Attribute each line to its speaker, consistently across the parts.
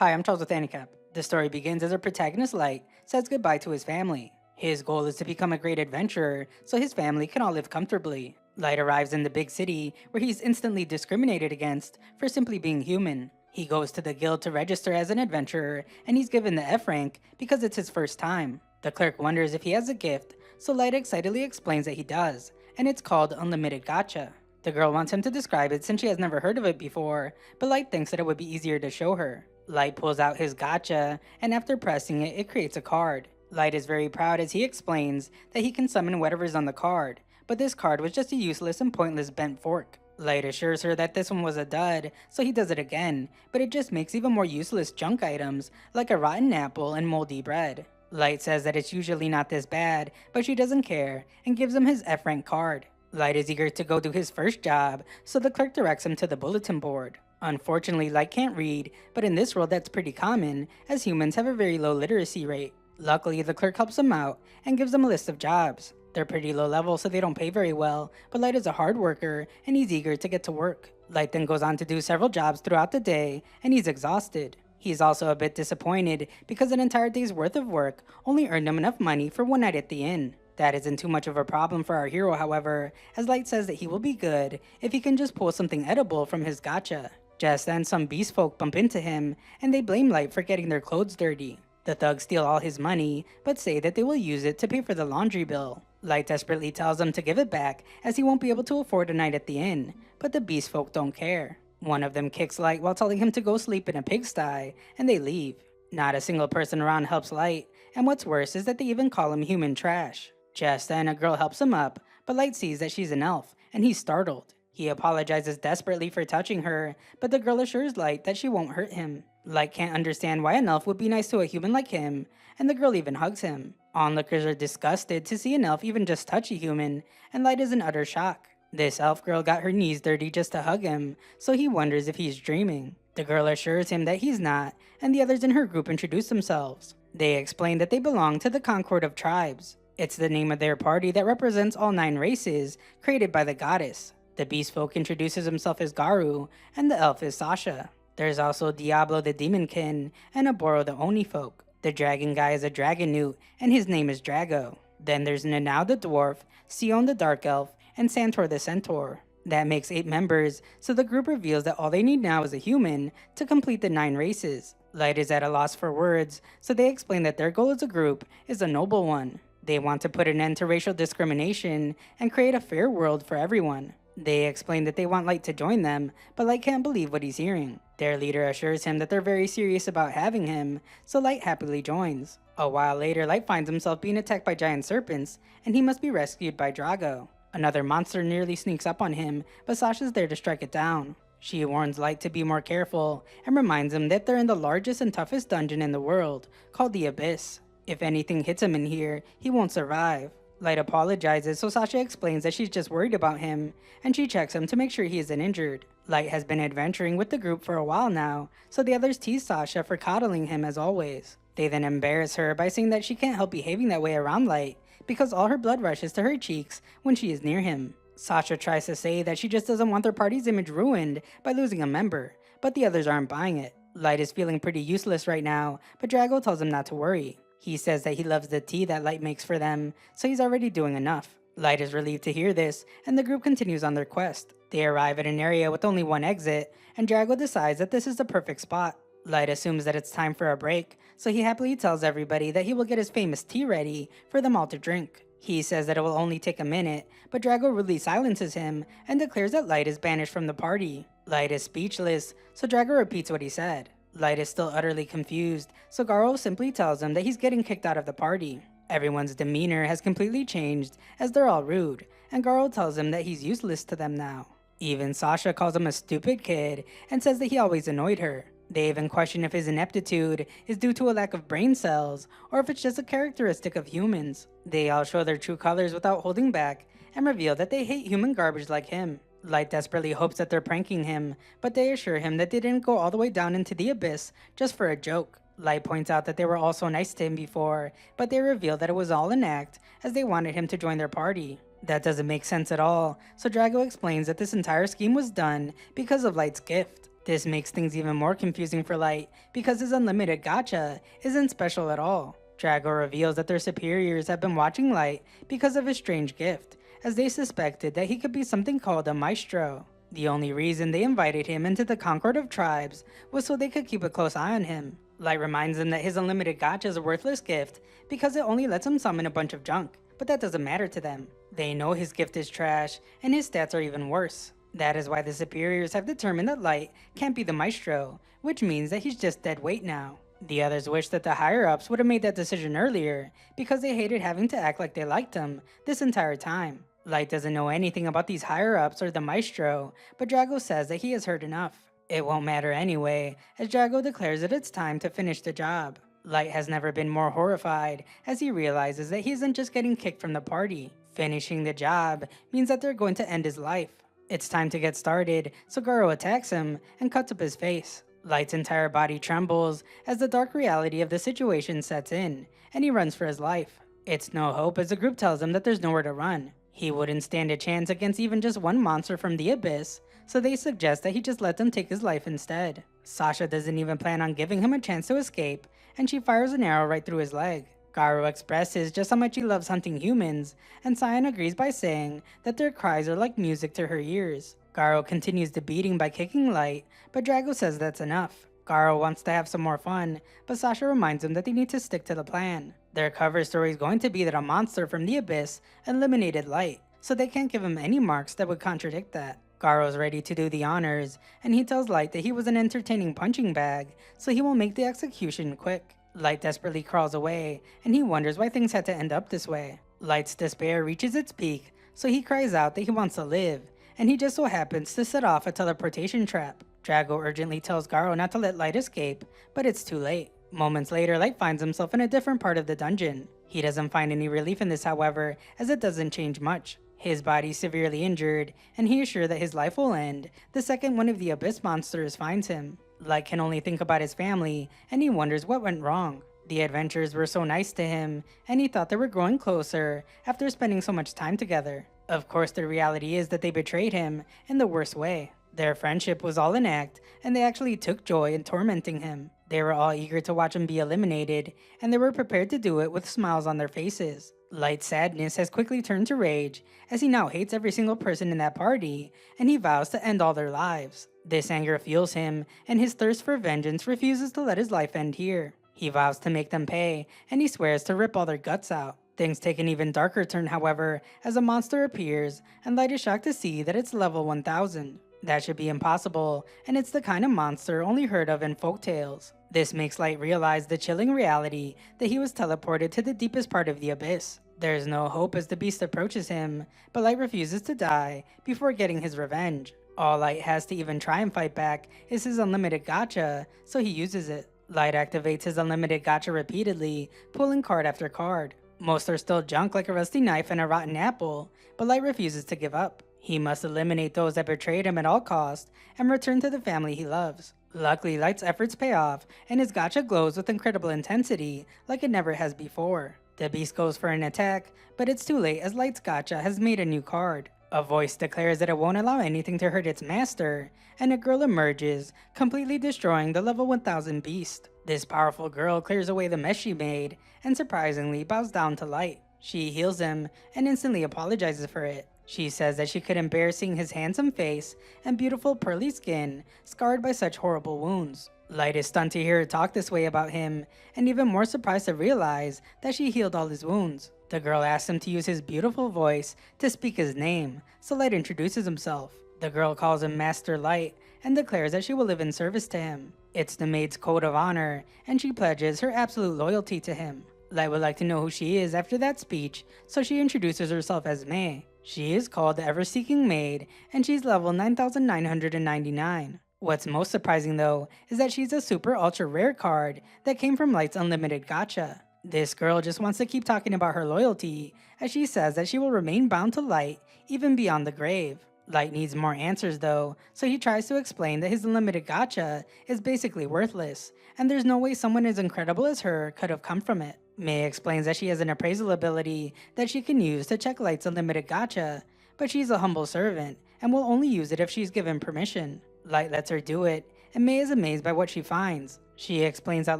Speaker 1: Hi, I'm Charles with Handicap. The story begins as our protagonist Light says goodbye to his family. His goal is to become a great adventurer so his family can all live comfortably. Light arrives in the big city where he's instantly discriminated against for simply being human. He goes to the guild to register as an adventurer and he's given the F rank because it's his first time. The clerk wonders if he has a gift, so Light excitedly explains that he does, and it's called Unlimited Gacha. The girl wants him to describe it since she has never heard of it before, but Light thinks that it would be easier to show her. Light pulls out his gacha, and after pressing it, it creates a card. Light is very proud as he explains that he can summon whatever's on the card, but this card was just a useless and pointless bent fork. Light assures her that this one was a dud, so he does it again, but it just makes even more useless junk items like a rotten apple and moldy bread. Light says that it's usually not this bad, but she doesn't care and gives him his F rank card. Light is eager to go do his first job, so the clerk directs him to the bulletin board. Unfortunately, Light can't read, but in this world that's pretty common, as humans have a very low literacy rate. Luckily, the clerk helps him out and gives him a list of jobs. They're pretty low level, so they don't pay very well, but Light is a hard worker and he's eager to get to work. Light then goes on to do several jobs throughout the day, and he's exhausted. He's also a bit disappointed because an entire day's worth of work only earned him enough money for one night at the inn. That isn't too much of a problem for our hero, however, as Light says that he will be good if he can just pull something edible from his gacha. Just then, some beast folk bump into him, and they blame Light for getting their clothes dirty. The thugs steal all his money, but say that they will use it to pay for the laundry bill. Light desperately tells them to give it back, as he won't be able to afford a night at the inn, but the beast folk don't care. One of them kicks Light while telling him to go sleep in a pigsty, and they leave. Not a single person around helps Light, and what's worse is that they even call him human trash. Just then, a girl helps him up, but Light sees that she's an elf, and he's startled. He apologizes desperately for touching her, but the girl assures Light that she won't hurt him. Light can't understand why an elf would be nice to a human like him, and the girl even hugs him. Onlookers are disgusted to see an elf even just touch a human, and Light is in utter shock. This elf girl got her knees dirty just to hug him, so he wonders if he's dreaming. The girl assures him that he's not, and the others in her group introduce themselves. They explain that they belong to the Concord of Tribes. It's the name of their party that represents all 9 races, created by the goddess. The beast folk introduces himself as Goru, and the elf is Sasha. There's also Diablo the Demonkin, and Aboro the Oni folk. The dragon guy is a dragon newt, and his name is Drago. Then there's Nanao the dwarf, Sion the dark elf, and Santor the centaur. That makes 8 members, so the group reveals that all they need now is a human to complete the 9 races. Light is at a loss for words, so they explain that their goal as a group is a noble one. They want to put an end to racial discrimination and create a fair world for everyone. They explain that they want Light to join them, but Light can't believe what he's hearing. Their leader assures him that they're very serious about having him, so Light happily joins. A while later, Light finds himself being attacked by giant serpents, and he must be rescued by Drago. Another monster nearly sneaks up on him, but Sasha's there to strike it down. She warns Light to be more careful, and reminds him that they're in the largest and toughest dungeon in the world, called the Abyss. If anything hits him in here, he won't survive. Light apologizes, so Sasha explains that she's just worried about him, and she checks him to make sure he isn't injured. Light has been adventuring with the group for a while now, so the others tease Sasha for coddling him as always. They then embarrass her by saying that she can't help behaving that way around Light, because all her blood rushes to her cheeks when she is near him. Sasha tries to say that she just doesn't want their party's image ruined by losing a member, but the others aren't buying it. Light is feeling pretty useless right now, but Drago tells him not to worry. He says that he loves the tea that Light makes for them, so he's already doing enough. Light is relieved to hear this, and the group continues on their quest. They arrive at an area with only one exit, and Drago decides that this is the perfect spot. Light assumes that it's time for a break, so he happily tells everybody that he will get his famous tea ready for them all to drink. He says that it will only take a minute, but Drago rudely silences him and declares that Light is banished from the party. Light is speechless, so Drago repeats what he said. Light is still utterly confused, so Garo simply tells him that he's getting kicked out of the party. Everyone's demeanor has completely changed as they're all rude, and Garo tells him that he's useless to them now. Even Sasha calls him a stupid kid and says that he always annoyed her. They even question if his ineptitude is due to a lack of brain cells or if it's just a characteristic of humans. They all show their true colors without holding back and reveal that they hate human garbage like him. Light desperately hopes that they're pranking him, but they assure him that they didn't go all the way down into the abyss just for a joke. Light points out that they were all so nice to him before, but they reveal that it was all an act as they wanted him to join their party. That doesn't make sense at all, so Drago explains that this entire scheme was done because of Light's gift. This makes things even more confusing for Light because his unlimited gacha isn't special at all. Drago reveals that their superiors have been watching Light because of his strange gift, as they suspected that he could be something called a maestro. The only reason they invited him into the Concord of Tribes was so they could keep a close eye on him. Light reminds them that his unlimited gacha is a worthless gift because it only lets him summon a bunch of junk, but that doesn't matter to them. They know his gift is trash, and his stats are even worse. That is why the superiors have determined that Light can't be the maestro, which means that he's just dead weight now. The others wish that the higher-ups would have made that decision earlier, because they hated having to act like they liked him this entire time. Light doesn't know anything about these higher-ups or the maestro, but Drago says that he has heard enough. It won't matter anyway, as Drago declares that it's time to finish the job. Light has never been more horrified, as he realizes that he isn't just getting kicked from the party. Finishing the job means that they're going to end his life. It's time to get started, so Goru attacks him and cuts up his face. Light's entire body trembles as the dark reality of the situation sets in, and he runs for his life. It's no hope as the group tells him that there's nowhere to run. He wouldn't stand a chance against even just one monster from the abyss, so they suggest that he just let them take his life instead. Sasha doesn't even plan on giving him a chance to escape, and she fires an arrow right through his leg. Goru expresses just how much he loves hunting humans, and Cyan agrees by saying that their cries are like music to her ears. Goru continues the beating by kicking Light, but Drago says that's enough. Goru wants to have some more fun, but Sasha reminds him that they need to stick to the plan. Their cover story is going to be that a monster from the abyss eliminated Light, so they can't give him any marks that would contradict that. Garo's ready to do the honors, and he tells Light that he was an entertaining punching bag, so he will make the execution quick. Light desperately crawls away, and he wonders why things had to end up this way. Light's despair reaches its peak, so he cries out that he wants to live, and he just so happens to set off a teleportation trap. Drago urgently tells Goru not to let Light escape, but it's too late. Moments later, Light finds himself in a different part of the dungeon. He doesn't find any relief in this, however, as it doesn't change much. His body's severely injured, and he is sure that his life will end the second one of the abyss monsters finds him. Light can only think about his family, and he wonders what went wrong. The adventurers were so nice to him, and he thought they were growing closer after spending so much time together. Of course, the reality is that they betrayed him in the worst way. Their friendship was all an act, and they actually took joy in tormenting him. They were all eager to watch him be eliminated, and they were prepared to do it with smiles on their faces. Light's sadness has quickly turned to rage, as he now hates every single person in that party, and he vows to end all their lives. This anger fuels him, and his thirst for vengeance refuses to let his life end here. He vows to make them pay, and he swears to rip all their guts out. Things take an even darker turn, however, as a monster appears, and Light is shocked to see that it's level 1000. That should be impossible, and it's the kind of monster only heard of in folktales. This makes Light realize the chilling reality that he was teleported to the deepest part of the abyss. There is no hope as the beast approaches him, but Light refuses to die before getting his revenge. All Light has to even try and fight back is his unlimited gacha, so he uses it. Light activates his unlimited gacha repeatedly, pulling card after card. Most are still junk like a rusty knife and a rotten apple, but Light refuses to give up. He must eliminate those that betrayed him at all costs and return to the family he loves. Luckily, Light's efforts pay off, and his gacha glows with incredible intensity like it never has before. The beast goes for an attack, but it's too late as Light's gacha has made a new card. A voice declares that it won't allow anything to hurt its master, and a girl emerges, completely destroying the level 1000 beast. This powerful girl clears away the mess she made, and surprisingly bows down to Light. She heals him, and instantly apologizes for it. She says that she couldn't bear seeing his handsome face and beautiful pearly skin scarred by such horrible wounds. Light is stunned to hear her talk this way about him, and even more surprised to realize that she healed all his wounds. The girl asks him to use his beautiful voice to speak his name, so Light introduces himself. The girl calls him Master Light and declares that she will live in service to him. It's the maid's code of honor, and she pledges her absolute loyalty to him. Light would like to know who she is after that speech, so she introduces herself as May. She is called the Ever-Seeking Maid, and she's level 9999. What's most surprising though, is that she's a super ultra rare card that came from Light's unlimited gacha. This girl just wants to keep talking about her loyalty, as she says that she will remain bound to Light even beyond the grave. Light needs more answers though, so he tries to explain that his unlimited gacha is basically worthless, and there's no way someone as incredible as her could have come from it. May explains that she has an appraisal ability that she can use to check Light's unlimited gacha, but she's a humble servant and will only use it if she's given permission. Light lets her do it, and May is amazed by what she finds. She explains that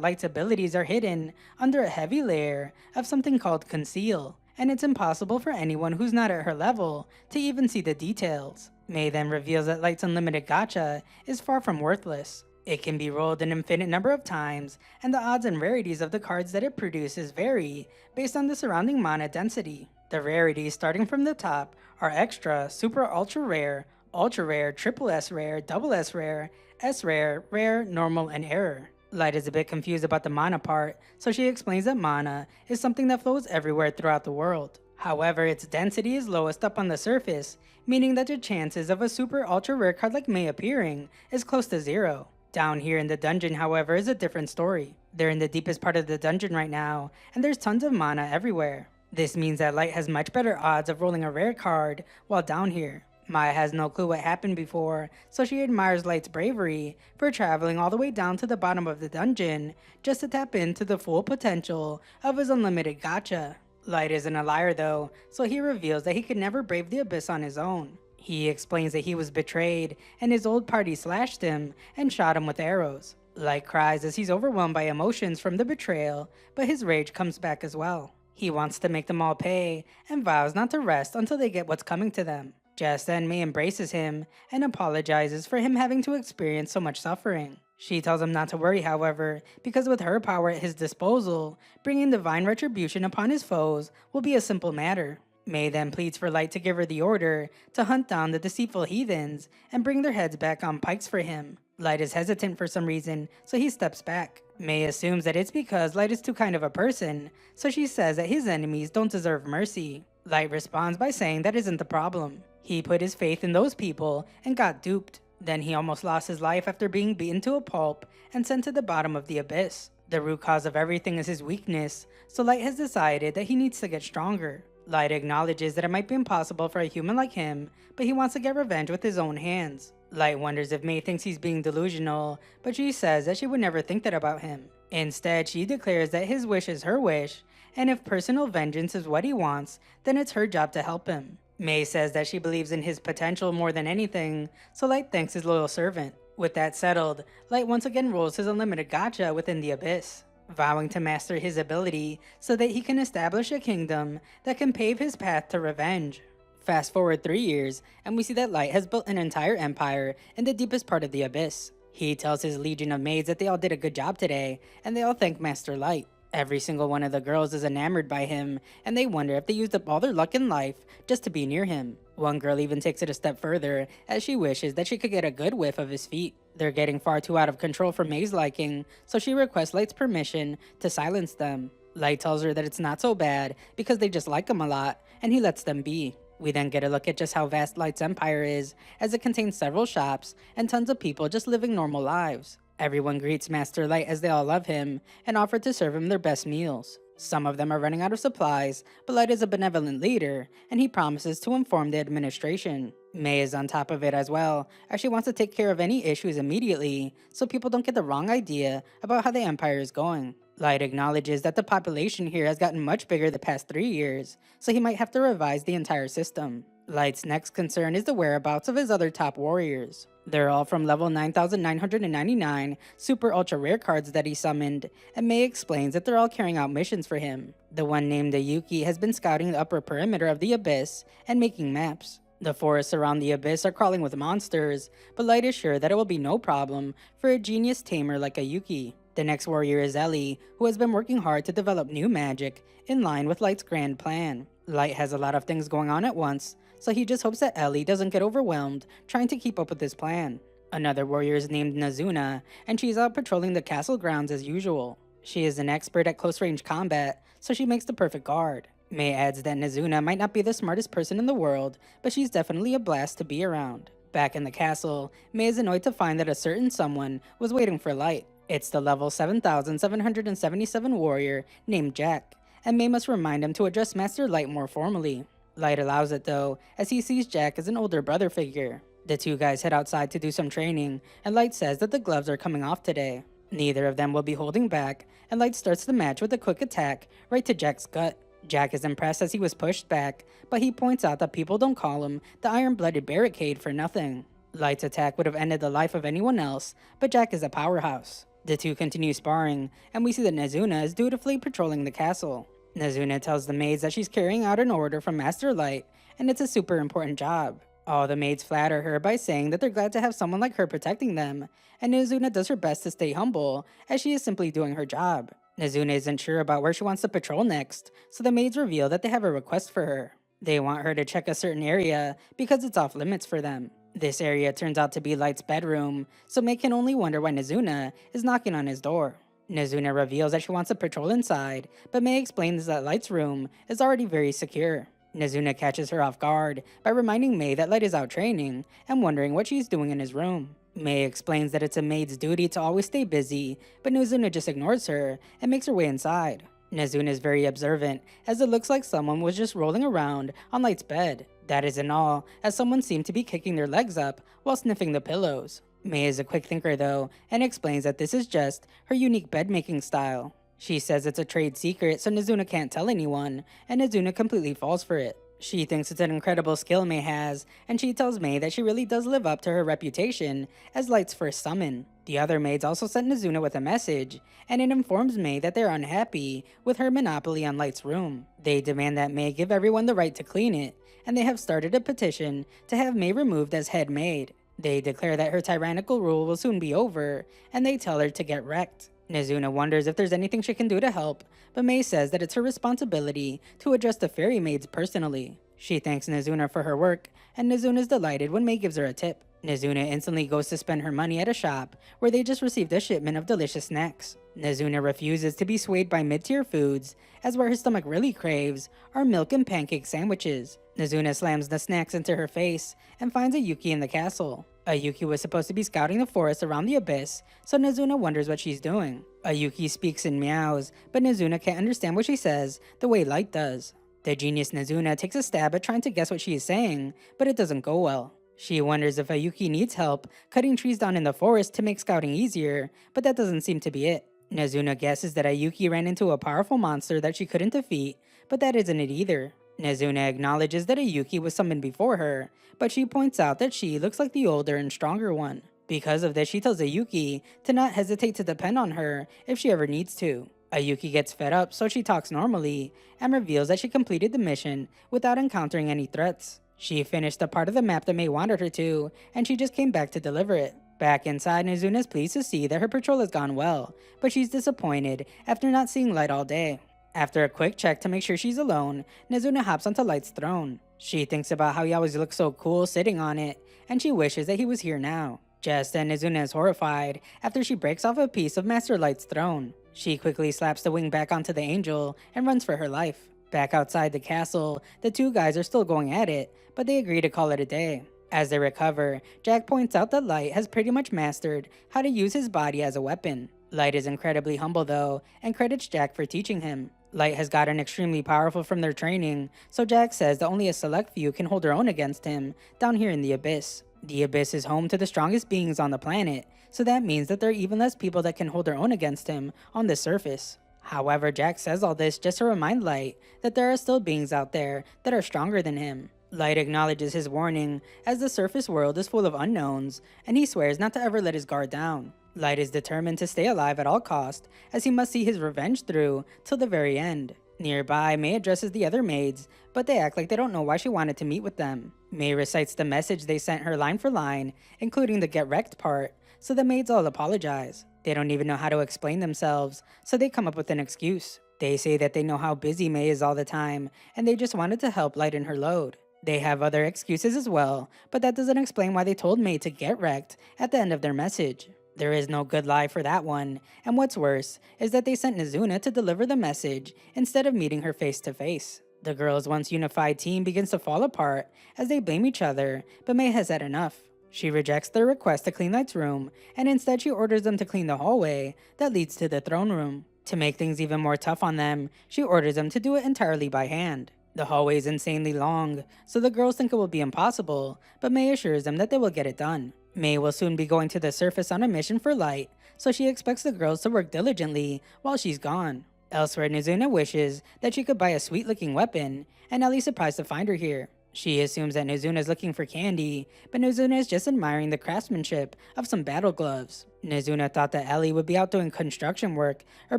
Speaker 1: Light's abilities are hidden under a heavy layer of something called conceal, and it's impossible for anyone who's not at her level to even see the details. May then reveals that Light's unlimited gacha is far from worthless. It can be rolled an infinite number of times, and the odds and rarities of the cards that it produces vary based on the surrounding mana density. The rarities starting from the top are extra, super ultra rare, triple S rare, double S rare, S rare, rare, normal, and error. Light is a bit confused about the mana part, so she explains that mana is something that flows everywhere throughout the world. However, its density is lowest up on the surface, meaning that the chances of a super ultra rare card like May appearing is close to zero. Down here in the dungeon, however, is a different story. They're in the deepest part of the dungeon right now, and there's tons of mana everywhere. This means that Light has much better odds of rolling a rare card while down here. Maya has no clue what happened before, so she admires Light's bravery for traveling all the way down to the bottom of the dungeon just to tap into the full potential of his unlimited gacha. Light isn't a liar though, so he reveals that he could never brave the abyss on his own. He explains that he was betrayed and his old party slashed him and shot him with arrows. Light cries as he's overwhelmed by emotions from the betrayal, but his rage comes back as well. He wants to make them all pay and vows not to rest until they get what's coming to them. Just then May embraces him and apologizes for him having to experience so much suffering. She tells him not to worry, however, because with her power at his disposal, bringing divine retribution upon his foes will be a simple matter. May then pleads for Light to give her the order to hunt down the deceitful heathens and bring their heads back on pikes for him. Light is hesitant for some reason, so he steps back. May assumes that it's because Light is too kind of a person, so she says that his enemies don't deserve mercy. Light responds by saying that isn't the problem. He put his faith in those people and got duped. Then he almost lost his life after being beaten to a pulp and sent to the bottom of the abyss. The root cause of everything is his weakness, so Light has decided that he needs to get stronger. Light acknowledges that it might be impossible for a human like him, but he wants to get revenge with his own hands. Light wonders if May thinks he's being delusional, but she says that she would never think that about him. Instead, she declares that his wish is her wish, and if personal vengeance is what he wants, then it's her job to help him. May says that she believes in his potential more than anything, so Light thanks his loyal servant. With that settled, Light once again rolls his unlimited gacha within the abyss, vowing to master his ability so that he can establish a kingdom that can pave his path to revenge. Fast forward 3 years, and we see that Light has built an entire empire in the deepest part of the abyss. He tells his legion of maids that they all did a good job today, and they all thank Master Light. Every single one of the girls is enamored by him, and they wonder if they used up all their luck in life just to be near him. One girl even takes it a step further, as she wishes that she could get a good whiff of his feet. They're getting far too out of control for May's liking, so she requests Light's permission to silence them. Light tells her that it's not so bad, because they just like him a lot, and he lets them be. We then get a look at just how vast Light's empire is, as it contains several shops and tons of people just living normal lives. Everyone greets Master Light as they all love him and offer to serve him their best meals. Some of them are running out of supplies, but Light is a benevolent leader, and he promises to inform the administration. May is on top of it as well, as she wants to take care of any issues immediately, so people don't get the wrong idea about how the empire is going. Light acknowledges that the population here has gotten much bigger the past 3 years, so he might have to revise the entire system. Light's next concern is the whereabouts of his other top warriors. They're all from level 9999 super ultra rare cards that he summoned, and May explains that they're all carrying out missions for him. The one named Ayuki has been scouting the upper perimeter of the abyss and making maps. The forests around the abyss are crawling with monsters, but Light is sure that it will be no problem for a genius tamer like Ayuki. The next warrior is Ellie, who has been working hard to develop new magic in line with Light's grand plan. Light has a lot of things going on at once, so he just hopes that Ellie doesn't get overwhelmed trying to keep up with his plan. Another warrior is named Nazuna, and she's out patrolling the castle grounds as usual. She is an expert at close-range combat, so she makes the perfect guard. May adds that Nazuna might not be the smartest person in the world, but she's definitely a blast to be around. Back in the castle, May is annoyed to find that a certain someone was waiting for Light. It's the level 7777 warrior named Jack, and May must remind him to address Master Light more formally. Light allows it though, as he sees Jack as an older brother figure. The two guys head outside to do some training, and Light says that the gloves are coming off today. Neither of them will be holding back, and Light starts the match with a quick attack right to Jack's gut. Jack is impressed as he was pushed back, but he points out that people don't call him the Iron-Blooded Barricade for nothing. Light's attack would have ended the life of anyone else, but Jack is a powerhouse. The two continue sparring, and we see that Nezuna is dutifully patrolling the castle. Nezuna tells the maids that she's carrying out an order from Master Light, and it's a super important job. All the maids flatter her by saying that they're glad to have someone like her protecting them, and Nezuna does her best to stay humble, as she is simply doing her job. Nezuna isn't sure about where she wants to patrol next, so the maids reveal that they have a request for her. They want her to check a certain area because it's off limits for them. This area turns out to be Light's bedroom, so May can only wonder why Nezuna is knocking on his door. Nezuna reveals that she wants to patrol inside, but May explains that Light's room is already very secure. Nezuna catches her off guard by reminding May that Light is out training and wondering what she's doing in his room. May explains that it's a maid's duty to always stay busy, but Nezuna just ignores her and makes her way inside. Nezuna is very observant, as it looks like someone was just rolling around on Light's bed. That isn't all, as someone seemed to be kicking their legs up while sniffing the pillows. May is a quick thinker though, and explains that this is just her unique bed-making style. She says it's a trade secret so Nezuna can't tell anyone, and Nezuna completely falls for it. She thinks it's an incredible skill May has, and she tells May that she really does live up to her reputation as Light's first summon. The other maids also sent Nezuna with a message, and it informs May that they're unhappy with her monopoly on Light's room. They demand that May give everyone the right to clean it, and they have started a petition to have May removed as head maid. They declare that her tyrannical rule will soon be over, and they tell her to get wrecked. Nezuna wonders if there's anything she can do to help, but May says that it's her responsibility to address the fairy maids personally. She thanks Nezuna for her work, and Nezuna is delighted when May gives her a tip. Nezuna instantly goes to spend her money at a shop where they just received a shipment of delicious snacks. Nezuna refuses to be swayed by mid-tier foods, as what her stomach really craves are milk and pancake sandwiches. Nezuna slams the snacks into her face and finds a Yuki in the castle. Ayuki was supposed to be scouting the forest around the abyss, so Nezuna wonders what she's doing. Ayuki speaks in meows, but Nezuna can't understand what she says the way Light does. The genius Nezuna takes a stab at trying to guess what she is saying, but it doesn't go well. She wonders if Ayuki needs help cutting trees down in the forest to make scouting easier, but that doesn't seem to be it. Nezuna guesses that Ayuki ran into a powerful monster that she couldn't defeat, but that isn't it either. Nezuna acknowledges that Ayuki was summoned before her, but she points out that she looks like the older and stronger one. Because of this, she tells Ayuki to not hesitate to depend on her if she ever needs to. Ayuki gets fed up, so she talks normally and reveals that she completed the mission without encountering any threats. She finished the part of the map that May wanted her to, and she just came back to deliver it. Back inside, Nezuna is pleased to see that her patrol has gone well, but she's disappointed after not seeing Light all day. After a quick check to make sure she's alone, Nezuna hops onto Light's throne. She thinks about how he always looks so cool sitting on it, and she wishes that he was here now. Just then, Nezuna is horrified after she breaks off a piece of Master Light's throne. She quickly slaps the wing back onto the angel and runs for her life. Back outside the castle, the two guys are still going at it, but they agree to call it a day. As they recover, Jack points out that Light has pretty much mastered how to use his body as a weapon. Light is incredibly humble though, and credits Jack for teaching him. Light has gotten extremely powerful from their training, so Jack says that only a select few can hold their own against him down here in the Abyss. The Abyss is home to the strongest beings on the planet, so that means that there are even less people that can hold their own against him on the surface. However, Jack says all this just to remind Light that there are still beings out there that are stronger than him. Light acknowledges his warning, as the surface world is full of unknowns, and he swears not to ever let his guard down. Light is determined to stay alive at all cost, as he must see his revenge through till the very end. Nearby, May addresses the other maids, but they act like they don't know why she wanted to meet with them. May recites the message they sent her line for line, including the get wrecked part, so the maids all apologize. They don't even know how to explain themselves, so they come up with an excuse. They say that they know how busy May is all the time, and they just wanted to help lighten her load. They have other excuses as well, but that doesn't explain why they told May to get wrecked at the end of their message. There is no good lie for that one, and what's worse is that they sent Nezuna to deliver the message instead of meeting her face to face. The girls' once unified team begins to fall apart as they blame each other, but May has had enough. She rejects their request to clean Light's room, and instead she orders them to clean the hallway that leads to the throne room. To make things even more tough on them, she orders them to do it entirely by hand. The hallway is insanely long, so the girls think it will be impossible, but May assures them that they will get it done. May will soon be going to the surface on a mission for Light, so she expects the girls to work diligently while she's gone. Elsewhere, Nezuna wishes that she could buy a sweet-looking weapon, and Ellie's surprised to find her here. She assumes that Nozuna is looking for candy, but Nozuna is just admiring the craftsmanship of some battle gloves. Nozuna thought that Ellie would be out doing construction work or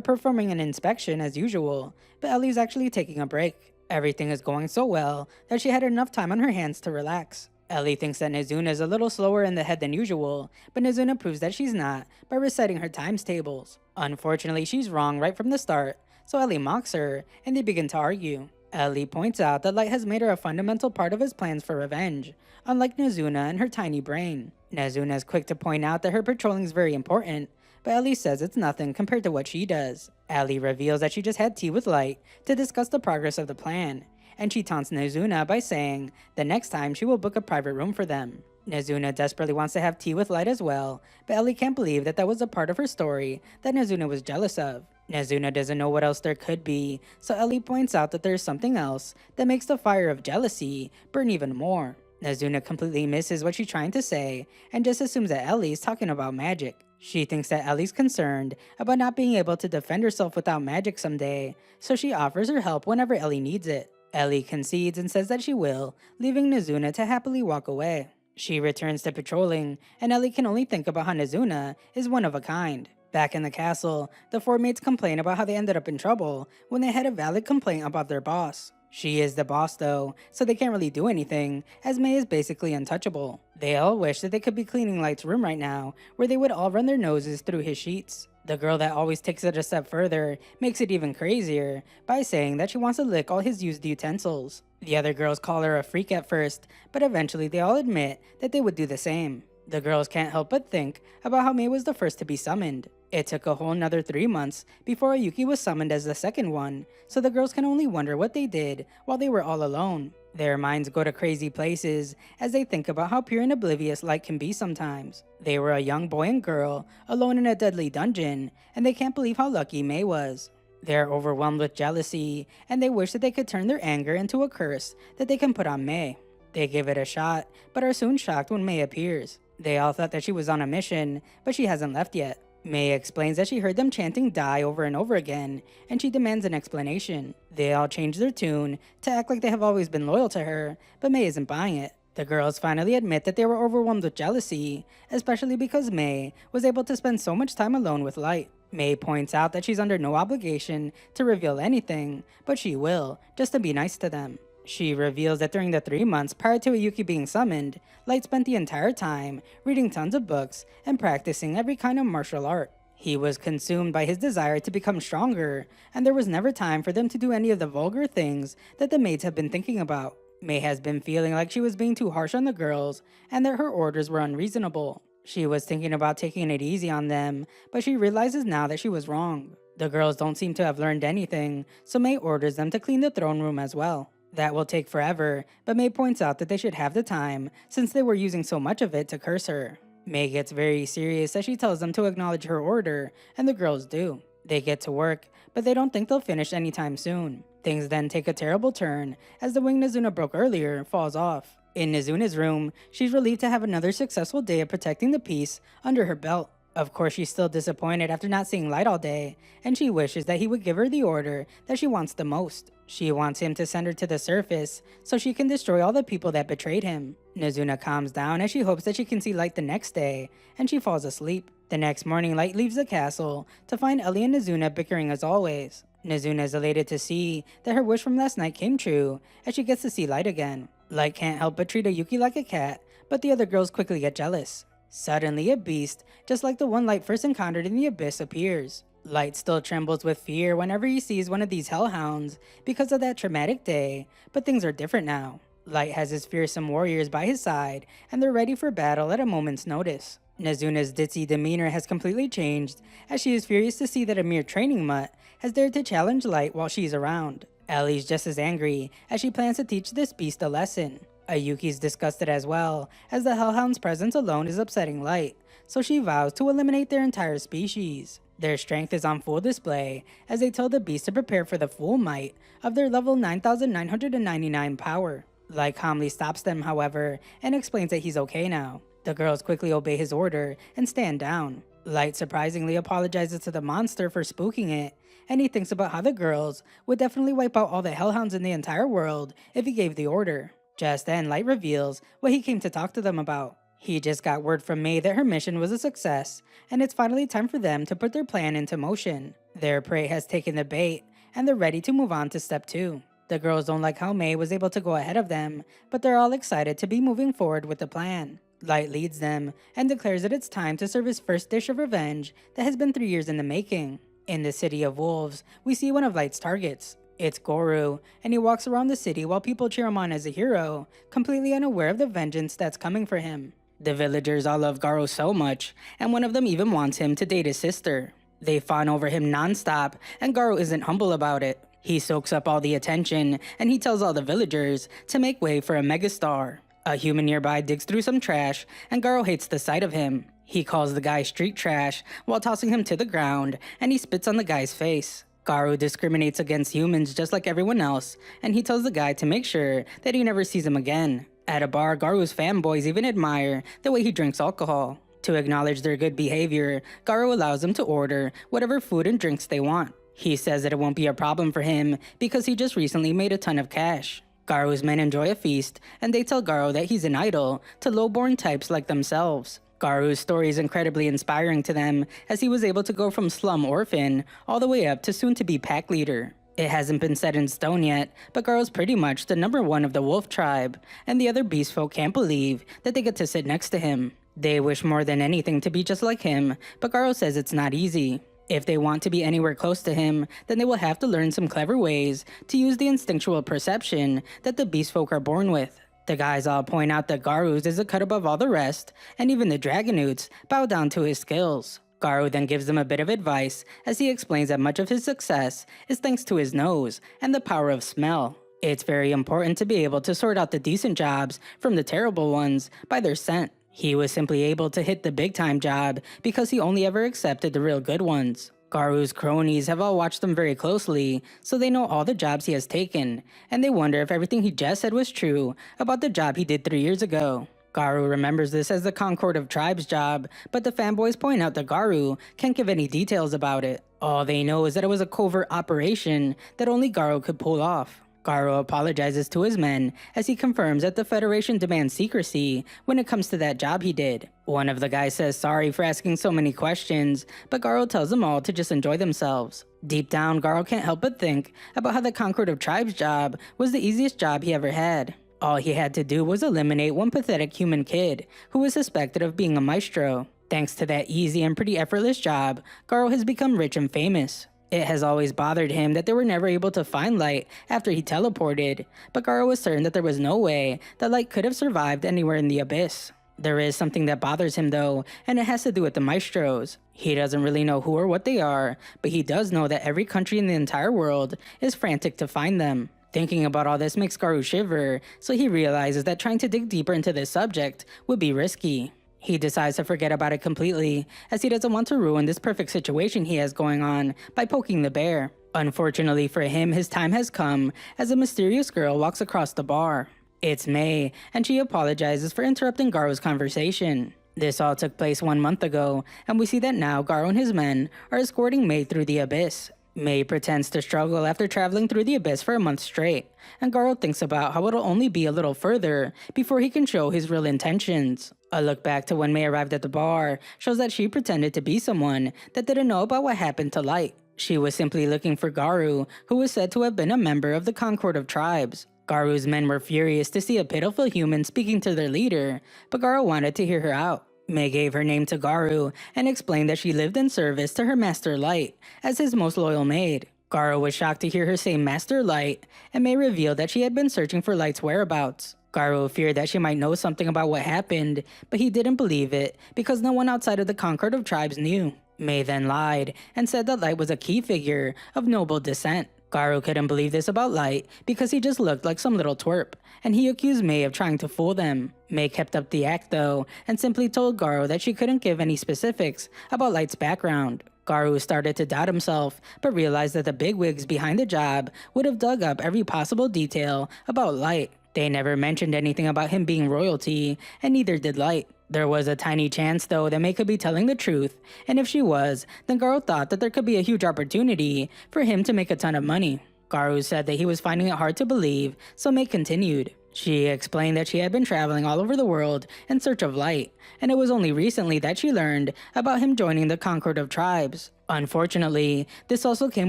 Speaker 1: performing an inspection as usual, but Ellie's actually taking a break. Everything is going so well that she had enough time on her hands to relax. Ellie thinks that Nozuna is a little slower in the head than usual, but Nozuna proves that she's not by reciting her times tables. Unfortunately, she's wrong right from the start, so Ellie mocks her and they begin to argue. Ellie points out that Light has made her a fundamental part of his plans for revenge, unlike Nozuna and her tiny brain. Nozuna is quick to point out that her patrolling is very important, but Ellie says it's nothing compared to what she does. Ellie reveals that she just had tea with Light to discuss the progress of the plan, and she taunts Nozuna by saying the next time she will book a private room for them. Nozuna desperately wants to have tea with Light as well, but Ellie can't believe that that was a part of her story that Nozuna was jealous of. Nozuna doesn't know what else there could be, so Ellie points out that there's something else that makes the fire of jealousy burn even more. Nozuna completely misses what she's trying to say and just assumes that Ellie's talking about magic. She thinks that Ellie's concerned about not being able to defend herself without magic someday, so she offers her help whenever Ellie needs it. Ellie concedes and says that she will, leaving Nozuna to happily walk away. She returns to patrolling, and Ellie can only think about how Nozuna is one of a kind. Back in the castle, the four maids complain about how they ended up in trouble when they had a valid complaint about their boss. She is the boss though, so they can't really do anything, as May is basically untouchable. They all wish that they could be cleaning Light's room right now, where they would all run their noses through his sheets. The girl that always takes it a step further makes it even crazier by saying that she wants to lick all his used utensils. The other girls call her a freak at first, but eventually they all admit that they would do the same. The girls can't help but think about how May was the first to be summoned. It took a whole nother 3 months before Ayuki was summoned as the second one, so the girls can only wonder what they did while they were all alone. Their minds go to crazy places as they think about how pure and oblivious Light can be sometimes. They were a young boy and girl alone in a deadly dungeon, and they can't believe how lucky May was. They're overwhelmed with jealousy, and they wish that they could turn their anger into a curse that they can put on May. They give it a shot, but are soon shocked when May appears. They all thought that she was on a mission, but she hasn't left yet. May explains that she heard them chanting die over and over again, and she demands an explanation. They all change their tune to act like they have always been loyal to her, but May isn't buying it. The girls finally admit that they were overwhelmed with jealousy, especially because May was able to spend so much time alone with Light. May points out that she's under no obligation to reveal anything, but she will, just to be nice to them. She reveals that during the 3 months prior to Ayuki being summoned, Light spent the entire time reading tons of books and practicing every kind of martial art. He was consumed by his desire to become stronger, and there was never time for them to do any of the vulgar things that the maids have been thinking about. May has been feeling like she was being too harsh on the girls and that her orders were unreasonable. She was thinking about taking it easy on them, but she realizes now that she was wrong. The girls don't seem to have learned anything, so May orders them to clean the throne room as well. That will take forever, but May points out that they should have the time since they were using so much of it to curse her. May gets very serious as she tells them to acknowledge her order, and the girls do. They get to work, but they don't think they'll finish anytime soon. Things then take a terrible turn as the wing Nozuna broke earlier falls off. In Nozuna's room, she's relieved to have another successful day of protecting the peace under her belt. Of course, she's still disappointed after not seeing Light all day, and she wishes that he would give her the order that she wants the most. She wants him to send her to the surface so she can destroy all the people that betrayed him. Nozuna calms down as she hopes that she can see Light the next day, and she falls asleep. The next morning, Light leaves the castle to find Ellie and Nozuna bickering as always. Nozuna is elated to see that her wish from last night came true as she gets to see Light again. Light can't help but treat Ayuki like a cat, but the other girls quickly get jealous. Suddenly, a beast, just like the one Light first encountered in the abyss, appears. Light still trembles with fear whenever he sees one of these hellhounds because of that traumatic day, but things are different now. Light has his fearsome warriors by his side, and they're ready for battle at a moment's notice. Nozuna's ditzy demeanor has completely changed, as she is furious to see that a mere training mutt has dared to challenge Light while she's around. Ellie's just as angry, as she plans to teach this beast a lesson. Ayuki's disgusted as well, as the Hellhound's presence alone is upsetting Light, so she vows to eliminate their entire species. Their strength is on full display, as they tell the beast to prepare for the full might of their level 9,999 power. Light calmly stops them, however, and explains that he's okay now. The girls quickly obey his order and stand down. Light surprisingly apologizes to the monster for spooking it, and he thinks about how the girls would definitely wipe out all the Hellhounds in the entire world if he gave the order. Just then, Light reveals what he came to talk to them about. He just got word from May that her mission was a success, and it's finally time for them to put their plan into motion. Their prey has taken the bait, and they're ready to move on to step 2. The girls don't like how May was able to go ahead of them, but they're all excited to be moving forward with the plan. Light leads them and declares that it's time to serve his first dish of revenge that has been 3 years in the making. In the City of Wolves, we see one of Light's targets. It's Goru, and he walks around the city while people cheer him on as a hero, completely unaware of the vengeance that's coming for him. The villagers all love Goru so much, and one of them even wants him to date his sister. They fawn over him non-stop, and Goru isn't humble about it. He soaks up all the attention, and he tells all the villagers to make way for a megastar. A human nearby digs through some trash, and Goru hates the sight of him. He calls the guy street trash while tossing him to the ground, and he spits on the guy's face. Goru discriminates against humans just like everyone else, and he tells the guy to make sure that he never sees him again. At a bar, Garu's fanboys even admire the way he drinks alcohol. To acknowledge their good behavior, Goru allows them to order whatever food and drinks they want. He says that it won't be a problem for him because he just recently made a ton of cash. Garu's men enjoy a feast, and they tell Goru that he's an idol to low-born types like themselves. Garu's story is incredibly inspiring to them, as he was able to go from slum orphan all the way up to soon-to-be pack leader. It hasn't been set in stone yet, but Garu's pretty much the number 1 of the wolf tribe, and the other beast folk can't believe that they get to sit next to him. They wish more than anything to be just like him, but Garu says it's not easy. If they want to be anywhere close to him, then they will have to learn some clever ways to use the instinctual perception that the beast folk are born with. The guys all point out that Garu's is a cut above all the rest, and even the Dragonutes bow down to his skills. Goru then gives them a bit of advice as he explains that much of his success is thanks to his nose and the power of smell. It's very important to be able to sort out the decent jobs from the terrible ones by their scent. He was simply able to hit the big time job because he only ever accepted the real good ones. Garu's cronies have all watched him very closely, so they know all the jobs he has taken, and they wonder if everything he just said was true about the job he did 3 years ago. Goru remembers this as the Concord of Tribes job, but the fanboys point out that Goru can't give any details about it. All they know is that it was a covert operation that only Goru could pull off. Goru apologizes to his men as he confirms that the Federation demands secrecy when it comes to that job he did. One of the guys says sorry for asking so many questions, but Goru tells them all to just enjoy themselves. Deep down, Goru can't help but think about how the Concord of Tribes job was the easiest job he ever had. All he had to do was eliminate one pathetic human kid who was suspected of being a maestro. Thanks to that easy and pretty effortless job, Goru has become rich and famous. It has always bothered him that they were never able to find Light after he teleported, but Goru was certain that there was no way that Light could have survived anywhere in the abyss. There is something that bothers him though, and it has to do with the maestros. He doesn't really know who or what they are, but he does know that every country in the entire world is frantic to find them. Thinking about all this makes Goru shiver, so he realizes that trying to dig deeper into this subject would be risky. He decides to forget about it completely, as he doesn't want to ruin this perfect situation he has going on by poking the bear. Unfortunately for him, his time has come as a mysterious girl walks across the bar. It's May, and she apologizes for interrupting Garu's conversation. This all took place 1 month ago, and we see that now Goru and his men are escorting May through the abyss. May pretends to struggle after traveling through the abyss for a month straight, and Goru thinks about how it'll only be a little further before he can show his real intentions. A look back to when May arrived at the bar shows that she pretended to be someone that didn't know about what happened to Light. She was simply looking for Goru, who was said to have been a member of the Concord of Tribes. Garu's men were furious to see a pitiful human speaking to their leader, but Goru wanted to hear her out. May gave her name to Goru and explained that she lived in service to her master Light as his most loyal maid. Goru was shocked to hear her say Master Light, and May revealed that she had been searching for Light's whereabouts. Goru feared that she might know something about what happened, but he didn't believe it because no one outside of the Concord of Tribes knew. May then lied and said that Light was a key figure of noble descent. Goru couldn't believe this about Light because he just looked like some little twerp, and he accused May of trying to fool them. May kept up the act though, and simply told Goru that she couldn't give any specifics about Light's background. Goru started to doubt himself, but realized that the bigwigs behind the job would have dug up every possible detail about Light. They never mentioned anything about him being royalty, and neither did Light. There was a tiny chance though that May could be telling the truth, and if she was, then Goru thought that there could be a huge opportunity for him to make a ton of money. Goru said that he was finding it hard to believe, so May continued. She explained that she had been traveling all over the world in search of light, and it was only recently that she learned about him joining the Concord of Tribes. Unfortunately, this also came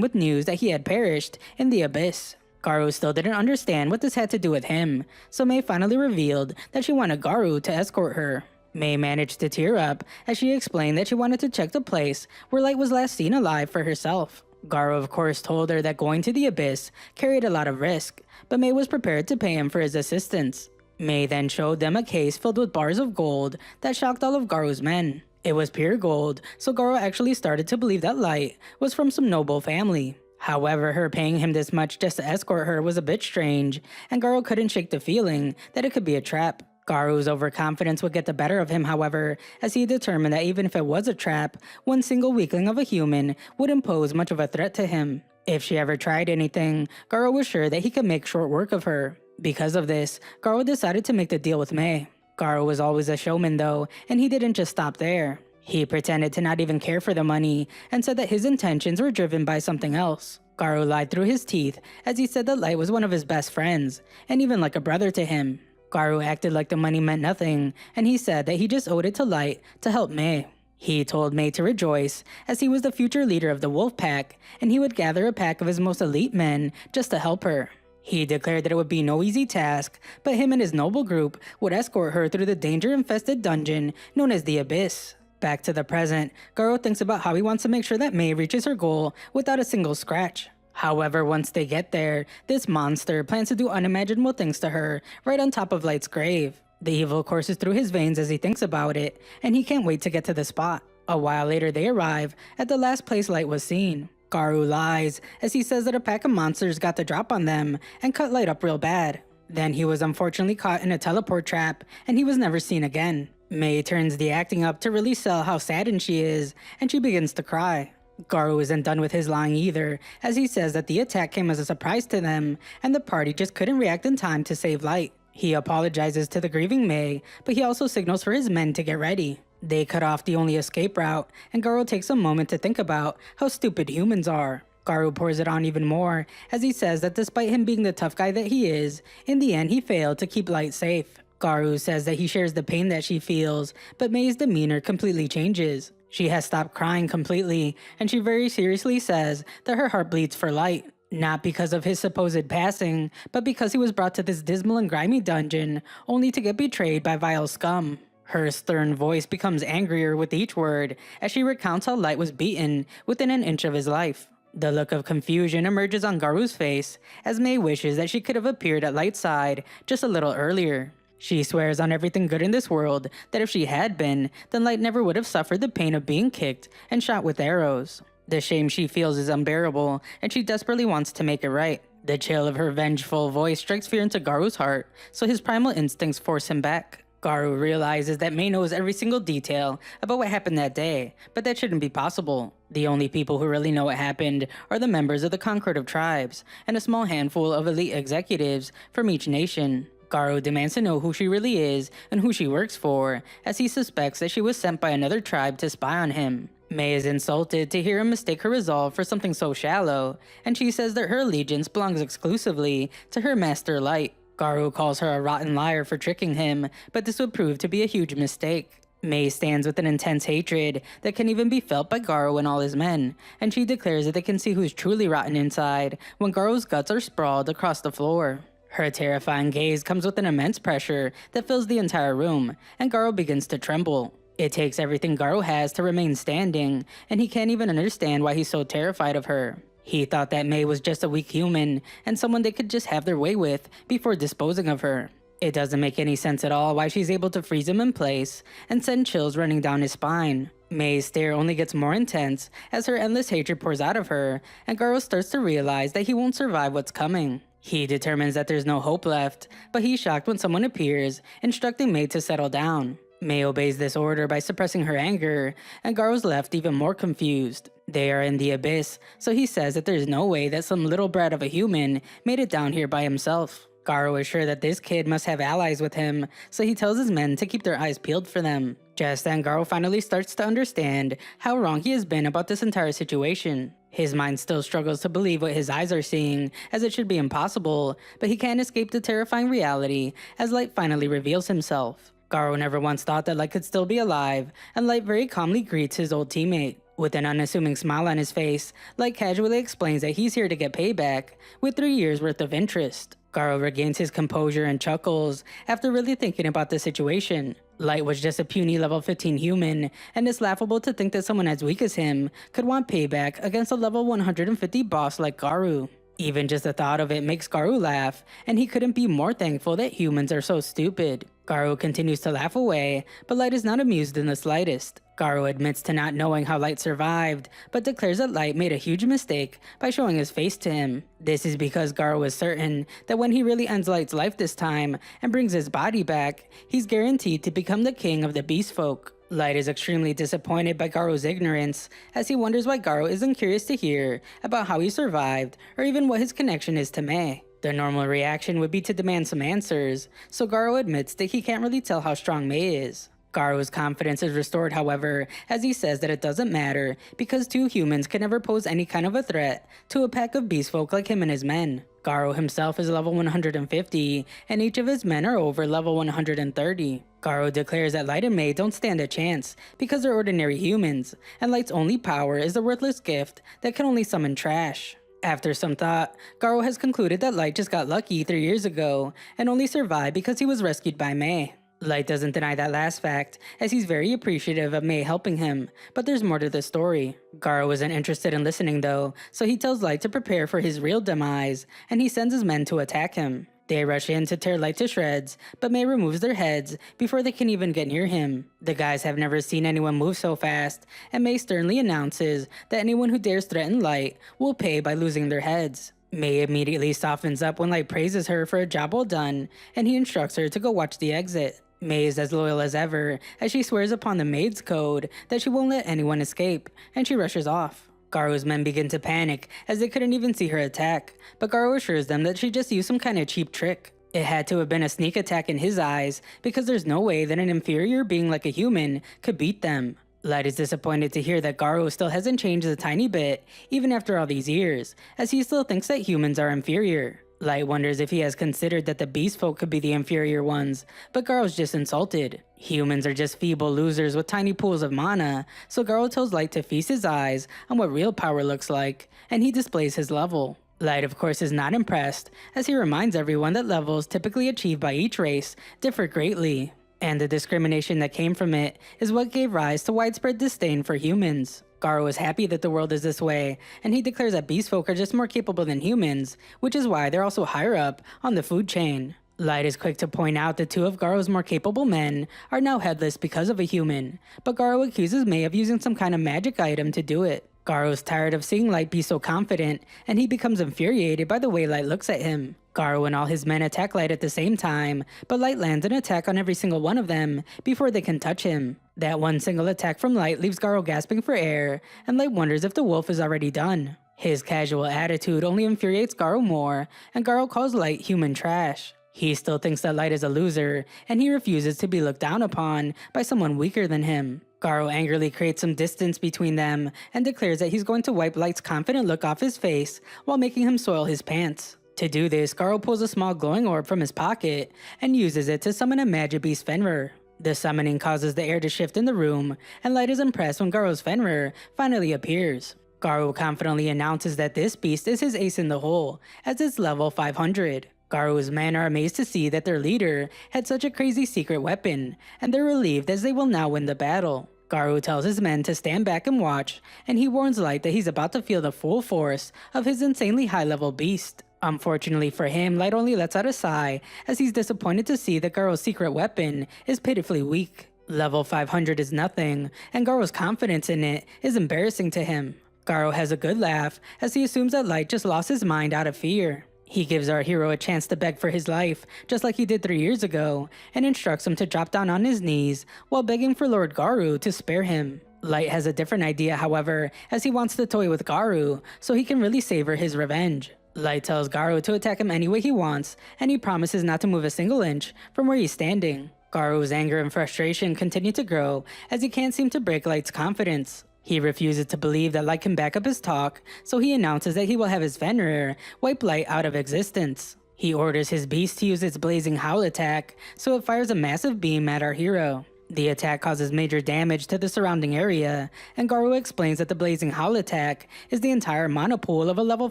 Speaker 1: with news that he had perished in the abyss. Goru still didn't understand what this had to do with him, so May finally revealed that she wanted Goru to escort her. May managed to tear up as she explained that she wanted to check the place where Light was last seen alive for herself. Goru of course told her that going to the abyss carried a lot of risk, but May was prepared to pay him for his assistance. May then showed them a case filled with bars of gold that shocked all of Garu's men. It was pure gold, so Goru actually started to believe that Light was from some noble family. However, her paying him this much just to escort her was a bit strange, and Goru couldn't shake the feeling that it could be a trap. Garu's overconfidence would get the better of him, however, as he determined that even if it was a trap, one single weakling of a human wouldn't pose much of a threat to him. If she ever tried anything, Goru was sure that he could make short work of her. Because of this, Goru decided to make the deal with May. Goru was always a showman though, and he didn't just stop there. He pretended to not even care for the money, and said that his intentions were driven by something else. Goru lied through his teeth as he said that Light was one of his best friends, and even like a brother to him. Goru acted like the money meant nothing, and he said that he just owed it to Light to help May. He told May to rejoice, as he was the future leader of the wolf pack, and he would gather a pack of his most elite men just to help her. He declared that it would be no easy task, but him and his noble group would escort her through the danger-infested dungeon known as the Abyss. Back to the present, Goru thinks about how he wants to make sure that May reaches her goal without a single scratch. However, once they get there, this monster plans to do unimaginable things to her right on top of Light's grave. The evil courses through his veins as he thinks about it, and he can't wait to get to the spot. A while later they arrive at the last place Light was seen. Goru lies as he says that a pack of monsters got the drop on them and cut Light up real bad. Then he was unfortunately caught in a teleport trap and he was never seen again. May turns the acting up to really sell how saddened she is, and she begins to cry. Goru isn't done with his lying either, as he says that the attack came as a surprise to them and the party just couldn't react in time to save Light. He apologizes to the grieving May, but he also signals for his men to get ready. They cut off the only escape route, and Goru takes a moment to think about how stupid humans are. Goru pours it on even more, as he says that despite him being the tough guy that he is, in the end he failed to keep Light safe. Goru says that he shares the pain that she feels, but May's demeanor completely changes. She has stopped crying completely, and she very seriously says that her heart bleeds for Light. Not because of his supposed passing, but because he was brought to this dismal and grimy dungeon, only to get betrayed by vile scum. Her stern voice becomes angrier with each word, as she recounts how Light was beaten within an inch of his life. The look of confusion emerges on Garu's face, as May wishes that she could have appeared at Light's side just a little earlier. She swears on everything good in this world that if she had been, then Light never would have suffered the pain of being kicked and shot with arrows. The shame she feels is unbearable, and she desperately wants to make it right. The chill of her vengeful voice strikes fear into Garu's heart, so his primal instincts force him back. Garu realizes that May knows every single detail about what happened that day, but that shouldn't be possible. The only people who really know what happened are the members of the Concord of Tribes, and a small handful of elite executives from each nation. Goru demands to know who she really is and who she works for, as he suspects that she was sent by another tribe to spy on him. May is insulted to hear him mistake her resolve for something so shallow, and she says that her allegiance belongs exclusively to her master Light. Goru calls her a rotten liar for tricking him, but this would prove to be a huge mistake. May stands with an intense hatred that can even be felt by Goru and all his men, and she declares that they can see who's truly rotten inside when Garu's guts are sprawled across the floor. Her terrifying gaze comes with an immense pressure that fills the entire room, and Goru begins to tremble. It takes everything Goru has to remain standing, and he can't even understand why he's so terrified of her. He thought that May was just a weak human, and someone they could just have their way with before disposing of her. It doesn't make any sense at all why she's able to freeze him in place and send chills running down his spine. May's stare only gets more intense as her endless hatred pours out of her, and Goru starts to realize that he won't survive what's coming. He determines that there's no hope left, but he's shocked when someone appears, instructing May to settle down. May obeys this order by suppressing her anger, and Garu's left even more confused. They are in the abyss, so he says that there's no way that some little brat of a human made it down here by himself. Garo is sure that this kid must have allies with him, so he tells his men to keep their eyes peeled for them. Just then, Garo finally starts to understand how wrong he has been about this entire situation. His mind still struggles to believe what his eyes are seeing, as it should be impossible, but he can't escape the terrifying reality as Light finally reveals himself. Garo never once thought that Light could still be alive, and Light very calmly greets his old teammate. With an unassuming smile on his face, Light casually explains that he's here to get payback, with 3 years worth of interest. Garo regains his composure and chuckles after really thinking about the situation. Light was just a puny level 15 human, and it's laughable to think that someone as weak as him could want payback against a level 150 boss like Goru. Even just the thought of it makes Goru laugh, and he couldn't be more thankful that humans are so stupid. Goru continues to laugh away, but Light is not amused in the slightest. Goru admits to not knowing how Light survived, but declares that Light made a huge mistake by showing his face to him. This is because Goru is certain that when he really ends Light's life this time and brings his body back, he's guaranteed to become the king of the beast folk. Light is extremely disappointed by Garo's ignorance, as he wonders why Garo isn't curious to hear about how he survived or even what his connection is to Mei. The normal reaction would be to demand some answers, so Garo admits that he can't really tell how strong Mei is. Garo's confidence is restored, however, as he says that it doesn't matter because two humans can never pose any kind of a threat to a pack of beast folk like him and his men. Garo himself is level 150, and each of his men are over level 130. Garo declares that Light and Mei don't stand a chance because they're ordinary humans, and Light's only power is a worthless gift that can only summon trash. After some thought, Garo has concluded that Light just got lucky 3 years ago and only survived because he was rescued by Mei. Light doesn't deny that last fact, as he's very appreciative of Mei helping him, but there's more to the story. Garo isn't interested in listening though, so he tells Light to prepare for his real demise, and he sends his men to attack him. They rush in to tear Light to shreds, but Mei removes their heads before they can even get near him. The guys have never seen anyone move so fast, and Mei sternly announces that anyone who dares threaten Light will pay by losing their heads. Mei immediately softens up when Light praises her for a job well done, and he instructs her to go watch the exit. Mei is as loyal as ever, as she swears upon the maid's code that she won't let anyone escape, and she rushes off. Garo's men begin to panic as they couldn't even see her attack, but Garo assures them that she just used some kind of cheap trick. It had to have been a sneak attack in his eyes, because there's no way that an inferior being like a human could beat them. Light is disappointed to hear that Garo still hasn't changed a tiny bit, even after all these years, as he still thinks that humans are inferior. Light wonders if he has considered that the beast folk could be the inferior ones, but Garo's just insulted. Humans are just feeble losers with tiny pools of mana, so Garo tells Light to feast his eyes on what real power looks like, and he displays his level. Light of course is not impressed, as he reminds everyone that levels typically achieved by each race differ greatly, and the discrimination that came from it is what gave rise to widespread disdain for humans. Garo is happy that the world is this way, and he declares that beast folk are just more capable than humans, which is why they're also higher up on the food chain. Light is quick to point out that 2 of Garo's more capable men are now headless because of a human, but Garo accuses Mei of using some kind of magic item to do it. Garo's tired of seeing Light be so confident, and he becomes infuriated by the way Light looks at him. Garo and all his men attack Light at the same time, but Light lands an attack on every single one of them before they can touch him. That one single attack from Light leaves Garo gasping for air, and Light wonders if the wolf is already done. His casual attitude only infuriates Garo more, and Garo calls Light human trash. He still thinks that Light is a loser, and he refuses to be looked down upon by someone weaker than him. Garo angrily creates some distance between them and declares that he's going to wipe Light's confident look off his face while making him soil his pants. To do this, Garo pulls a small glowing orb from his pocket and uses it to summon a magic beast Fenrir. The summoning causes the air to shift in the room, and Light is impressed when Garo's Fenrir finally appears. Garo confidently announces that this beast is his ace in the hole, as it's level 500. Garo's men are amazed to see that their leader had such a crazy secret weapon, and they're relieved as they will now win the battle. Garo tells his men to stand back and watch, and he warns Light that he's about to feel the full force of his insanely high-level beast. Unfortunately for him, Light only lets out a sigh as he's disappointed to see that Garo's secret weapon is pitifully weak. Level 500 is nothing, and Garo's confidence in it is embarrassing to him. Garo has a good laugh as he assumes that Light just lost his mind out of fear. He gives our hero a chance to beg for his life, just like he did 3 years ago, and instructs him to drop down on his knees while begging for Lord Goru to spare him. Light has a different idea, however, as he wants to toy with Goru so he can really savor his revenge. Light tells Garu to attack him any way he wants, and he promises not to move a single inch from where he's standing. Garu's anger and frustration continue to grow as he can't seem to break Light's confidence. He refuses to believe that Light can back up his talk, so he announces that he will have his Fenrir wipe Light out of existence. He orders his beast to use its blazing howl attack, so it fires a massive beam at our hero. The attack causes major damage to the surrounding area, and Goru explains that the blazing howl attack is the entire mana pool of a level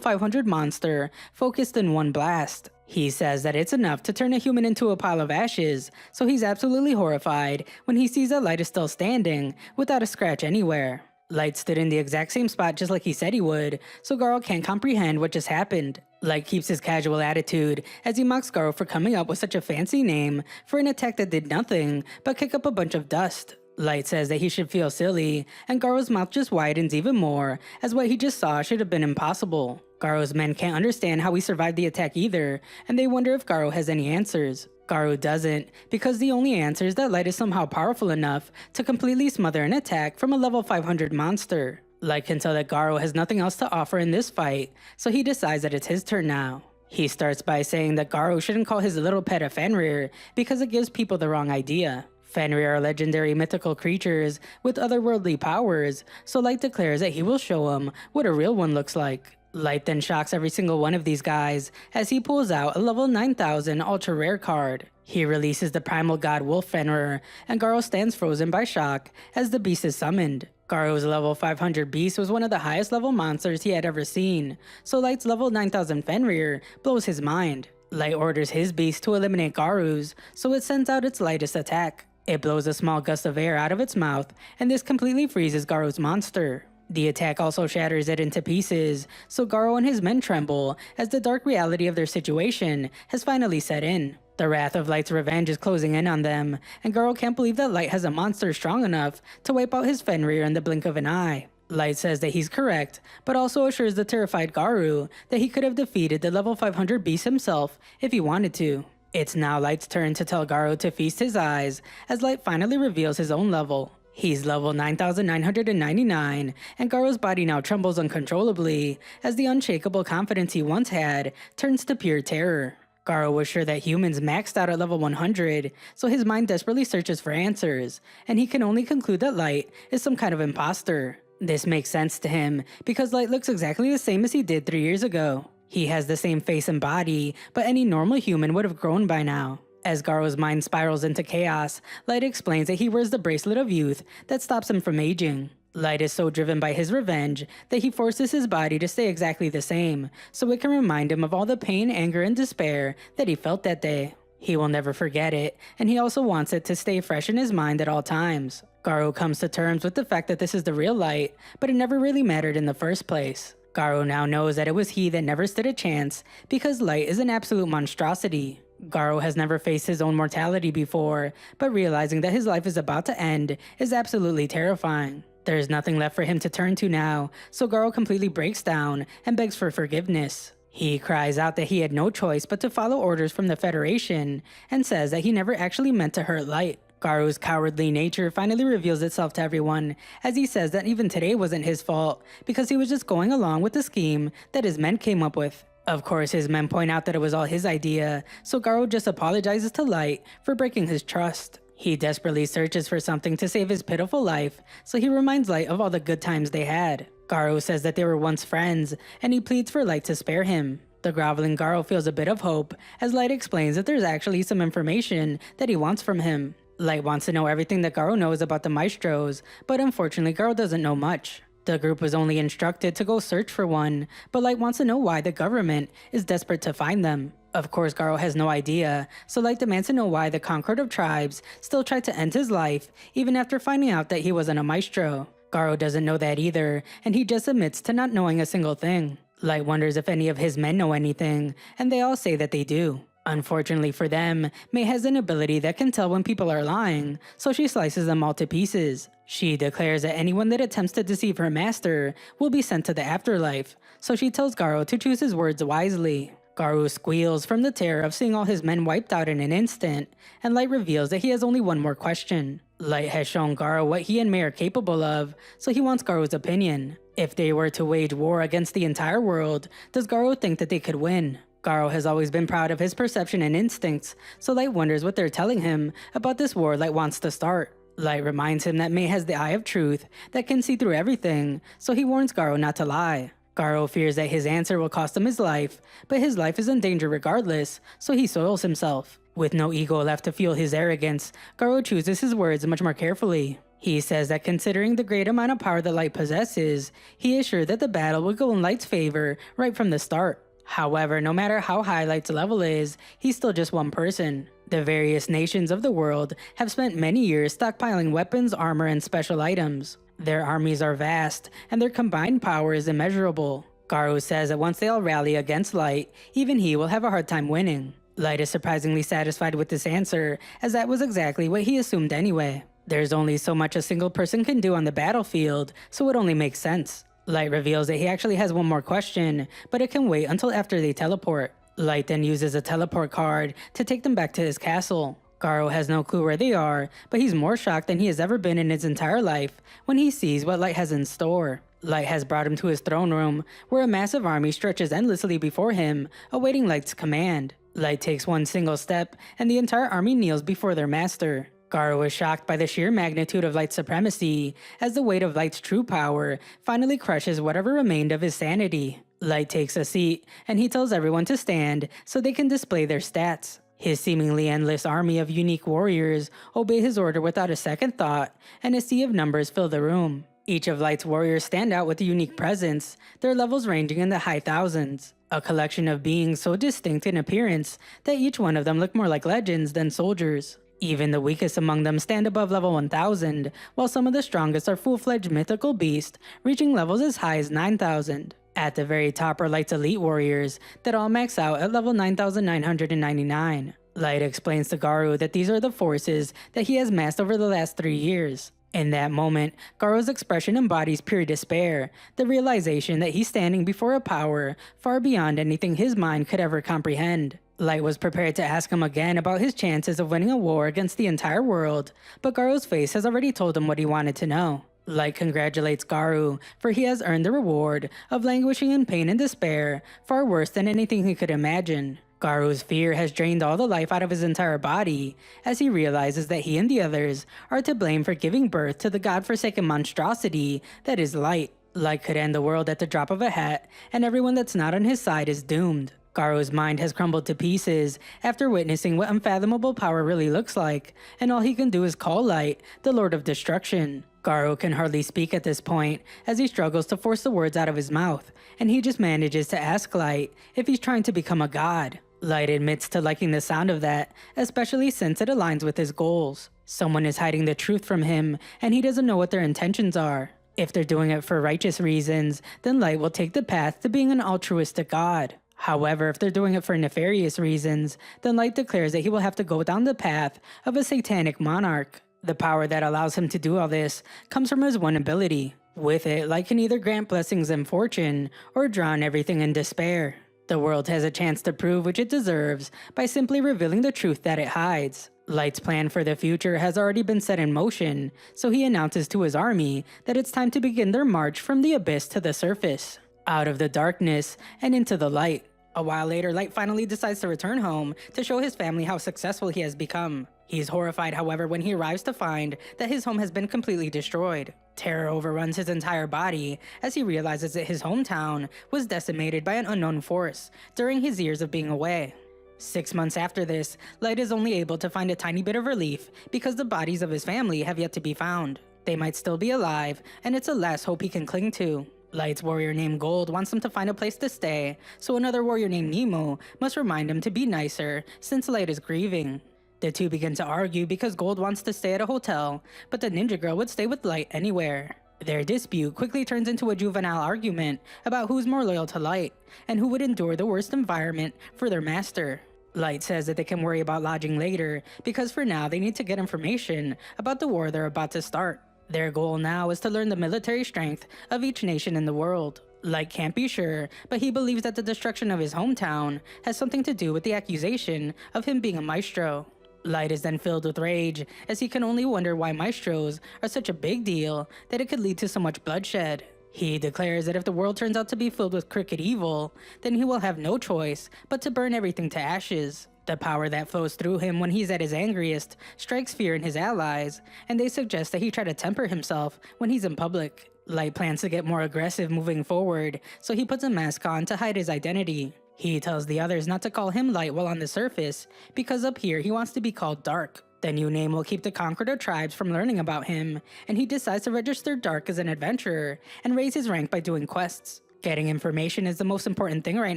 Speaker 1: 500 monster focused in one blast. He says that it's enough to turn a human into a pile of ashes, so he's absolutely horrified when he sees that Light is still standing without a scratch anywhere. Light stood in the exact same spot just like he said he would, so Garu can't comprehend what just happened. Light keeps his casual attitude as he mocks Garu for coming up with such a fancy name for an attack that did nothing but kick up a bunch of dust. Light says that he should feel silly, and Garu's mouth just widens even more as what he just saw should have been impossible. Garu's men can't understand how he survived the attack either, and they wonder if Garu has any answers. Garu doesn't, because the only answer is that Light is somehow powerful enough to completely smother an attack from a level 500 monster. Light can tell that Garu has nothing else to offer in this fight, so he decides that it's his turn now. He starts by saying that Garu shouldn't call his little pet a Fenrir because it gives people the wrong idea. Fenrir are legendary mythical creatures with otherworldly powers, so Light declares that he will show him what a real one looks like. Light then shocks every single one of these guys as he pulls out a level 9000 ultra rare card. He releases the primal god Wolf Fenrir, and Garu stands frozen by shock as the beast is summoned. Garu's level 500 beast was one of the highest level monsters he had ever seen, so Light's level 9000 Fenrir blows his mind. Light orders his beast to eliminate Garu's, so it sends out its lightest attack. It blows a small gust of air out of its mouth, and this completely freezes Garu's monster. The attack also shatters it into pieces, so Garu and his men tremble as the dark reality of their situation has finally set in. The wrath of Light's revenge is closing in on them, and Garu can't believe that Light has a monster strong enough to wipe out his Fenrir in the blink of an eye. Light says that he's correct, but also assures the terrified Garu that he could have defeated the level 500 beast himself if he wanted to. It's now Light's turn to tell Garu to feast his eyes as Light finally reveals his own level. He's level 9999, and Garu's body now trembles uncontrollably as the unshakable confidence he once had turns to pure terror. Garu was sure that humans maxed out at level 100, so his mind desperately searches for answers, and he can only conclude that Light is some kind of imposter. This makes sense to him because Light looks exactly the same as he did 3 years ago. He has the same face and body, but any normal human would have grown by now. As Garu's mind spirals into chaos, Light explains that he wears the bracelet of youth that stops him from aging. Light is so driven by his revenge that he forces his body to stay exactly the same, so it can remind him of all the pain, anger, and despair that he felt that day. He will never forget it, and he also wants it to stay fresh in his mind at all times. Garu comes to terms with the fact that this is the real Light, but it never really mattered in the first place. Garu now knows that it was he that never stood a chance because Light is an absolute monstrosity. Garu has never faced his own mortality before, but realizing that his life is about to end is absolutely terrifying. There is nothing left for him to turn to now, so Garu completely breaks down and begs for forgiveness. He cries out that he had no choice but to follow orders from the Federation, and says that he never actually meant to hurt Light. Garu's cowardly nature finally reveals itself to everyone, as he says that even today wasn't his fault, because he was just going along with the scheme that his men came up with. Of course, his men point out that it was all his idea, so Garu just apologizes to Light for breaking his trust. He desperately searches for something to save his pitiful life, so he reminds Light of all the good times they had. Garu says that they were once friends, and he pleads for Light to spare him. The groveling Garu feels a bit of hope, as Light explains that there's actually some information that he wants from him. Light wants to know everything that Garu knows about the maestros, but unfortunately Garu doesn't know much. The group was only instructed to go search for one, but Light wants to know why the government is desperate to find them. Of course, Garu has no idea, so Light demands to know why the Concord of Tribes still tried to end his life, even after finding out that he wasn't a maestro. Garu doesn't know that either, and he just admits to not knowing a single thing. Light wonders if any of his men know anything, and they all say that they do. Unfortunately for them, May has an ability that can tell when people are lying, so she slices them all to pieces. She declares that anyone that attempts to deceive her master will be sent to the afterlife, so she tells Garu to choose his words wisely. Garu squeals from the terror of seeing all his men wiped out in an instant, and Light reveals that he has only one more question. Light has shown Garu what he and May are capable of, so he wants Garu's opinion. If they were to wage war against the entire world, does Garu think that they could win? Garu has always been proud of his perception and instincts, so Light wonders what they're telling him about this war Light wants to start. Light reminds him that May has the eye of truth that can see through everything, so he warns Garu not to lie. Garu fears that his answer will cost him his life, but his life is in danger regardless, so he soils himself. With no ego left to fuel his arrogance, Garu chooses his words much more carefully. He says that considering the great amount of power that Light possesses, he is sure that the battle will go in Light's favor right from the start. However, no matter how high Light's level is, he's still just one person. The various nations of the world have spent many years stockpiling weapons, armor, and special items. Their armies are vast, and their combined power is immeasurable. Garu says that once they all rally against Light, even he will have a hard time winning. Light is surprisingly satisfied with this answer, as that was exactly what he assumed anyway. There's only so much a single person can do on the battlefield, so it only makes sense. Light reveals that he actually has one more question, but it can wait until after they teleport. Light then uses a teleport card to take them back to his castle. Garu has no clue where they are, but he's more shocked than he has ever been in his entire life when he sees what Light has in store. Light has brought him to his throne room, where a massive army stretches endlessly before him, awaiting Light's command. Light takes one single step, and the entire army kneels before their master. Garu is shocked by the sheer magnitude of Light's supremacy, as the weight of Light's true power finally crushes whatever remained of his sanity. Light takes a seat, and he tells everyone to stand so they can display their stats. His seemingly endless army of unique warriors obey his order without a second thought, and a sea of numbers fill the room. Each of Light's warriors stand out with a unique presence, their levels ranging in the high thousands. A collection of beings so distinct in appearance that each one of them look more like legends than soldiers. Even the weakest among them stand above level 1000, while some of the strongest are full-fledged mythical beasts, reaching levels as high as 9000. At the very top are Light's elite warriors that all max out at level 9999. Light explains to Garu that these are the forces that he has massed over the last 3 years. In that moment, Garu's expression embodies pure despair, the realization that he's standing before a power far beyond anything his mind could ever comprehend. Light was prepared to ask him again about his chances of winning a war against the entire world, but Garu's face has already told him what he wanted to know. Light congratulates Garu, for he has earned the reward of languishing in pain and despair, far worse than anything he could imagine. Garu's fear has drained all the life out of his entire body, as he realizes that he and the others are to blame for giving birth to the godforsaken monstrosity that is Light. Light could end the world at the drop of a hat, and everyone that's not on his side is doomed. Garu's mind has crumbled to pieces after witnessing what unfathomable power really looks like, and all he can do is call Light the Lord of Destruction. Garu can hardly speak at this point, as he struggles to force the words out of his mouth, and he just manages to ask Light if he's trying to become a god. Light admits to liking the sound of that, especially since it aligns with his goals. Someone is hiding the truth from him, and he doesn't know what their intentions are. If they're doing it for righteous reasons, then Light will take the path to being an altruistic god. However, if they're doing it for nefarious reasons, then Light declares that he will have to go down the path of a satanic monarch. The power that allows him to do all this comes from his one ability. With it, Light can either grant blessings and fortune, or drown everything in despair. The world has a chance to prove which it deserves by simply revealing the truth that it hides. Light's plan for the future has already been set in motion, so he announces to his army that it's time to begin their march from the abyss to the surface, out of the darkness and into the light. A while later, Light finally decides to return home to show his family how successful he has become. He's horrified, however, when he arrives to find that his home has been completely destroyed. Terror overruns his entire body as he realizes that his hometown was decimated by an unknown force during his years of being away. 6 months after this, Light is only able to find a tiny bit of relief because the bodies of his family have yet to be found. They might still be alive, and it's the last hope he can cling to. Light's warrior named Gold wants him to find a place to stay, so another warrior named Nemo must remind him to be nicer since Light is grieving. The two begin to argue because Gold wants to stay at a hotel, but the ninja girl would stay with Light anywhere. Their dispute quickly turns into a juvenile argument about who's more loyal to Light, and who would endure the worst environment for their master. Light says that they can worry about lodging later, because for now they need to get information about the war they're about to start. Their goal now is to learn the military strength of each nation in the world. Light can't be sure, but he believes that the destruction of his hometown has something to do with the accusation of him being a maestro. Light is then filled with rage, as he can only wonder why maestros are such a big deal that it could lead to so much bloodshed. He declares that if the world turns out to be filled with crooked evil, then he will have no choice but to burn everything to ashes. The power that flows through him when he's at his angriest strikes fear in his allies, and they suggest that he try to temper himself when he's in public. Light plans to get more aggressive moving forward, so he puts a mask on to hide his identity. He tells the others not to call him Light while on the surface, because up here he wants to be called Dark. The new name will keep the Concord tribes from learning about him, and he decides to register Dark as an adventurer and raise his rank by doing quests. Getting information is the most important thing right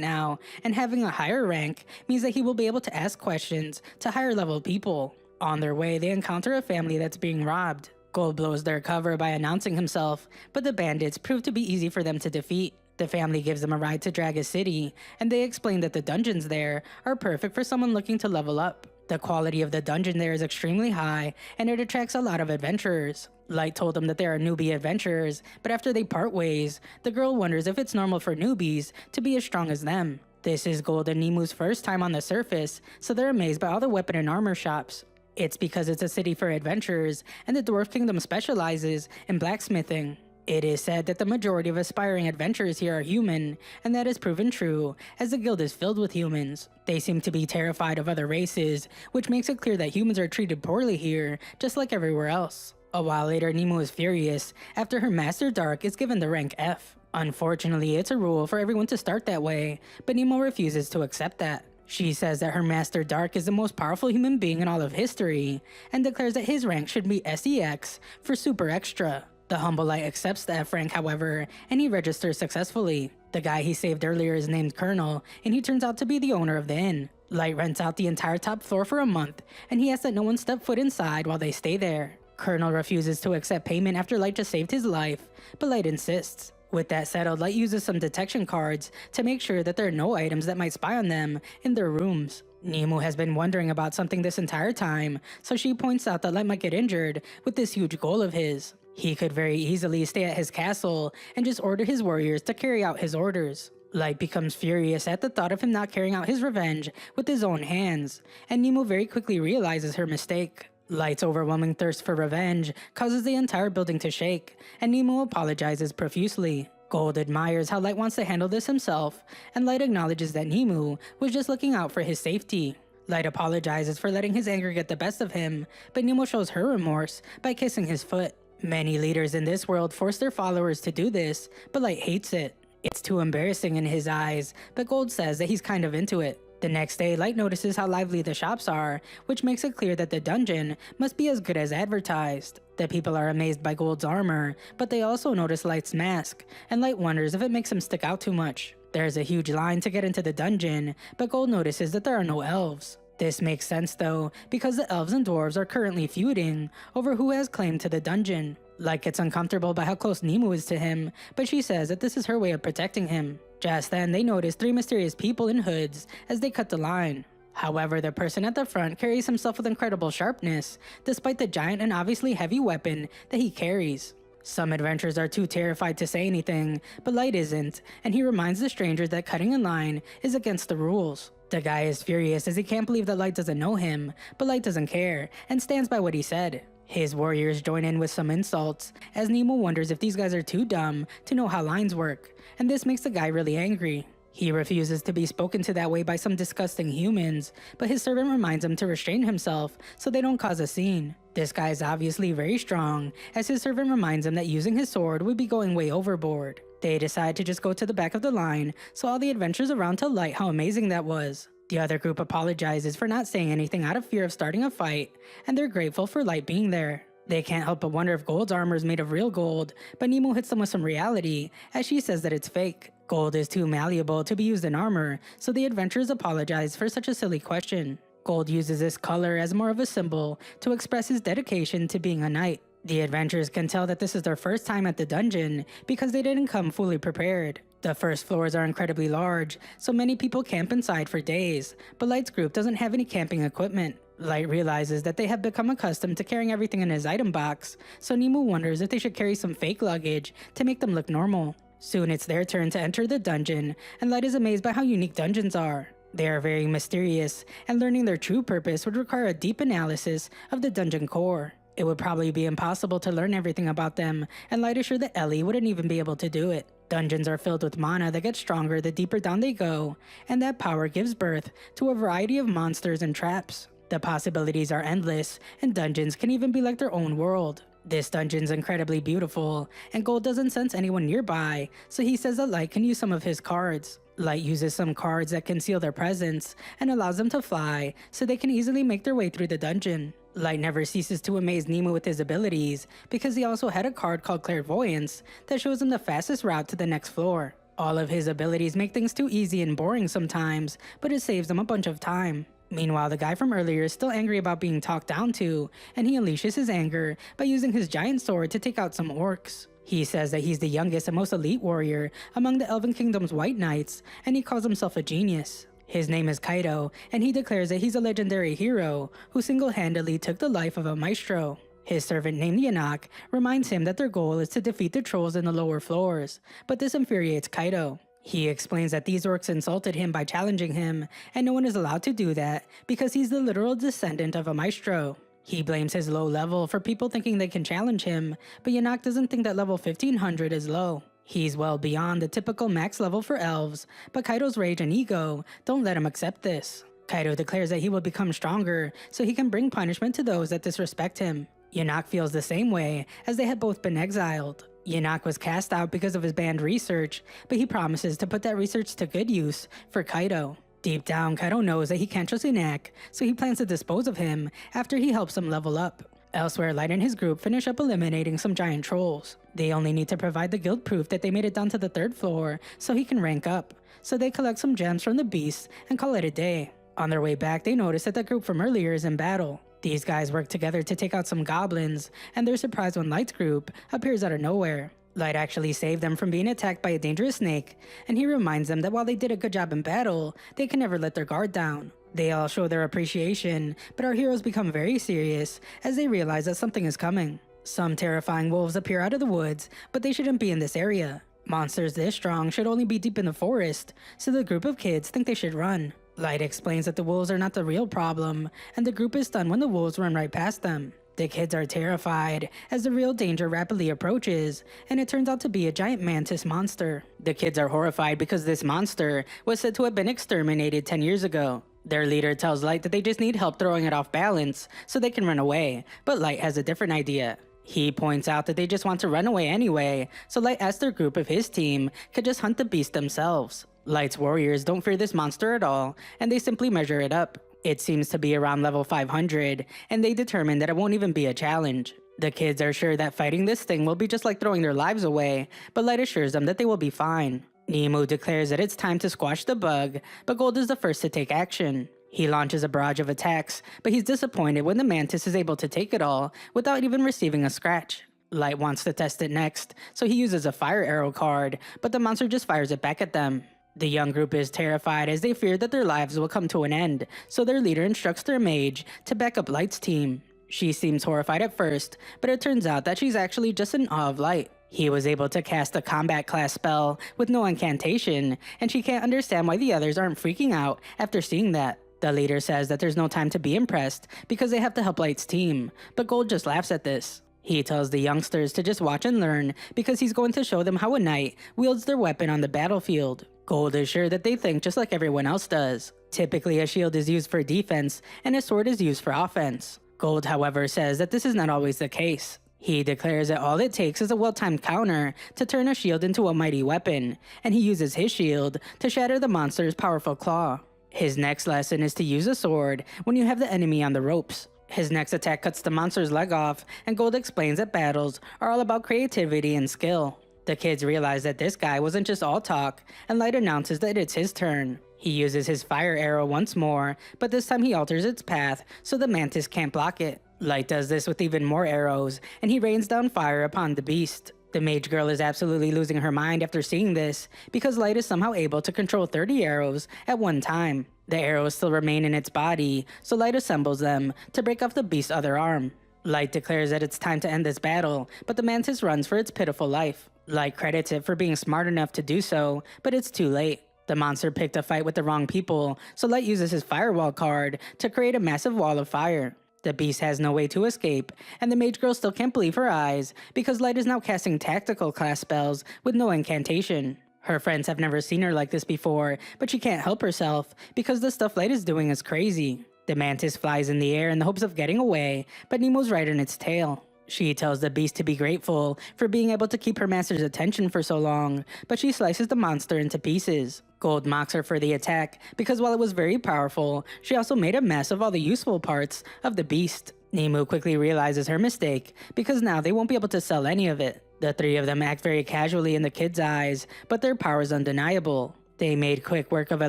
Speaker 1: now, and having a higher rank means that he will be able to ask questions to higher level people. On their way, they encounter a family that's being robbed. Gold blows their cover by announcing himself, but the bandits prove to be easy for them to defeat. The family gives them a ride to Draga City, and they explain that the dungeons there are perfect for someone looking to level up. The quality of the dungeon there is extremely high, and it attracts a lot of adventurers. Light told them that they are newbie adventurers, but after they part ways, the girl wonders if it's normal for newbies to be as strong as them. This is Gold and Nemu's first time on the surface, so they're amazed by all the weapon and armor shops. It's because it's a city for adventurers, and the Dwarf Kingdom specializes in blacksmithing. It is said that the majority of aspiring adventurers here are human, and that is proven true, as the guild is filled with humans. They seem to be terrified of other races, which makes it clear that humans are treated poorly here, just like everywhere else. A while later, Nemu is furious after her Master Dark is given the rank F. Unfortunately, it's a rule for everyone to start that way, but Nemu refuses to accept that. She says that her Master Dark is the most powerful human being in all of history, and declares that his rank should be SEX for Super Extra. The humble Light accepts the F rank, however, and he registers successfully. The guy he saved earlier is named Colonel, and he turns out to be the owner of the inn. Light rents out the entire top floor for a month, and he asks that no one step foot inside while they stay there. Colonel refuses to accept payment after Light just saved his life, but Light insists. With that settled, Light uses some detection cards to make sure that there are no items that might spy on them in their rooms. Nemu has been wondering about something this entire time, so she points out that Light might get injured with this huge goal of his. He could very easily stay at his castle and just order his warriors to carry out his orders. Light becomes furious at the thought of him not carrying out his revenge with his own hands, and Nemu very quickly realizes her mistake. Light's overwhelming thirst for revenge causes the entire building to shake, and Nemu apologizes profusely. Gold admires how Light wants to handle this himself, and Light acknowledges that Nemu was just looking out for his safety. Light apologizes for letting his anger get the best of him, but Nemu shows her remorse by kissing his foot. Many leaders in this world force their followers to do this, but Light hates it. It's too embarrassing in his eyes, but Gold says that he's kind of into it. The next day, Light notices how lively the shops are, which makes it clear that the dungeon must be as good as advertised. The people are amazed by Gold's armor, but they also notice Light's mask, and Light wonders if it makes him stick out too much. There's a huge line to get into the dungeon, but Gold notices that there are no elves. This makes sense though, because the elves and dwarves are currently feuding over who has claim to the dungeon. Light gets uncomfortable by how close Nemu is to him, but she says that this is her way of protecting him. Just then, they notice three mysterious people in hoods as they cut the line. However, the person at the front carries himself with incredible sharpness, despite the giant and obviously heavy weapon that he carries. Some adventurers are too terrified to say anything, but Light isn't, and he reminds the strangers that cutting in line is against the rules. The guy is furious as he can't believe that Light doesn't know him, but Light doesn't care, and stands by what he said. His warriors join in with some insults, as Nemu wonders if these guys are too dumb to know how lines work, and this makes the guy really angry. He refuses to be spoken to that way by some disgusting humans, but his servant reminds him to restrain himself so they don't cause a scene. This guy is obviously very strong, as his servant reminds him that using his sword would be going way overboard. They decide to just go to the back of the line, so all the adventurers around tell Light how amazing that was. The other group apologizes for not saying anything out of fear of starting a fight, and they're grateful for Light being there. They can't help but wonder if Gold's armor is made of real gold, but Nemu hits them with some reality, as she says that it's fake. Gold is too malleable to be used in armor, so the adventurers apologize for such a silly question. Gold uses this color as more of a symbol to express his dedication to being a knight. The adventurers can tell that this is their first time at the dungeon because they didn't come fully prepared. The first floors are incredibly large, so many people camp inside for days, but Light's group doesn't have any camping equipment. Light realizes that they have become accustomed to carrying everything in his item box, so Nemu wonders if they should carry some fake luggage to make them look normal. Soon it's their turn to enter the dungeon, and Light is amazed by how unique dungeons are. They are very mysterious, and learning their true purpose would require a deep analysis of the dungeon core. It would probably be impossible to learn everything about them, and Light is sure that Ellie wouldn't even be able to do it. Dungeons are filled with mana that gets stronger the deeper down they go, and that power gives birth to a variety of monsters and traps. The possibilities are endless, and dungeons can even be like their own world. This dungeon's incredibly beautiful, and Gold doesn't sense anyone nearby, so he says that Light can use some of his cards. Light uses some cards that conceal their presence and allows them to fly so they can easily make their way through the dungeon. Light never ceases to amaze Nemo with his abilities because he also had a card called Clairvoyance that shows him the fastest route to the next floor. All of his abilities make things too easy and boring sometimes, but it saves him a bunch of time. Meanwhile, the guy from earlier is still angry about being talked down to, and he unleashes his anger by using his giant sword to take out some orcs. He says that he's the youngest and most elite warrior among the Elven Kingdom's White Knights, and he calls himself a genius. His name is Kaido, and he declares that he's a legendary hero who single-handedly took the life of a maestro. His servant named Yanak reminds him that their goal is to defeat the trolls in the lower floors, but this infuriates Kaido. He explains that these orcs insulted him by challenging him, and no one is allowed to do that because he's the literal descendant of a maestro. He blames his low level for people thinking they can challenge him, but Yanak doesn't think that level 1500 is low. He's well beyond the typical max level for elves, but Kaido's rage and ego don't let him accept this. Kaido declares that he will become stronger so he can bring punishment to those that disrespect him. Yanak feels the same way, as they had both been exiled. Yanak was cast out because of his banned research, but he promises to put that research to good use for Kaido. Deep down, Kaido knows that he can't trust Yanak, so he plans to dispose of him after he helps him level up. Elsewhere, Light and his group finish up eliminating some giant trolls. They only need to provide the guild proof that they made it down to the 3rd floor so he can rank up. So they collect some gems from the beasts and call it a day. On their way back, they notice that the group from earlier is in battle. These guys work together to take out some goblins, and they're surprised when Light's group appears out of nowhere. Light actually saved them from being attacked by a dangerous snake, and he reminds them that while they did a good job in battle, they can never let their guard down. They all show their appreciation, but our heroes become very serious as they realize that something is coming. Some terrifying wolves appear out of the woods, but they shouldn't be in this area. Monsters this strong should only be deep in the forest, so the group of kids think they should run. Light explains that the wolves are not the real problem, and the group is stunned when the wolves run right past them. The kids are terrified as the real danger rapidly approaches, and it turns out to be a giant mantis monster. The kids are horrified because this monster was said to have been exterminated 10 years ago. Their leader tells Light that they just need help throwing it off balance so they can run away, but Light has a different idea. He points out that they just want to run away anyway, so Light asks their group if his team could just hunt the beast themselves. Light's warriors don't fear this monster at all, and they simply measure it up. It seems to be around level 500, and they determine that it won't even be a challenge. The kids are sure that fighting this thing will be just like throwing their lives away, but Light assures them that they will be fine. Nemo declares that it's time to squash the bug, but Gold is the first to take action. He launches a barrage of attacks, but he's disappointed when the mantis is able to take it all without even receiving a scratch. Light wants to test it next, so he uses a fire arrow card, but the monster just fires it back at them. The young group is terrified as they fear that their lives will come to an end, so their leader instructs their mage to back up Light's team. She seems horrified at first, but it turns out that she's actually just in awe of Light. He was able to cast a combat class spell with no incantation, and she can't understand why the others aren't freaking out after seeing that. The leader says that there's no time to be impressed because they have to help Light's team, but Gold just laughs at this. He tells the youngsters to just watch and learn because he's going to show them how a knight wields their weapon on the battlefield. Gold is sure that they think just like everyone else does. Typically, a shield is used for defense and a sword is used for offense. Gold, however, says that this is not always the case. He declares that all it takes is a well-timed counter to turn a shield into a mighty weapon, and he uses his shield to shatter the monster's powerful claw. His next lesson is to use a sword when you have the enemy on the ropes. His next attack cuts the monster's leg off, and Gold explains that battles are all about creativity and skill. The kids realize that this guy wasn't just all talk, and Light announces that it's his turn. He uses his fire arrow once more, but this time he alters its path so the mantis can't block it. Light does this with even more arrows, and he rains down fire upon the beast. The mage girl is absolutely losing her mind after seeing this, because Light is somehow able to control 30 arrows at one time. The arrows still remain in its body, so Light assembles them to break off the beast's other arm. Light declares that it's time to end this battle, but the mantis runs for its pitiful life. Light credits it for being smart enough to do so, but it's too late. The monster picked a fight with the wrong people, so Light uses his firewall card to create a massive wall of fire. The beast has no way to escape, and the mage girl still can't believe her eyes because Light is now casting tactical class spells with no incantation. Her friends have never seen her like this before, but she can't help herself because the stuff Light is doing is crazy. The mantis flies in the air in the hopes of getting away, but Nemo's right in its tail. She tells the beast to be grateful for being able to keep her master's attention for so long, but she slices the monster into pieces. Gold mocks her for the attack because while it was very powerful, she also made a mess of all the useful parts of the beast. Nemo quickly realizes her mistake because now they won't be able to sell any of it. The three of them act very casually in the kids' eyes, but their power is undeniable. They made quick work of a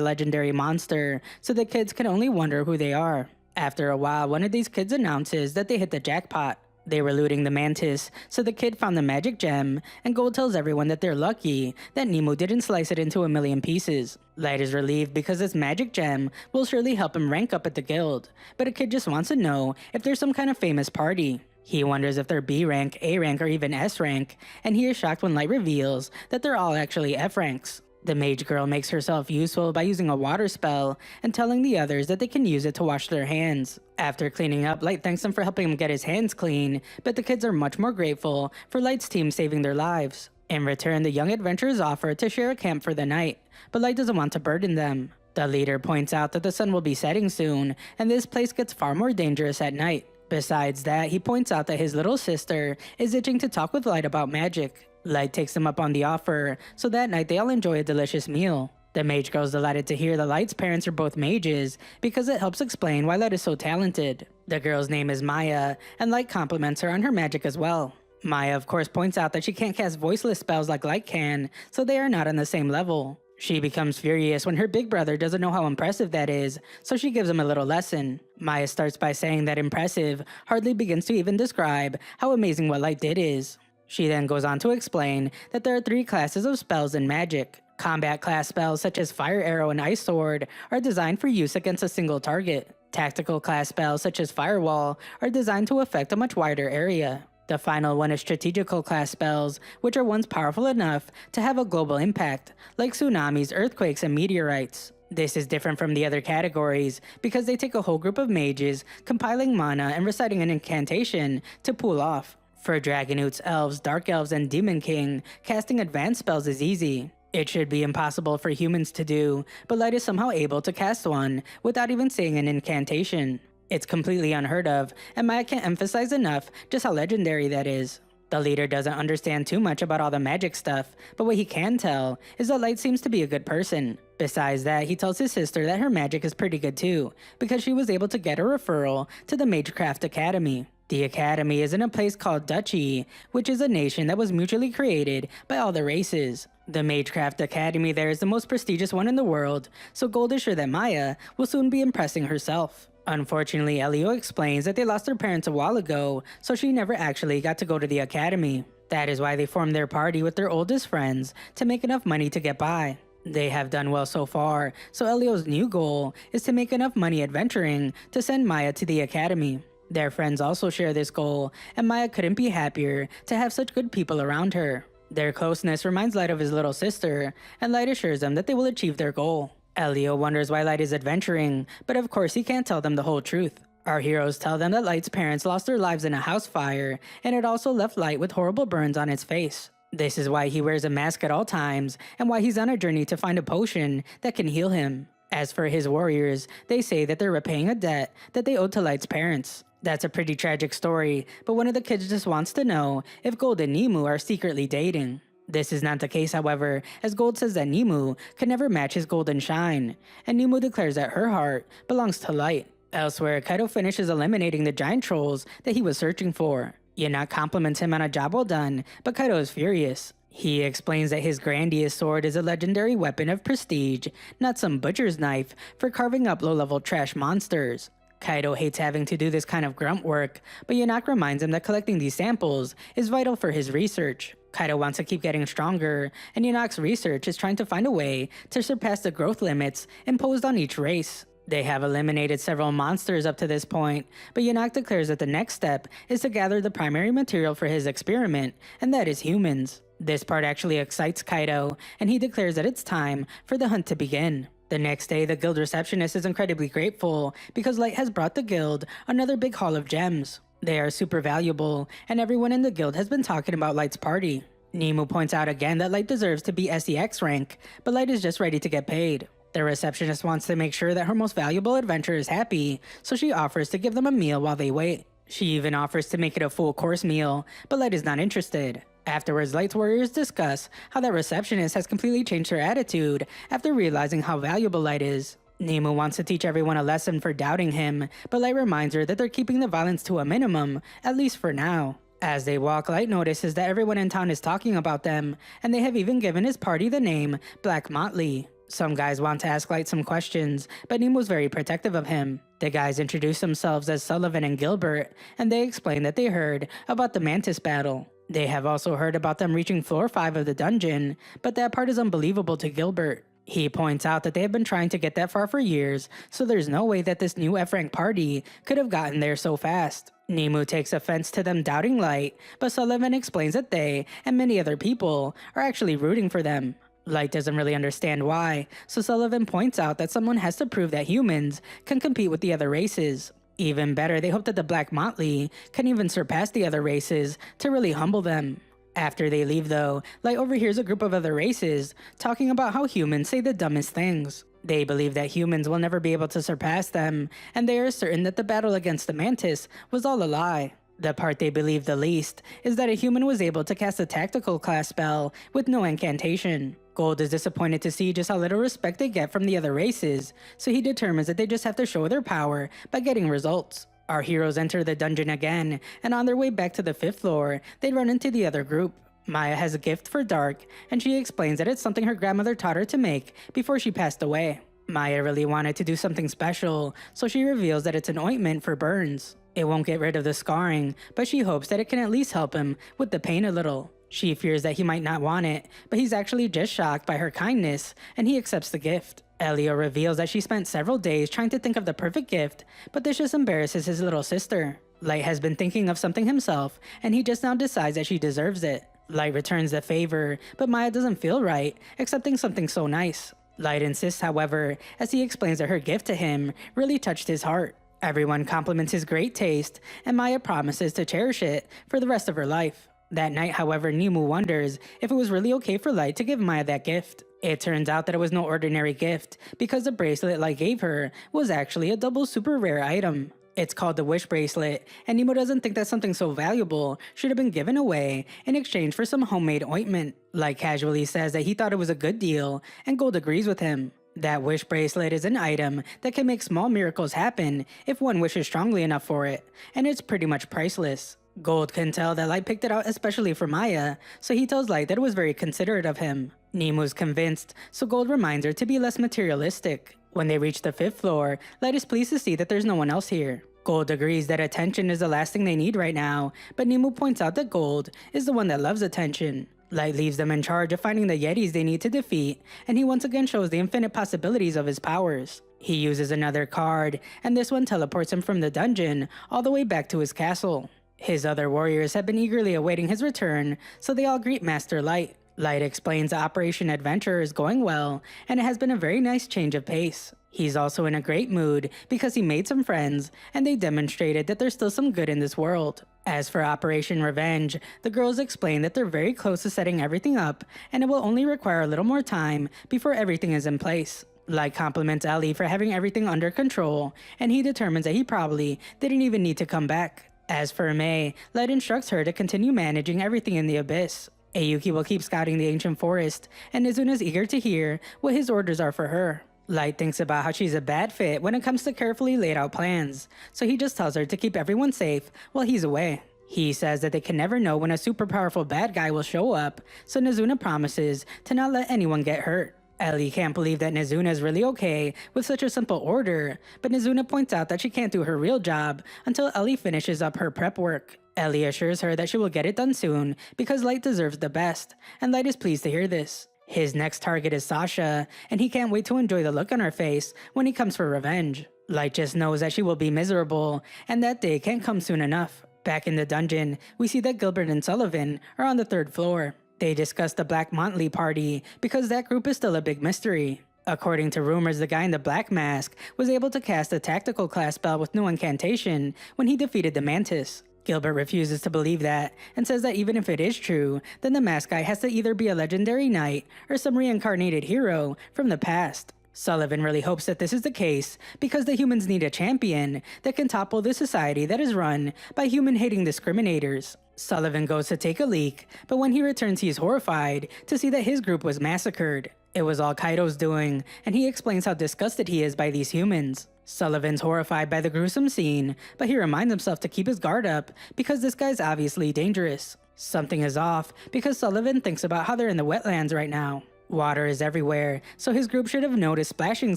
Speaker 1: legendary monster, so the kids can only wonder who they are. After a while, one of these kids announces that they hit the jackpot. They were looting the mantis, so the kid found the magic gem, and Gold tells everyone that they're lucky that Nemo didn't slice it into a million pieces. Light is relieved because this magic gem will surely help him rank up at the guild, but a kid just wants to know if there's some kind of famous party. He wonders if they're B rank, A rank, or even S rank, and he is shocked when Light reveals that they're all actually F ranks. The mage girl makes herself useful by using a water spell and telling the others that they can use it to wash their hands. After cleaning up, Light thanks them for helping him get his hands clean, but the kids are much more grateful for Light's team saving their lives. In return, the young adventurers offer to share a camp for the night, but Light doesn't want to burden them. The leader points out that the sun will be setting soon, and this place gets far more dangerous at night. Besides that, he points out that his little sister is itching to talk with Light about magic. Light takes them up on the offer, so that night they all enjoy a delicious meal. The mage girl is delighted to hear that Light's parents are both mages because it helps explain why Light is so talented. The girl's name is Maya, and Light compliments her on her magic as well. Maya of course points out that she can't cast voiceless spells like Light can, so they are not on the same level. She becomes furious when her big brother doesn't know how impressive that is, so she gives him a little lesson. Maya starts by saying that impressive hardly begins to even describe how amazing what Light did is. She then goes on to explain that there are 3 classes of spells in magic. Combat class spells such as Fire Arrow and Ice Sword are designed for use against a single target. Tactical class spells such as Firewall are designed to affect a much wider area. The final one is strategical class spells, which are ones powerful enough to have a global impact, like tsunamis, earthquakes, and meteorites. This is different from the other categories because they take a whole group of mages compiling mana and reciting an incantation to pull off. For Dragonoots, Elves, Dark Elves, and Demon King, casting advanced spells is easy. It should be impossible for humans to do, but Light is somehow able to cast one without even saying an incantation. It's completely unheard of, and Maya can't emphasize enough just how legendary that is. The leader doesn't understand too much about all the magic stuff, but what he can tell is that Light seems to be a good person. Besides that, he tells his sister that her magic is pretty good too, because she was able to get a referral to the Magecraft Academy. The academy is in a place called Duchy, which is a nation that was mutually created by all the races. The Magecraft Academy there is the most prestigious one in the world, so Gold is sure that Maya will soon be impressing herself. Unfortunately, Elio explains that they lost their parents a while ago, so she never actually got to go to the academy. That is why they formed their party with their oldest friends to make enough money to get by. They have done well so far, so Elio's new goal is to make enough money adventuring to send Maya to the academy. Their friends also share this goal, and Maya couldn't be happier to have such good people around her. Their closeness reminds Light of his little sister, and Light assures them that they will achieve their goal. Elio wonders why Light is adventuring, but of course he can't tell them the whole truth. Our heroes tell them that Light's parents lost their lives in a house fire, and it also left Light with horrible burns on its face. This is why he wears a mask at all times, and why he's on a journey to find a potion that can heal him. As for his warriors, they say that they're repaying a debt that they owed to Light's parents. That's a pretty tragic story, but one of the kids just wants to know if Gold and Nemu are secretly dating. This is not the case, however, as Gold says that Nemu can never match his golden shine, and Nemu declares that her heart belongs to Light. Elsewhere, Kaido finishes eliminating the giant trolls that he was searching for. Yanak compliments him on a job well done, but Kaido is furious. He explains that his Grandius sword is a legendary weapon of prestige, not some butcher's knife for carving up low-level trash monsters. Kaido hates having to do this kind of grunt work, but Yanak reminds him that collecting these samples is vital for his research. Kaido wants to keep getting stronger, and Yanak's research is trying to find a way to surpass the growth limits imposed on each race. They have eliminated several monsters up to this point, but Yanak declares that the next step is to gather the primary material for his experiment, and that is humans. This part actually excites Kaido, and he declares that it's time for the hunt to begin. The next day, the guild receptionist is incredibly grateful because Light has brought the guild another big haul of gems. They are super valuable, and everyone in the guild has been talking about Light's party. Nemu points out again that Light deserves to be SEX rank, but Light is just ready to get paid. The receptionist wants to make sure that her most valuable adventurer is happy, so she offers to give them a meal while they wait. She even offers to make it a full course meal, but Light is not interested. Afterwards, Light's warriors discuss how that receptionist has completely changed her attitude after realizing how valuable Light is. Nemu wants to teach everyone a lesson for doubting him, but Light reminds her that they're keeping the violence to a minimum, at least for now. As they walk, Light notices that everyone in town is talking about them, and they have even given his party the name Black Motley. Some guys want to ask Light some questions, but Nemo's very protective of him. The guys introduce themselves as Sullivan and Gilbert, and they explain that they heard about the Mantis battle. They have also heard about them reaching floor 5 of the dungeon, but that part is unbelievable to Gilbert. He points out that they have been trying to get that far for years, so there's no way that this new F-rank party could have gotten there so fast. Nemu takes offense to them doubting Light, but Sullivan explains that they, and many other people, are actually rooting for them. Light doesn't really understand why, so Sullivan points out that someone has to prove that humans can compete with the other races. Even better, they hope that the Black Motley can even surpass the other races to really humble them. After they leave though, Light overhears a group of other races talking about how humans say the dumbest things. They believe that humans will never be able to surpass them, and they are certain that the battle against the Mantis was all a lie. The part they believe the least is that a human was able to cast a tactical class spell with no incantation. Gold is disappointed to see just how little respect they get from the other races, so he determines that they just have to show their power by getting results. Our heroes enter the dungeon again, and on their way back to the 5th floor, they run into the other group. Maya has a gift for Dark, and she explains that it's something her grandmother taught her to make before she passed away. Maya really wanted to do something special, so she reveals that it's an ointment for burns. It won't get rid of the scarring, but she hopes that it can at least help him with the pain a little. She fears that he might not want it, but he's actually just shocked by her kindness, and he accepts the gift. Elio reveals that she spent several days trying to think of the perfect gift, but this just embarrasses his little sister. Light has been thinking of something himself, and he just now decides that she deserves it. Light returns the favor, but Maya doesn't feel right, accepting something so nice. Light insists, however, as he explains that her gift to him really touched his heart. Everyone compliments his great taste, and Maya promises to cherish it for the rest of her life. That night, however, Nemu wonders if it was really okay for Light to give Maya that gift. It turns out that it was no ordinary gift, because the bracelet Light gave her was actually a double super rare item. It's called the Wish Bracelet, and Nemo doesn't think that something so valuable should have been given away in exchange for some homemade ointment. Light casually says that he thought it was a good deal, and Gold agrees with him. That Wish Bracelet is an item that can make small miracles happen if one wishes strongly enough for it, and it's pretty much priceless. Gold can tell that Light picked it out especially for Maya, so he tells Light that it was very considerate of him. Nemo's convinced, so Gold reminds her to be less materialistic. When they reach the 5th floor, Light is pleased to see that there's no one else here. Gold agrees that attention is the last thing they need right now, but Nemo points out that Gold is the one that loves attention. Light leaves them in charge of finding the Yetis they need to defeat, and he once again shows the infinite possibilities of his powers. He uses another card, and this one teleports him from the dungeon all the way back to his castle. His other warriors have been eagerly awaiting his return, so they all greet Master Light. Light explains that Operation Adventure is going well, and it has been a very nice change of pace. He's also in a great mood because he made some friends, and they demonstrated that there's still some good in this world. As for Operation Revenge, the girls explain that they're very close to setting everything up, and it will only require a little more time before everything is in place. Light compliments Ellie for having everything under control, and he determines that he probably didn't even need to come back. As for May, Light instructs her to continue managing everything in the Abyss. Ayuki will keep scouting the ancient forest, and Izuna is eager to hear what his orders are for her. Light thinks about how she's a bad fit when it comes to carefully laid out plans, so he just tells her to keep everyone safe while he's away. He says that they can never know when a super powerful bad guy will show up, so Nizuna promises to not let anyone get hurt. Ellie can't believe that Nizuna is really okay with such a simple order, but Nizuna points out that she can't do her real job until Ellie finishes up her prep work. Ellie assures her that she will get it done soon because Light deserves the best, and Light is pleased to hear this. His next target is Sasha, and he can't wait to enjoy the look on her face when he comes for revenge. Light just knows that she will be miserable, and that day can't come soon enough. Back in the dungeon, we see that Gilbert and Sullivan are on the 3rd floor. They discuss the Black Motley Party because that group is still a big mystery. According to rumors, the guy in the black mask was able to cast a tactical class spell with no incantation when he defeated the Mantis. Gilbert refuses to believe that and says that even if it is true, then the mask guy has to either be a legendary knight or some reincarnated hero from the past. Sullivan really hopes that this is the case because the humans need a champion that can topple the society that is run by human-hating discriminators. Sullivan goes to take a leak, but when he returns he is horrified to see that his group was massacred. It was all Kaido's doing, and he explains how disgusted he is by these humans. Sullivan's horrified by the gruesome scene, but he reminds himself to keep his guard up because this guy's obviously dangerous. Something is off because Sullivan thinks about how they're in the wetlands right now. Water is everywhere, so his group should have noticed splashing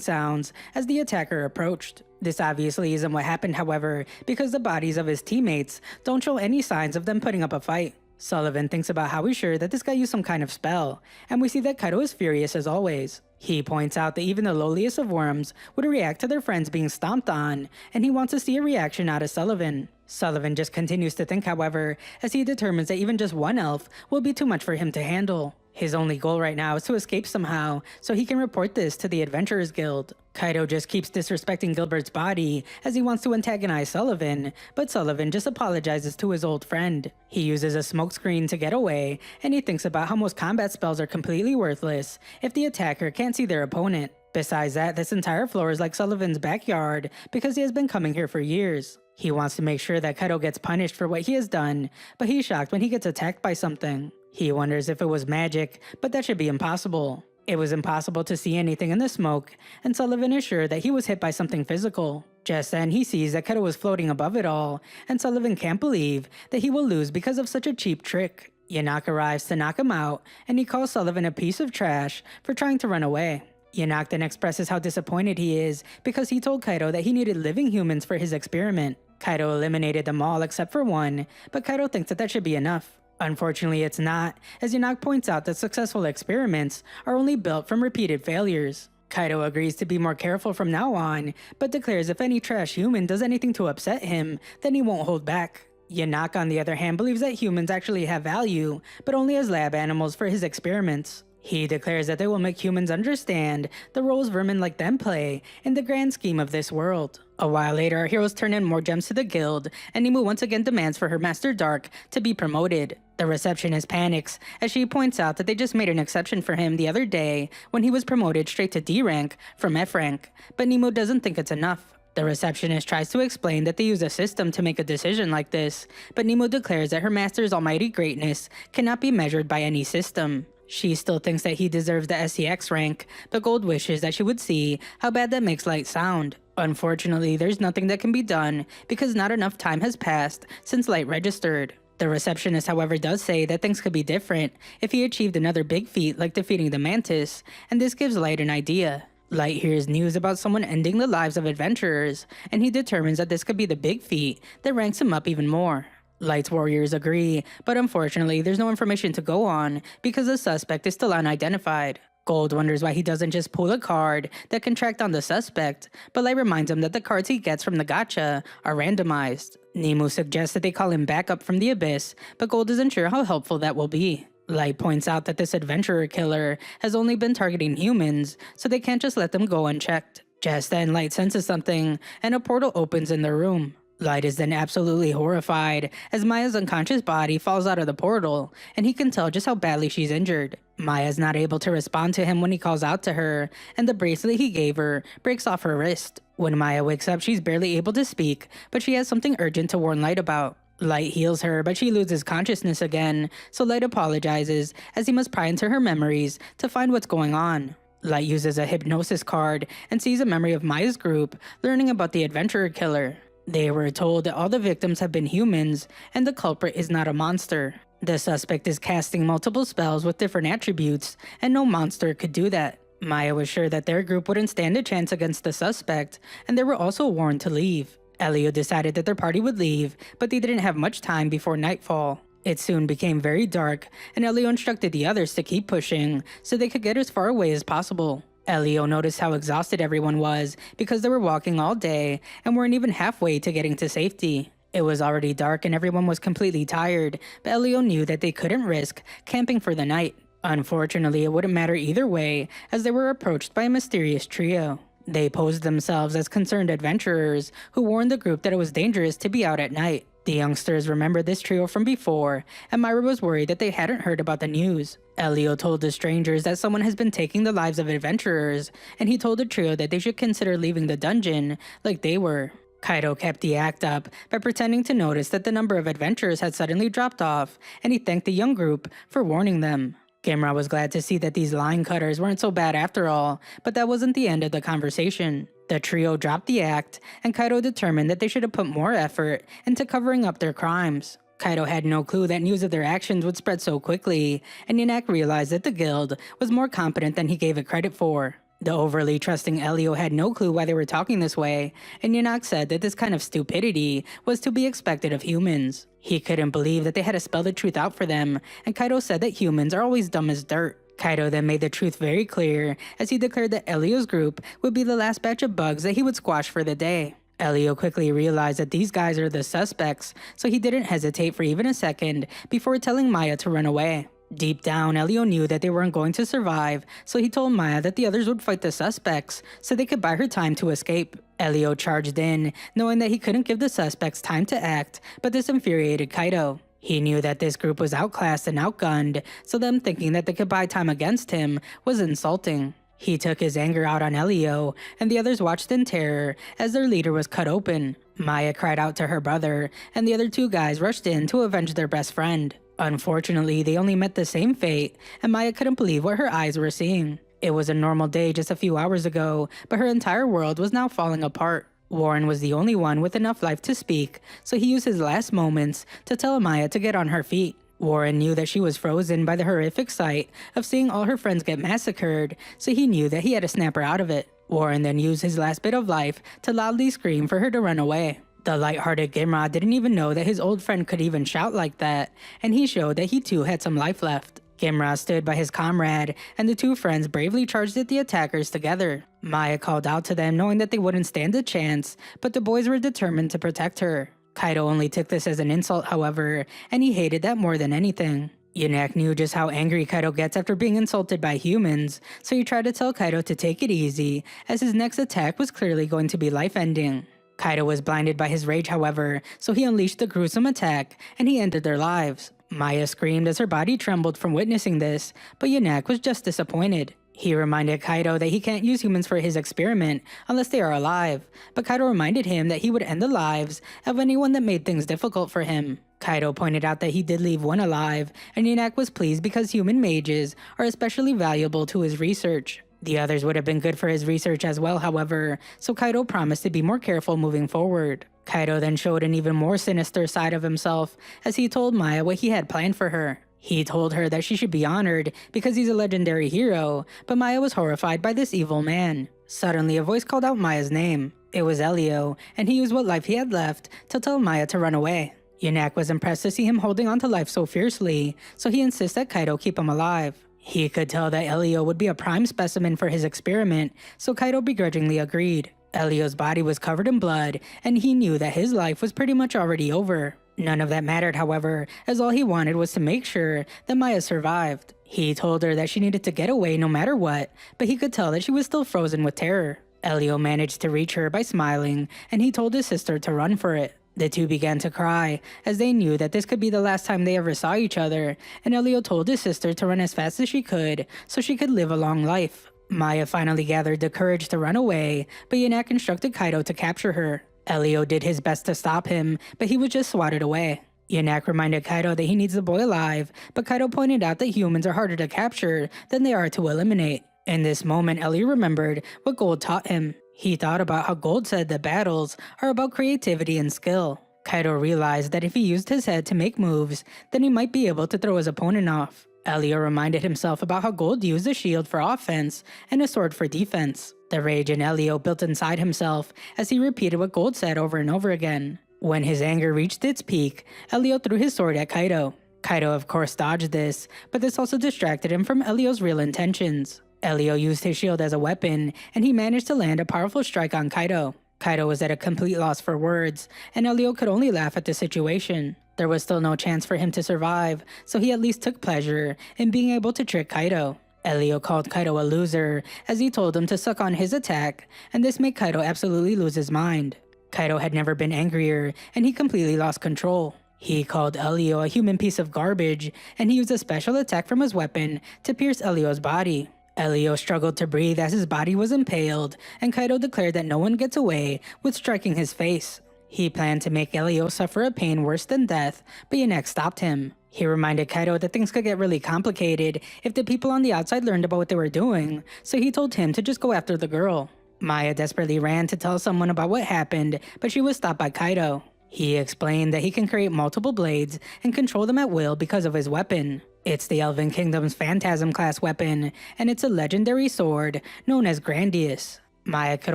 Speaker 1: sounds as the attacker approached. This obviously isn't what happened, however, because the bodies of his teammates don't show any signs of them putting up a fight. Sullivan thinks about how he's sure that this guy used some kind of spell, and we see that Kaido is furious as always. He points out that even the lowliest of worms would react to their friends being stomped on, and he wants to see a reaction out of Sullivan. Sullivan just continues to think, however, as he determines that even just one elf will be too much for him to handle. His only goal right now is to escape somehow, so he can report this to the Adventurers Guild. Kaido just keeps disrespecting Gilbert's body as he wants to antagonize Sullivan, but Sullivan just apologizes to his old friend. He uses a smokescreen to get away, and he thinks about how most combat spells are completely worthless if the attacker can't see their opponent. Besides that, this entire floor is like Sullivan's backyard because he has been coming here for years. He wants to make sure that Kaido gets punished for what he has done, but he's shocked when he gets attacked by something. He wonders if it was magic, but that should be impossible. It was impossible to see anything in the smoke, and Sullivan is sure that he was hit by something physical. Just then, he sees that Kaido was floating above it all, and Sullivan can't believe that he will lose because of such a cheap trick. Yanok arrives to knock him out, and he calls Sullivan a piece of trash for trying to run away. Yanok then expresses how disappointed he is because he told Kaido that he needed living humans for his experiment. Kaido eliminated them all except for one, but Kaido thinks that should be enough. Unfortunately, it's not, as Yanok points out that successful experiments are only built from repeated failures. Kaido agrees to be more careful from now on, but declares if any trash human does anything to upset him, then he won't hold back. Yanok, on the other hand, believes that humans actually have value, but only as lab animals for his experiments. He declares that they will make humans understand the roles vermin like them play in the grand scheme of this world. A while later, our heroes turn in more gems to the guild, and Nemu once again demands for her Master Dark to be promoted. The receptionist panics as she points out that they just made an exception for him the other day when he was promoted straight to D rank from F rank, but Nemu doesn't think it's enough. The receptionist tries to explain that they use a system to make a decision like this, but Nemu declares that her master's almighty greatness cannot be measured by any system. She still thinks that he deserves the SCX rank, but Gold wishes that she would see how bad that makes Light sound. Unfortunately, there's nothing that can be done because not enough time has passed since Light registered. The receptionist, however, does say that things could be different if he achieved another big feat like defeating the Mantis, and this gives Light an idea. Light hears news about someone ending the lives of adventurers, and he determines that this could be the big feat that ranks him up even more. Light's warriors agree, but unfortunately there's no information to go on because the suspect is still unidentified. Gold wonders why he doesn't just pull a card that can track down the suspect, but Light reminds him that the cards he gets from the gacha are randomized. Nemu suggests that they call him back up from the abyss, but Gold isn't sure how helpful that will be. Light points out that this adventurer killer has only been targeting humans, so they can't just let them go unchecked. Just then, Light senses something, and a portal opens in the room. Light is then absolutely horrified as Maya's unconscious body falls out of the portal, and he can tell just how badly she's injured. Maya's not able to respond to him when he calls out to her, and the bracelet he gave her breaks off her wrist. When Maya wakes up, she's barely able to speak, but she has something urgent to warn Light about. Light heals her, but she loses consciousness again, so Light apologizes as he must pry into her memories to find what's going on. Light uses a hypnosis card and sees a memory of Maya's group learning about the adventurer killer. They were told that all the victims have been humans, and the culprit is not a monster. The suspect is casting multiple spells with different attributes, and no monster could do that. Maya was sure that their group wouldn't stand a chance against the suspect, and they were also warned to leave. Elio decided that their party would leave, but they didn't have much time before nightfall. It soon became very dark, and Elio instructed the others to keep pushing so they could get as far away as possible. Elio noticed how exhausted everyone was because they were walking all day and weren't even halfway to getting to safety. It was already dark and everyone was completely tired, but Elio knew that they couldn't risk camping for the night. Unfortunately, it wouldn't matter either way, as they were approached by a mysterious trio. They posed themselves as concerned adventurers who warned the group that it was dangerous to be out at night. The youngsters remembered this trio from before, and Myra was worried that they hadn't heard about the news. Elio told the strangers that someone has been taking the lives of adventurers, and he told the trio that they should consider leaving the dungeon like they were. Kaido kept the act up by pretending to notice that the number of adventurers had suddenly dropped off, and he thanked the young group for warning them. Ginra was glad to see that these line cutters weren't so bad after all, but that wasn't the end of the conversation. The trio dropped the act, and Kaido determined that they should have put more effort into covering up their crimes. Kaido had no clue that news of their actions would spread so quickly, and Yanak realized that the guild was more competent than he gave it credit for. The overly trusting Elio had no clue why they were talking this way, and Yanak said that this kind of stupidity was to be expected of humans. He couldn't believe that they had to spell the truth out for them, and Kaido said that humans are always dumb as dirt. Kaido then made the truth very clear as he declared that Elio's group would be the last batch of bugs that he would squash for the day. Elio quickly realized that these guys are the suspects, so he didn't hesitate for even a second before telling Maya to run away. Deep down, Elio knew that they weren't going to survive, so he told Maya that the others would fight the suspects so they could buy her time to escape. Elio charged in, knowing that he couldn't give the suspects time to act, but this infuriated Kaido. He knew that this group was outclassed and outgunned, so them thinking that they could buy time against him was insulting. He took his anger out on Elio, and the others watched in terror as their leader was cut open. Maya cried out to her brother, and the other two guys rushed in to avenge their best friend. Unfortunately, they only met the same fate, and Maya couldn't believe what her eyes were seeing. It was a normal day just a few hours ago, but her entire world was now falling apart. Warren was the only one with enough life to speak, so he used his last moments to tell Maya to get on her feet. Warren knew that she was frozen by the horrific sight of seeing all her friends get massacred, so he knew that he had to snap her out of it. Warren then used his last bit of life to loudly scream for her to run away. The light-hearted Ginra didn't even know that his old friend could even shout like that, and he showed that he too had some life left. Ginra stood by his comrade, and the two friends bravely charged at the attackers together. Maya called out to them knowing that they wouldn't stand a chance, but the boys were determined to protect her. Kaido only took this as an insult, however, and he hated that more than anything. Yanak knew just how angry Kaido gets after being insulted by humans, so he tried to tell Kaido to take it easy, as his next attack was clearly going to be life-ending. Kaido was blinded by his rage, however, so he unleashed the gruesome attack, and he ended their lives. Maya screamed as her body trembled from witnessing this, but Yanak was just disappointed. He reminded Kaido that he can't use humans for his experiment unless they are alive, but Kaido reminded him that he would end the lives of anyone that made things difficult for him. Kaido pointed out that he did leave one alive, and Yanak was pleased because human mages are especially valuable to his research. The others would have been good for his research as well, however, so Kaido promised to be more careful moving forward. Kaido then showed an even more sinister side of himself as he told Maya what he had planned for her. He told her that she should be honored because he's a legendary hero, but Maya was horrified by this evil man. Suddenly, a voice called out Maya's name. It was Elio, and he used what life he had left to tell Maya to run away. Yanak was impressed to see him holding on to life so fiercely, so he insists that Kaido keep him alive. He could tell that Elio would be a prime specimen for his experiment, so Kaido begrudgingly agreed. Elio's body was covered in blood, and he knew that his life was pretty much already over. None of that mattered, however, as all he wanted was to make sure that Maya survived. He told her that she needed to get away no matter what, but he could tell that she was still frozen with terror. Elio managed to reach her by smiling, and he told his sister to run for it. The two began to cry, as they knew that this could be the last time they ever saw each other, and Elio told his sister to run as fast as she could so she could live a long life. Maya finally gathered the courage to run away, but Yanak instructed Kaido to capture her. Elio did his best to stop him, but he was just swatted away. Yanak reminded Kaido that he needs the boy alive, but Kaido pointed out that humans are harder to capture than they are to eliminate. In this moment, Elio remembered what Gold taught him. He thought about how Gold said that battles are about creativity and skill. Kaido realized that if he used his head to make moves, then he might be able to throw his opponent off. Elio reminded himself about how Gold used a shield for offense and a sword for defense. The rage in Elio built inside himself as he repeated what Gold said over and over again. When his anger reached its peak, Elio threw his sword at Kaido. Kaido of course dodged this, but this also distracted him from Elio's real intentions. Elio used his shield as a weapon, and he managed to land a powerful strike on Kaido. Kaido was at a complete loss for words, and Elio could only laugh at the situation. There was still no chance for him to survive, so he at least took pleasure in being able to trick Kaido. Elio called Kaido a loser, as he told him to suck on his attack, and this made Kaido absolutely lose his mind. Kaido had never been angrier, and he completely lost control. He called Elio a human piece of garbage, and he used a special attack from his weapon to pierce Elio's body. Elio struggled to breathe as his body was impaled, and Kaido declared that no one gets away with striking his face. He planned to make Elio suffer a pain worse than death, but Yanak stopped him. He reminded Kaido that things could get really complicated if the people on the outside learned about what they were doing, so he told him to just go after the girl. Maya desperately ran to tell someone about what happened, but she was stopped by Kaido. He explained that he can create multiple blades and control them at will because of his weapon. It's the Elven Kingdom's Phantasm class weapon, and it's a legendary sword known as Grandius. Maya could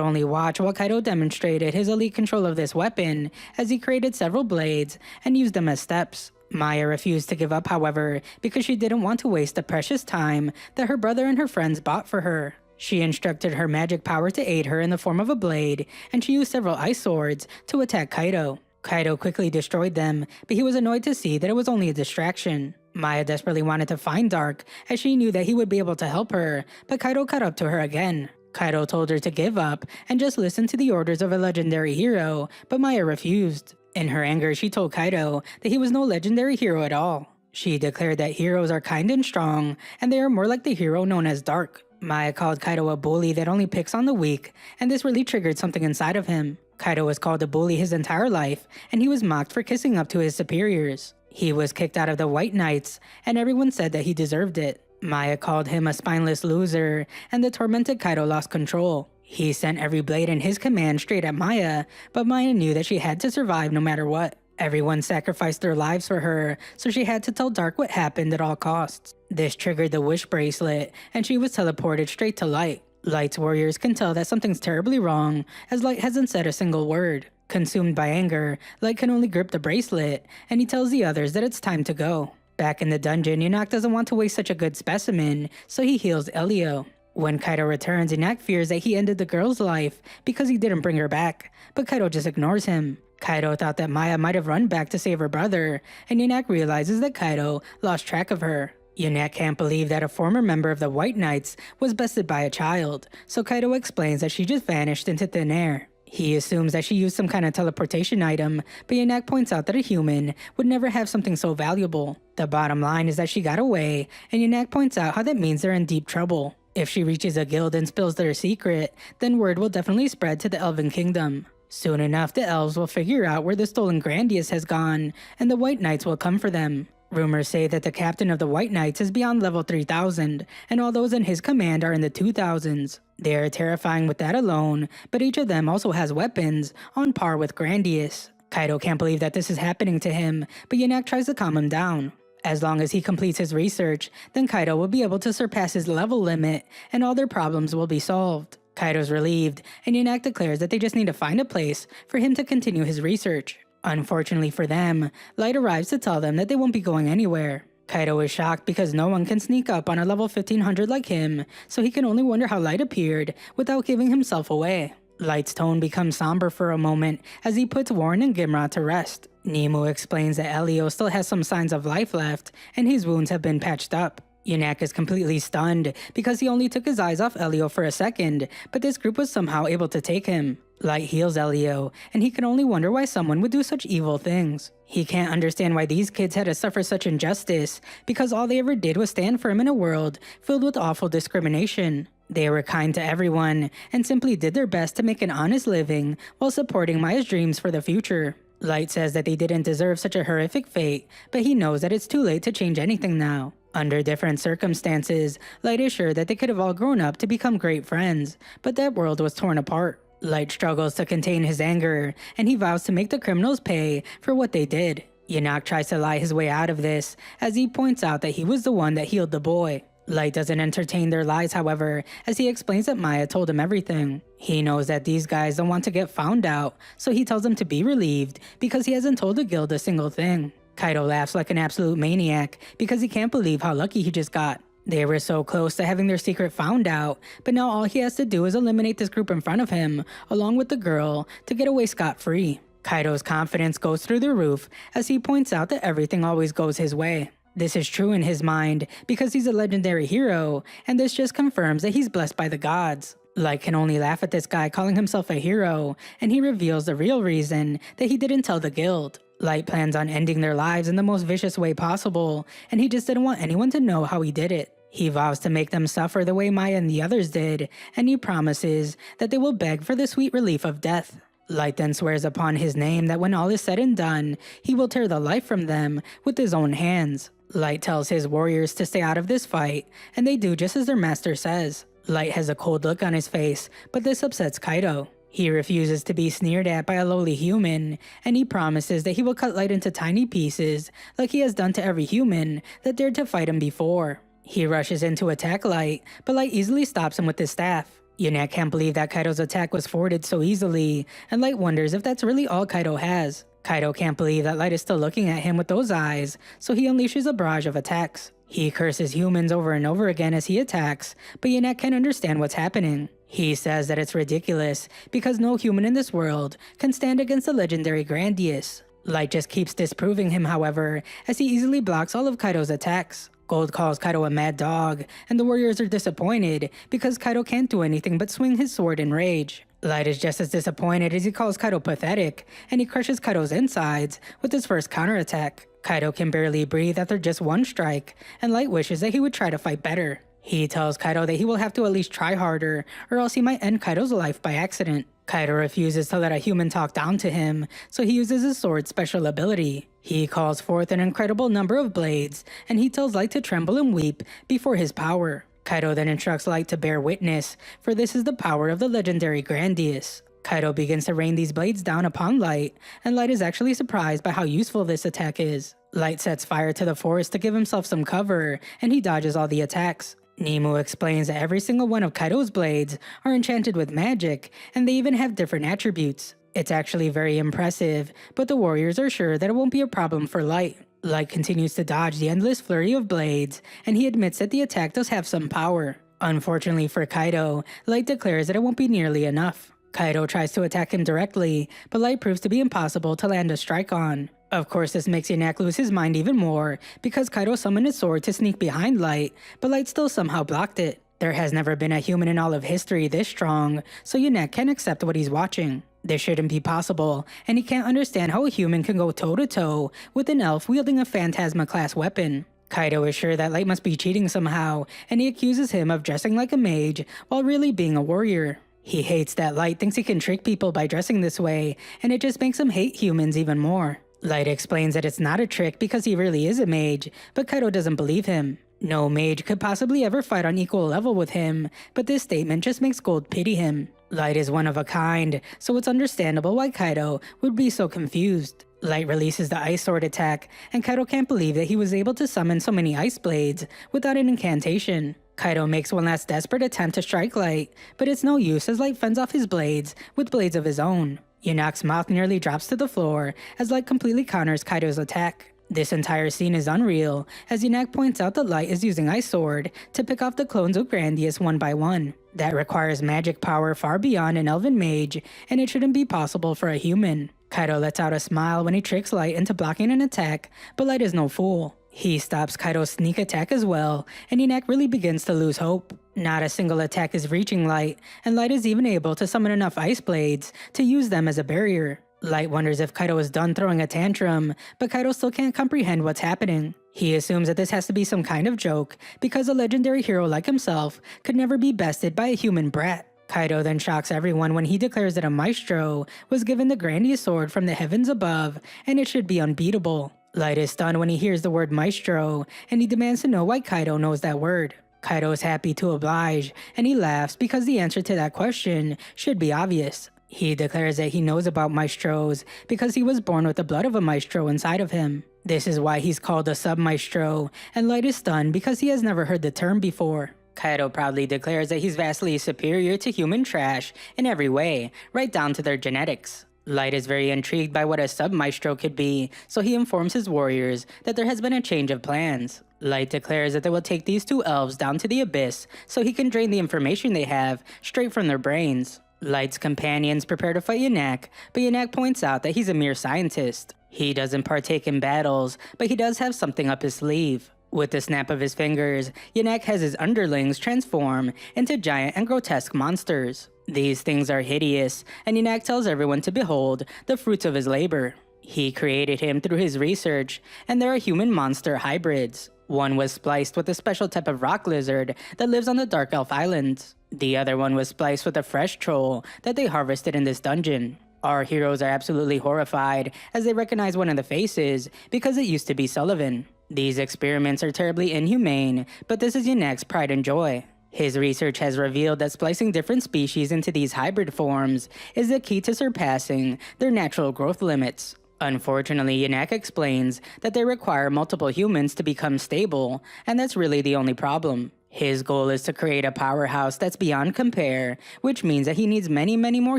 Speaker 1: only watch while Kaido demonstrated his elite control of this weapon as he created several blades and used them as steps. Maya refused to give up, however, because she didn't want to waste the precious time that her brother and her friends bought for her. She instructed her magic power to aid her in the form of a blade, and she used several ice swords to attack Kaido. Kaido quickly destroyed them, but he was annoyed to see that it was only a distraction. Maya desperately wanted to find Dark, as she knew that he would be able to help her, but Kaido caught up to her again. Kaido told her to give up and just listen to the orders of a legendary hero, but Maya refused. In her anger, she told Kaido that he was no legendary hero at all. She declared that heroes are kind and strong, and they are more like the hero known as Dark. Maya called Kaido a bully that only picks on the weak, and this really triggered something inside of him. Kaido was called a bully his entire life, and he was mocked for kissing up to his superiors. He was kicked out of the White Knights, and everyone said that he deserved it. Maya called him a spineless loser, and the tormented Kaido lost control. He sent every blade in his command straight at Maya, but Maya knew that she had to survive no matter what. Everyone sacrificed their lives for her, so she had to tell Dark what happened at all costs. This triggered the wish bracelet, and she was teleported straight to Light. Light's warriors can tell that something's terribly wrong, as Light hasn't said a single word. Consumed by anger, Light can only grip the bracelet, and he tells the others that it's time to go. Back in the dungeon, Yanak doesn't want to waste such a good specimen, so he heals Elio. When Kaido returns, Yanak fears that he ended the girl's life because he didn't bring her back, but Kaido just ignores him. Kaido thought that Maya might have run back to save her brother, and Yanak realizes that Kaido lost track of her. Yanak can't believe that a former member of the White Knights was bested by a child, so Kaido explains that she just vanished into thin air. He assumes that she used some kind of teleportation item, but Yanak points out that a human would never have something so valuable. The bottom line is that she got away, and Yanak points out how that means they're in deep trouble. If she reaches a guild and spills their secret, then word will definitely spread to the Elven Kingdom. Soon enough, the elves will figure out where the stolen Grandius has gone, and the White Knights will come for them. Rumors say that the captain of the White Knights is beyond level 3000, and all those in his command are in the 2000s. They are terrifying with that alone, but each of them also has weapons on par with Grandius. Kaido can't believe that this is happening to him, but Yanak tries to calm him down. As long as he completes his research, then Kaido will be able to surpass his level limit, and all their problems will be solved. Kaido's relieved, and Yanak declares that they just need to find a place for him to continue his research. Unfortunately for them, Light arrives to tell them that they won't be going anywhere. Kaido is shocked because no one can sneak up on a level 1500 like him, so he can only wonder how Light appeared without giving himself away. Light's tone becomes somber for a moment as he puts Warren and Gimra to rest. Nemo explains that Elio still has some signs of life left, and his wounds have been patched up. Yanak is completely stunned because he only took his eyes off Elio for a second, but this group was somehow able to take him. Light heals Elio, and he can only wonder why someone would do such evil things. He can't understand why these kids had to suffer such injustice, because all they ever did was stand firm in a world filled with awful discrimination. They were kind to everyone, and simply did their best to make an honest living while supporting Maya's dreams for the future. Light says that they didn't deserve such a horrific fate, but he knows that it's too late to change anything now. Under different circumstances, Light is sure that they could have all grown up to become great friends, but that world was torn apart. Light struggles to contain his anger, and he vows to make the criminals pay for what they did. Yanak tries to lie his way out of this, as he points out that he was the one that healed the boy. Light doesn't entertain their lies, however, as he explains that Maya told him everything. He knows that these guys don't want to get found out, so he tells them to be relieved because he hasn't told the guild a single thing. Kaido laughs like an absolute maniac because he can't believe how lucky he just got. They were so close to having their secret found out, but now all he has to do is eliminate this group in front of him, along with the girl, to get away scot-free. Kaido's confidence goes through the roof as he points out that everything always goes his way. This is true in his mind because he's a legendary hero, and this just confirms that he's blessed by the gods. Light can only laugh at this guy calling himself a hero, and he reveals the real reason that he didn't tell the guild. Light plans on ending their lives in the most vicious way possible, and he just didn't want anyone to know how he did it. He vows to make them suffer the way Maya and the others did, and he promises that they will beg for the sweet relief of death. Light then swears upon his name that when all is said and done, he will tear the life from them with his own hands. Light tells his warriors to stay out of this fight, and they do just as their master says. Light has a cold look on his face, but this upsets Kaido. He refuses to be sneered at by a lowly human, and he promises that he will cut Light into tiny pieces like he has done to every human that dared to fight him before. He rushes in to attack Light, but Light easily stops him with his staff. Yunak can't believe that Kaido's attack was forwarded so easily, and Light wonders if that's really all Kaido has. Kaido can't believe that Light is still looking at him with those eyes, so he unleashes a barrage of attacks. He curses humans over and over again as he attacks, but Yunak can't understand what's happening. He says that it's ridiculous because no human in this world can stand against the legendary Grandius. Light just keeps disproving him, however, as he easily blocks all of Kaido's attacks. Gold calls Kaido a mad dog, and the warriors are disappointed because Kaido can't do anything but swing his sword in rage. Light is just as disappointed as he calls Kaido pathetic, and he crushes Kaido's insides with his first counterattack. Kaido can barely breathe after just one strike, and Light wishes that he would try to fight better. He tells Kaido that he will have to at least try harder, or else he might end Kaido's life by accident. Kaido refuses to let a human talk down to him, so he uses his sword's special ability. He calls forth an incredible number of blades, and he tells Light to tremble and weep before his power. Kaido then instructs Light to bear witness, for this is the power of the legendary Grandius. Kaido begins to rain these blades down upon Light, and Light is actually surprised by how useful this attack is. Light sets fire to the forest to give himself some cover, and he dodges all the attacks. Nemu explains that every single one of Kaido's blades are enchanted with magic, and they even have different attributes. It's actually very impressive, but the warriors are sure that it won't be a problem for Light. Light continues to dodge the endless flurry of blades, and he admits that the attack does have some power. Unfortunately for Kaido, Light declares that it won't be nearly enough. Kaido tries to attack him directly, but Light proves to be impossible to land a strike on. Of course, this makes Yunak lose his mind even more, because Kaido summoned his sword to sneak behind Light, but Light still somehow blocked it. There has never been a human in all of history this strong, so Yunak can't accept what he's watching. This shouldn't be possible, and he can't understand how a human can go toe-to-toe with an elf wielding a Phantasma-class weapon. Kaido is sure that Light must be cheating somehow, and he accuses him of dressing like a mage while really being a warrior. He hates that Light thinks he can trick people by dressing this way, and it just makes him hate humans even more. Light explains that it's not a trick because he really is a mage, but Kaido doesn't believe him. No mage could possibly ever fight on equal level with him, but this statement just makes Gold pity him. Light is one of a kind, so it's understandable why Kaido would be so confused. Light releases the ice sword attack, and Kaido can't believe that he was able to summon so many ice blades without an incantation. Kaido makes one last desperate attempt to strike Light, but it's no use as Light fends off his blades with blades of his own. Yunak's mouth nearly drops to the floor as Light completely counters Kaido's attack. This entire scene is unreal, as Yunak points out that Light is using Ice Sword to pick off the clones of Grandius one by one. That requires magic power far beyond an elven mage, and it shouldn't be possible for a human. Kaido lets out a smile when he tricks Light into blocking an attack, but Light is no fool. He stops Kaido's sneak attack as well, and Yunak really begins to lose hope. Not a single attack is reaching Light, and Light is even able to summon enough ice blades to use them as a barrier. Light wonders if Kaido is done throwing a tantrum, but Kaido still can't comprehend what's happening. He assumes that this has to be some kind of joke, because a legendary hero like himself could never be bested by a human brat. Kaido then shocks everyone when he declares that a maestro was given the Grandius sword from the heavens above, and it should be unbeatable. Light is stunned when he hears the word maestro, and he demands to know why Kaido knows that word. Kaido is happy to oblige, and he laughs because the answer to that question should be obvious. He declares that he knows about maestros because he was born with the blood of a maestro inside of him. This is why he's called a sub-maestro, and Light is stunned because he has never heard the term before. Kaido proudly declares that he's vastly superior to human trash in every way, right down to their genetics. Light is very intrigued by what a sub-maestro could be, so he informs his warriors that there has been a change of plans. Light declares that they will take these two elves down to the abyss so he can drain the information they have straight from their brains. Light's companions prepare to fight Yanak, but Yanak points out that he's a mere scientist. He doesn't partake in battles, but he does have something up his sleeve. With the snap of his fingers, Yanak has his underlings transform into giant and grotesque monsters. These things are hideous, and Yanak tells everyone to behold the fruits of his labor. He created him through his research, and there are human-monster hybrids. One was spliced with a special type of rock lizard that lives on the Dark Elf Islands. The other one was spliced with a fresh troll that they harvested in this dungeon. Our heroes are absolutely horrified as they recognize one of the faces because it used to be Sullivan. These experiments are terribly inhumane, but this is Yanak's pride and joy. His research has revealed that splicing different species into these hybrid forms is the key to surpassing their natural growth limits. Unfortunately, Yanak explains that they require multiple humans to become stable, and that's really the only problem. His goal is to create a powerhouse that's beyond compare, which means that he needs many more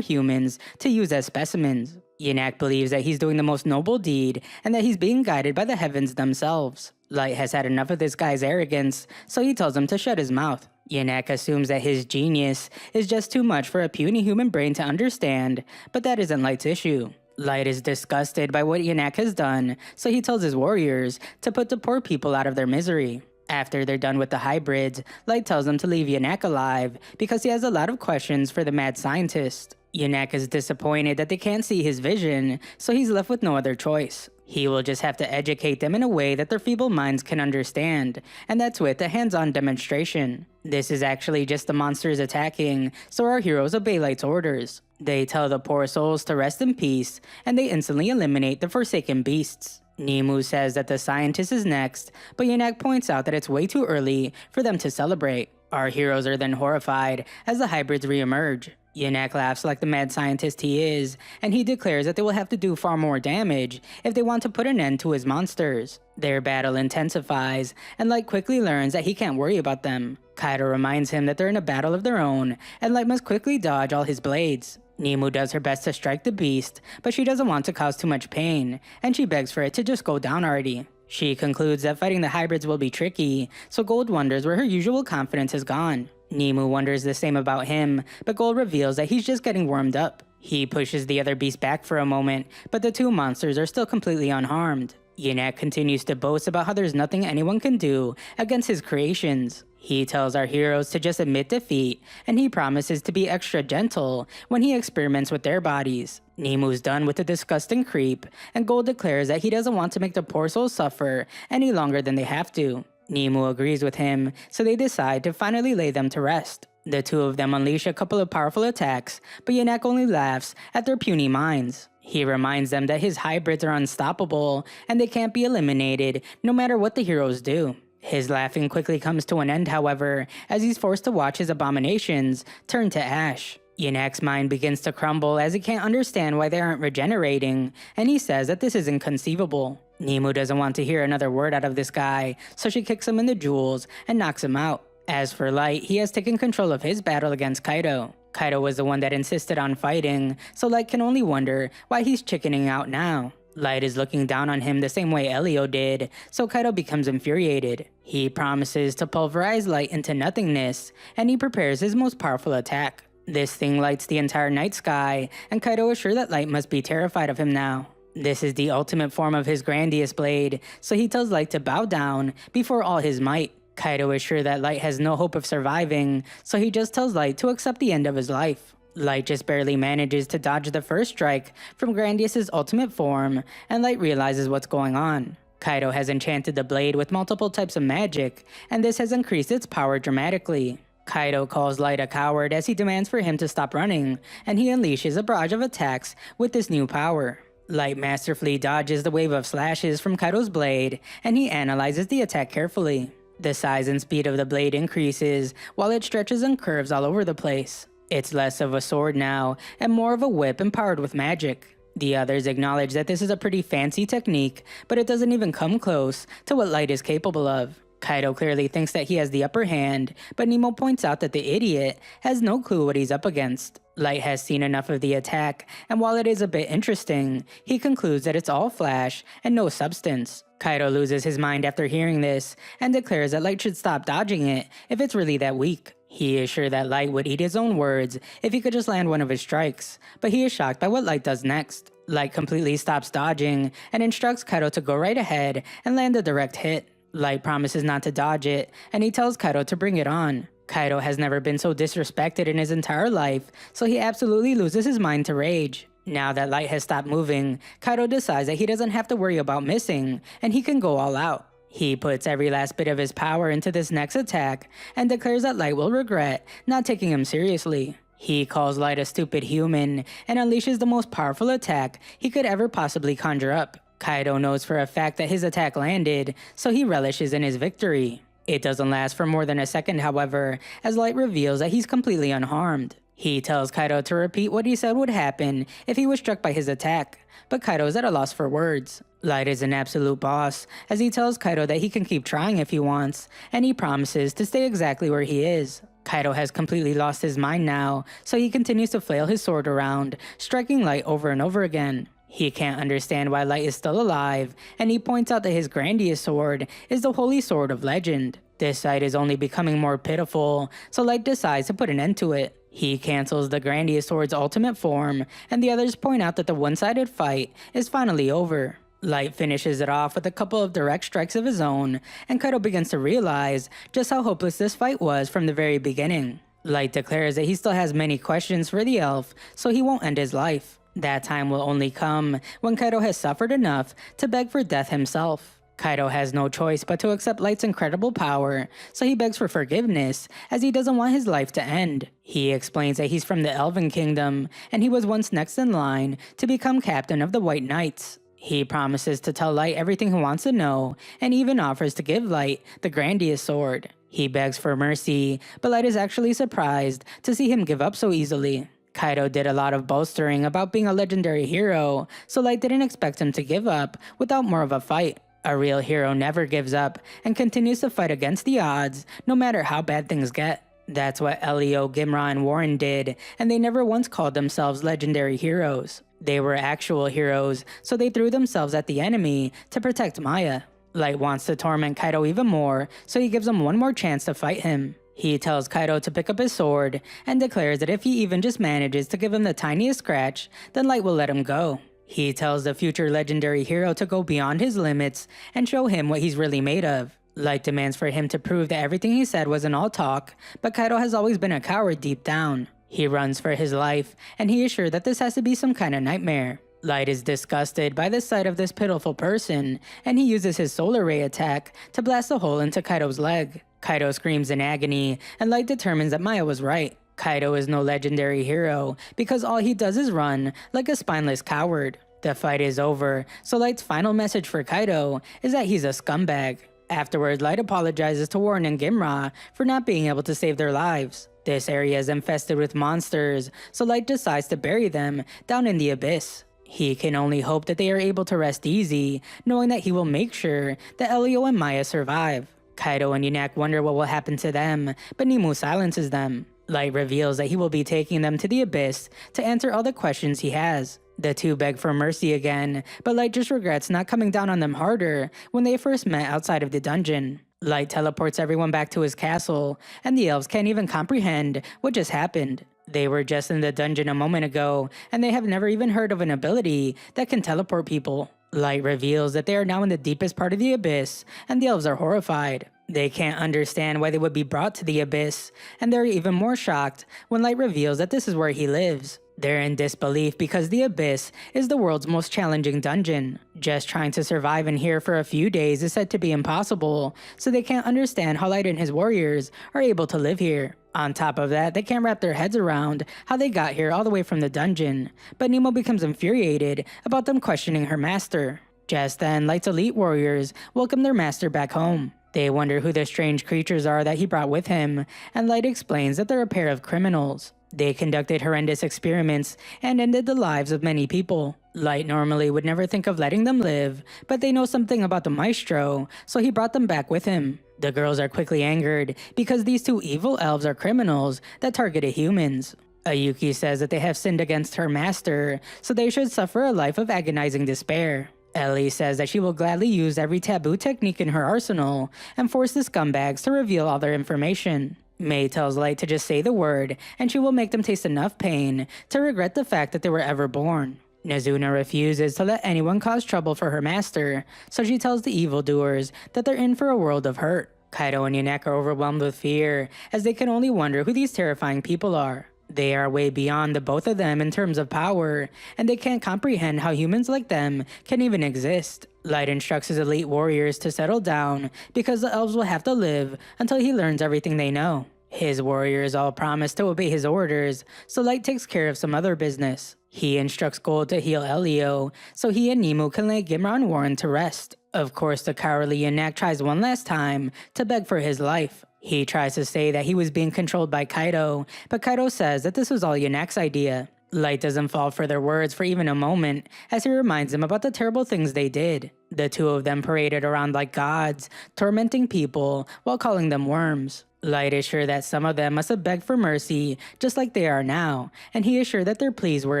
Speaker 1: humans to use as specimens. Yanak believes that he's doing the most noble deed and that he's being guided by the heavens themselves. Light has had enough of this guy's arrogance, so he tells him to shut his mouth. Yanak assumes that his genius is just too much for a puny human brain to understand, but that isn't Light's issue. Light is disgusted by what Yanak has done, so he tells his warriors to put the poor people out of their misery. After they're done with the hybrids, Light tells them to leave Yanak alive because he has a lot of questions for the mad scientist. Yanak is disappointed that they can't see his vision, so he's left with no other choice. He will just have to educate them in a way that their feeble minds can understand, and that's with a hands-on demonstration. This is actually just the monsters attacking, so our heroes obey Light's orders. They tell the poor souls to rest in peace, and they instantly eliminate the forsaken beasts. Nemu says that the scientist is next, but Yanak points out that it's way too early for them to celebrate. Our heroes are then horrified as the hybrids re-emerge. Yanak laughs like the mad scientist he is, and he declares that they will have to do far more damage if they want to put an end to his monsters. Their battle intensifies, and Light quickly learns that he can't worry about them. Kaido reminds him that they're in a battle of their own, and Light must quickly dodge all his blades. Nemu does her best to strike the beast, but she doesn't want to cause too much pain, and she begs for it to just go down already. She concludes that fighting the hybrids will be tricky, so Gold wonders where her usual confidence has gone. Nemu wonders the same about him, but Gold reveals that he's just getting warmed up. He pushes the other beast back for a moment, but the two monsters are still completely unharmed. Yanak continues to boast about how there's nothing anyone can do against his creations. He tells our heroes to just admit defeat, and he promises to be extra gentle when he experiments with their bodies. Nemu's done with the disgusting creep, and Gold declares that he doesn't want to make the poor souls suffer any longer than they have to. Nemu agrees with him, so they decide to finally lay them to rest. The two of them unleash a couple of powerful attacks, but Yanak only laughs at their puny minds. He reminds them that his hybrids are unstoppable, and they can't be eliminated no matter what the heroes do. His laughing quickly comes to an end, however, as he's forced to watch his abominations turn to ash. Yanak's mind begins to crumble as he can't understand why they aren't regenerating, and he says that this is inconceivable. Nemu doesn't want to hear another word out of this guy, so she kicks him in the jewels and knocks him out. As for Light, he has taken control of his battle against Kaido. Kaido was the one that insisted on fighting, so Light can only wonder why he's chickening out now. Light is looking down on him the same way Elio did, so Kaido becomes infuriated. He promises to pulverize Light into nothingness, and he prepares his most powerful attack. This thing lights the entire night sky, and Kaido is sure that Light must be terrified of him now. This is the ultimate form of his grandiose blade, so he tells Light to bow down before all his might. Kaido is sure that Light has no hope of surviving, so he just tells Light to accept the end of his life. Light just barely manages to dodge the first strike from Grandious's ultimate form, and Light realizes what's going on. Kaido has enchanted the blade with multiple types of magic, and this has increased its power dramatically. Kaido calls Light a coward as he demands for him to stop running, and he unleashes a barrage of attacks with this new power. Light masterfully dodges the wave of slashes from Kaido's blade, and he analyzes the attack carefully. The size and speed of the blade increases, while it stretches and curves all over the place. It's less of a sword now, and more of a whip empowered with magic. The others acknowledge that this is a pretty fancy technique, but it doesn't even come close to what Light is capable of. Kaido clearly thinks that he has the upper hand, but Nemo points out that the idiot has no clue what he's up against. Light has seen enough of the attack, and while it is a bit interesting, he concludes that it's all flash and no substance. Kaido loses his mind after hearing this, and declares that Light should stop dodging it if it's really that weak. He is sure that Light would eat his own words if he could just land one of his strikes, but he is shocked by what Light does next. Light completely stops dodging, and instructs Kaido to go right ahead and land a direct hit. Light promises not to dodge it, and he tells Kaido to bring it on. Kaido has never been so disrespected in his entire life, so he absolutely loses his mind to rage. Now that Light has stopped moving, Kaido decides that he doesn't have to worry about missing, and he can go all out. He puts every last bit of his power into this next attack, and declares that Light will regret not taking him seriously. He calls Light a stupid human, and unleashes the most powerful attack he could ever possibly conjure up. Kaido knows for a fact that his attack landed, so he relishes in his victory. It doesn't last for more than a second, however, as Light reveals that he's completely unharmed. He tells Kaido to repeat what he said would happen if he was struck by his attack, but Kaido is at a loss for words. Light is an absolute boss, as he tells Kaido that he can keep trying if he wants, and he promises to stay exactly where he is. Kaido has completely lost his mind now, so he continues to flail his sword around, striking Light over and over again. He can't understand why Light is still alive, and he points out that his grandiest sword is the Holy Sword of Legend. This sight is only becoming more pitiful, so Light decides to put an end to it. He cancels the grandiest sword's ultimate form, and the others point out that the one-sided fight is finally over. Light finishes it off with a couple of direct strikes of his own, and Kaido begins to realize just how hopeless this fight was from the very beginning. Light declares that he still has many questions for the elf, so he won't end his life. That time will only come when Kaido has suffered enough to beg for death himself. Kaido has no choice but to accept Light's incredible power, so he begs for forgiveness as he doesn't want his life to end. He explains that he's from the Elven Kingdom, and he was once next in line to become captain of the White Knights. He promises to tell Light everything he wants to know, and even offers to give Light the grandiest sword. He begs for mercy, but Light is actually surprised to see him give up so easily. Kaido did a lot of bolstering about being a legendary hero, so Light didn't expect him to give up without more of a fight. A real hero never gives up and continues to fight against the odds, no matter how bad things get. That's what Elio, Gimra, and Warren did, and they never once called themselves legendary heroes. They were actual heroes, so they threw themselves at the enemy to protect Maya. Light wants to torment Kaido even more, so he gives him one more chance to fight him. He tells Kaido to pick up his sword, and declares that if he even just manages to give him the tiniest scratch, then Light will let him go. He tells the future legendary hero to go beyond his limits and show him what he's really made of. Light demands for him to prove that everything he said wasn't all talk, but Kaido has always been a coward deep down. He runs for his life, and he is sure that this has to be some kind of nightmare. Light is disgusted by the sight of this pitiful person, and he uses his solar ray attack to blast a hole into Kaido's leg. Kaido screams in agony, and Light determines that Maya was right. Kaido is no legendary hero, because all he does is run like a spineless coward. The fight is over, so Light's final message for Kaido is that he's a scumbag. Afterwards, Light apologizes to Warren and Gimra for not being able to save their lives. This area is infested with monsters, so Light decides to bury them down in the abyss. He can only hope that they are able to rest easy, knowing that he will make sure that Elio and Maya survive. Kaido and Yunak wonder what will happen to them, but Nemu silences them. Light reveals that he will be taking them to the abyss to answer all the questions he has. The two beg for mercy again, but Light just regrets not coming down on them harder when they first met outside of the dungeon. Light teleports everyone back to his castle, and the elves can't even comprehend what just happened. They were just in the dungeon a moment ago, and they have never even heard of an ability that can teleport people. Light reveals that they are now in the deepest part of the abyss, and the elves are horrified. They can't understand why they would be brought to the abyss, and they're even more shocked when Light reveals that this is where he lives. They're in disbelief because the abyss is the world's most challenging dungeon. Just trying to survive in here for a few days is said to be impossible, so they can't understand how Light and his warriors are able to live here. On top of that, they can't wrap their heads around how they got here all the way from the dungeon, but Nemo becomes infuriated about them questioning her master. Just then, Light's elite warriors welcome their master back home. They wonder who the strange creatures are that he brought with him, and Light explains that they're a pair of criminals. They conducted horrendous experiments and ended the lives of many people. Light normally would never think of letting them live, but they know something about the maestro, so he brought them back with him. The girls are quickly angered because these two evil elves are criminals that targeted humans. Ayuki says that they have sinned against her master, so they should suffer a life of agonizing despair. Ellie says that she will gladly use every taboo technique in her arsenal and force the scumbags to reveal all their information. May tells Light to just say the word, and she will make them taste enough pain to regret the fact that they were ever born. Nezuna refuses to let anyone cause trouble for her master, so she tells the evildoers that they're in for a world of hurt. Kaido and Yanek are overwhelmed with fear, as they can only wonder who these terrifying people are. They are way beyond the both of them in terms of power, and they can't comprehend how humans like them can even exist. Light instructs his elite warriors to settle down because the elves will have to live until he learns everything they know. His warriors all promise to obey his orders, so Light takes care of some other business. He instructs Gold to heal Elio, so he and Nemo can lay Gimra and Warren to rest. Of course, the cowardly Yanak tries one last time to beg for his life. He tries to say that he was being controlled by Kaido, but Kaido says that this was all Yanak's idea. Light doesn't fall for their words for even a moment, as he reminds them about the terrible things they did. The two of them paraded around like gods, tormenting people while calling them worms. Light is sure that some of them must have begged for mercy, just like they are now, and he is sure that their pleas were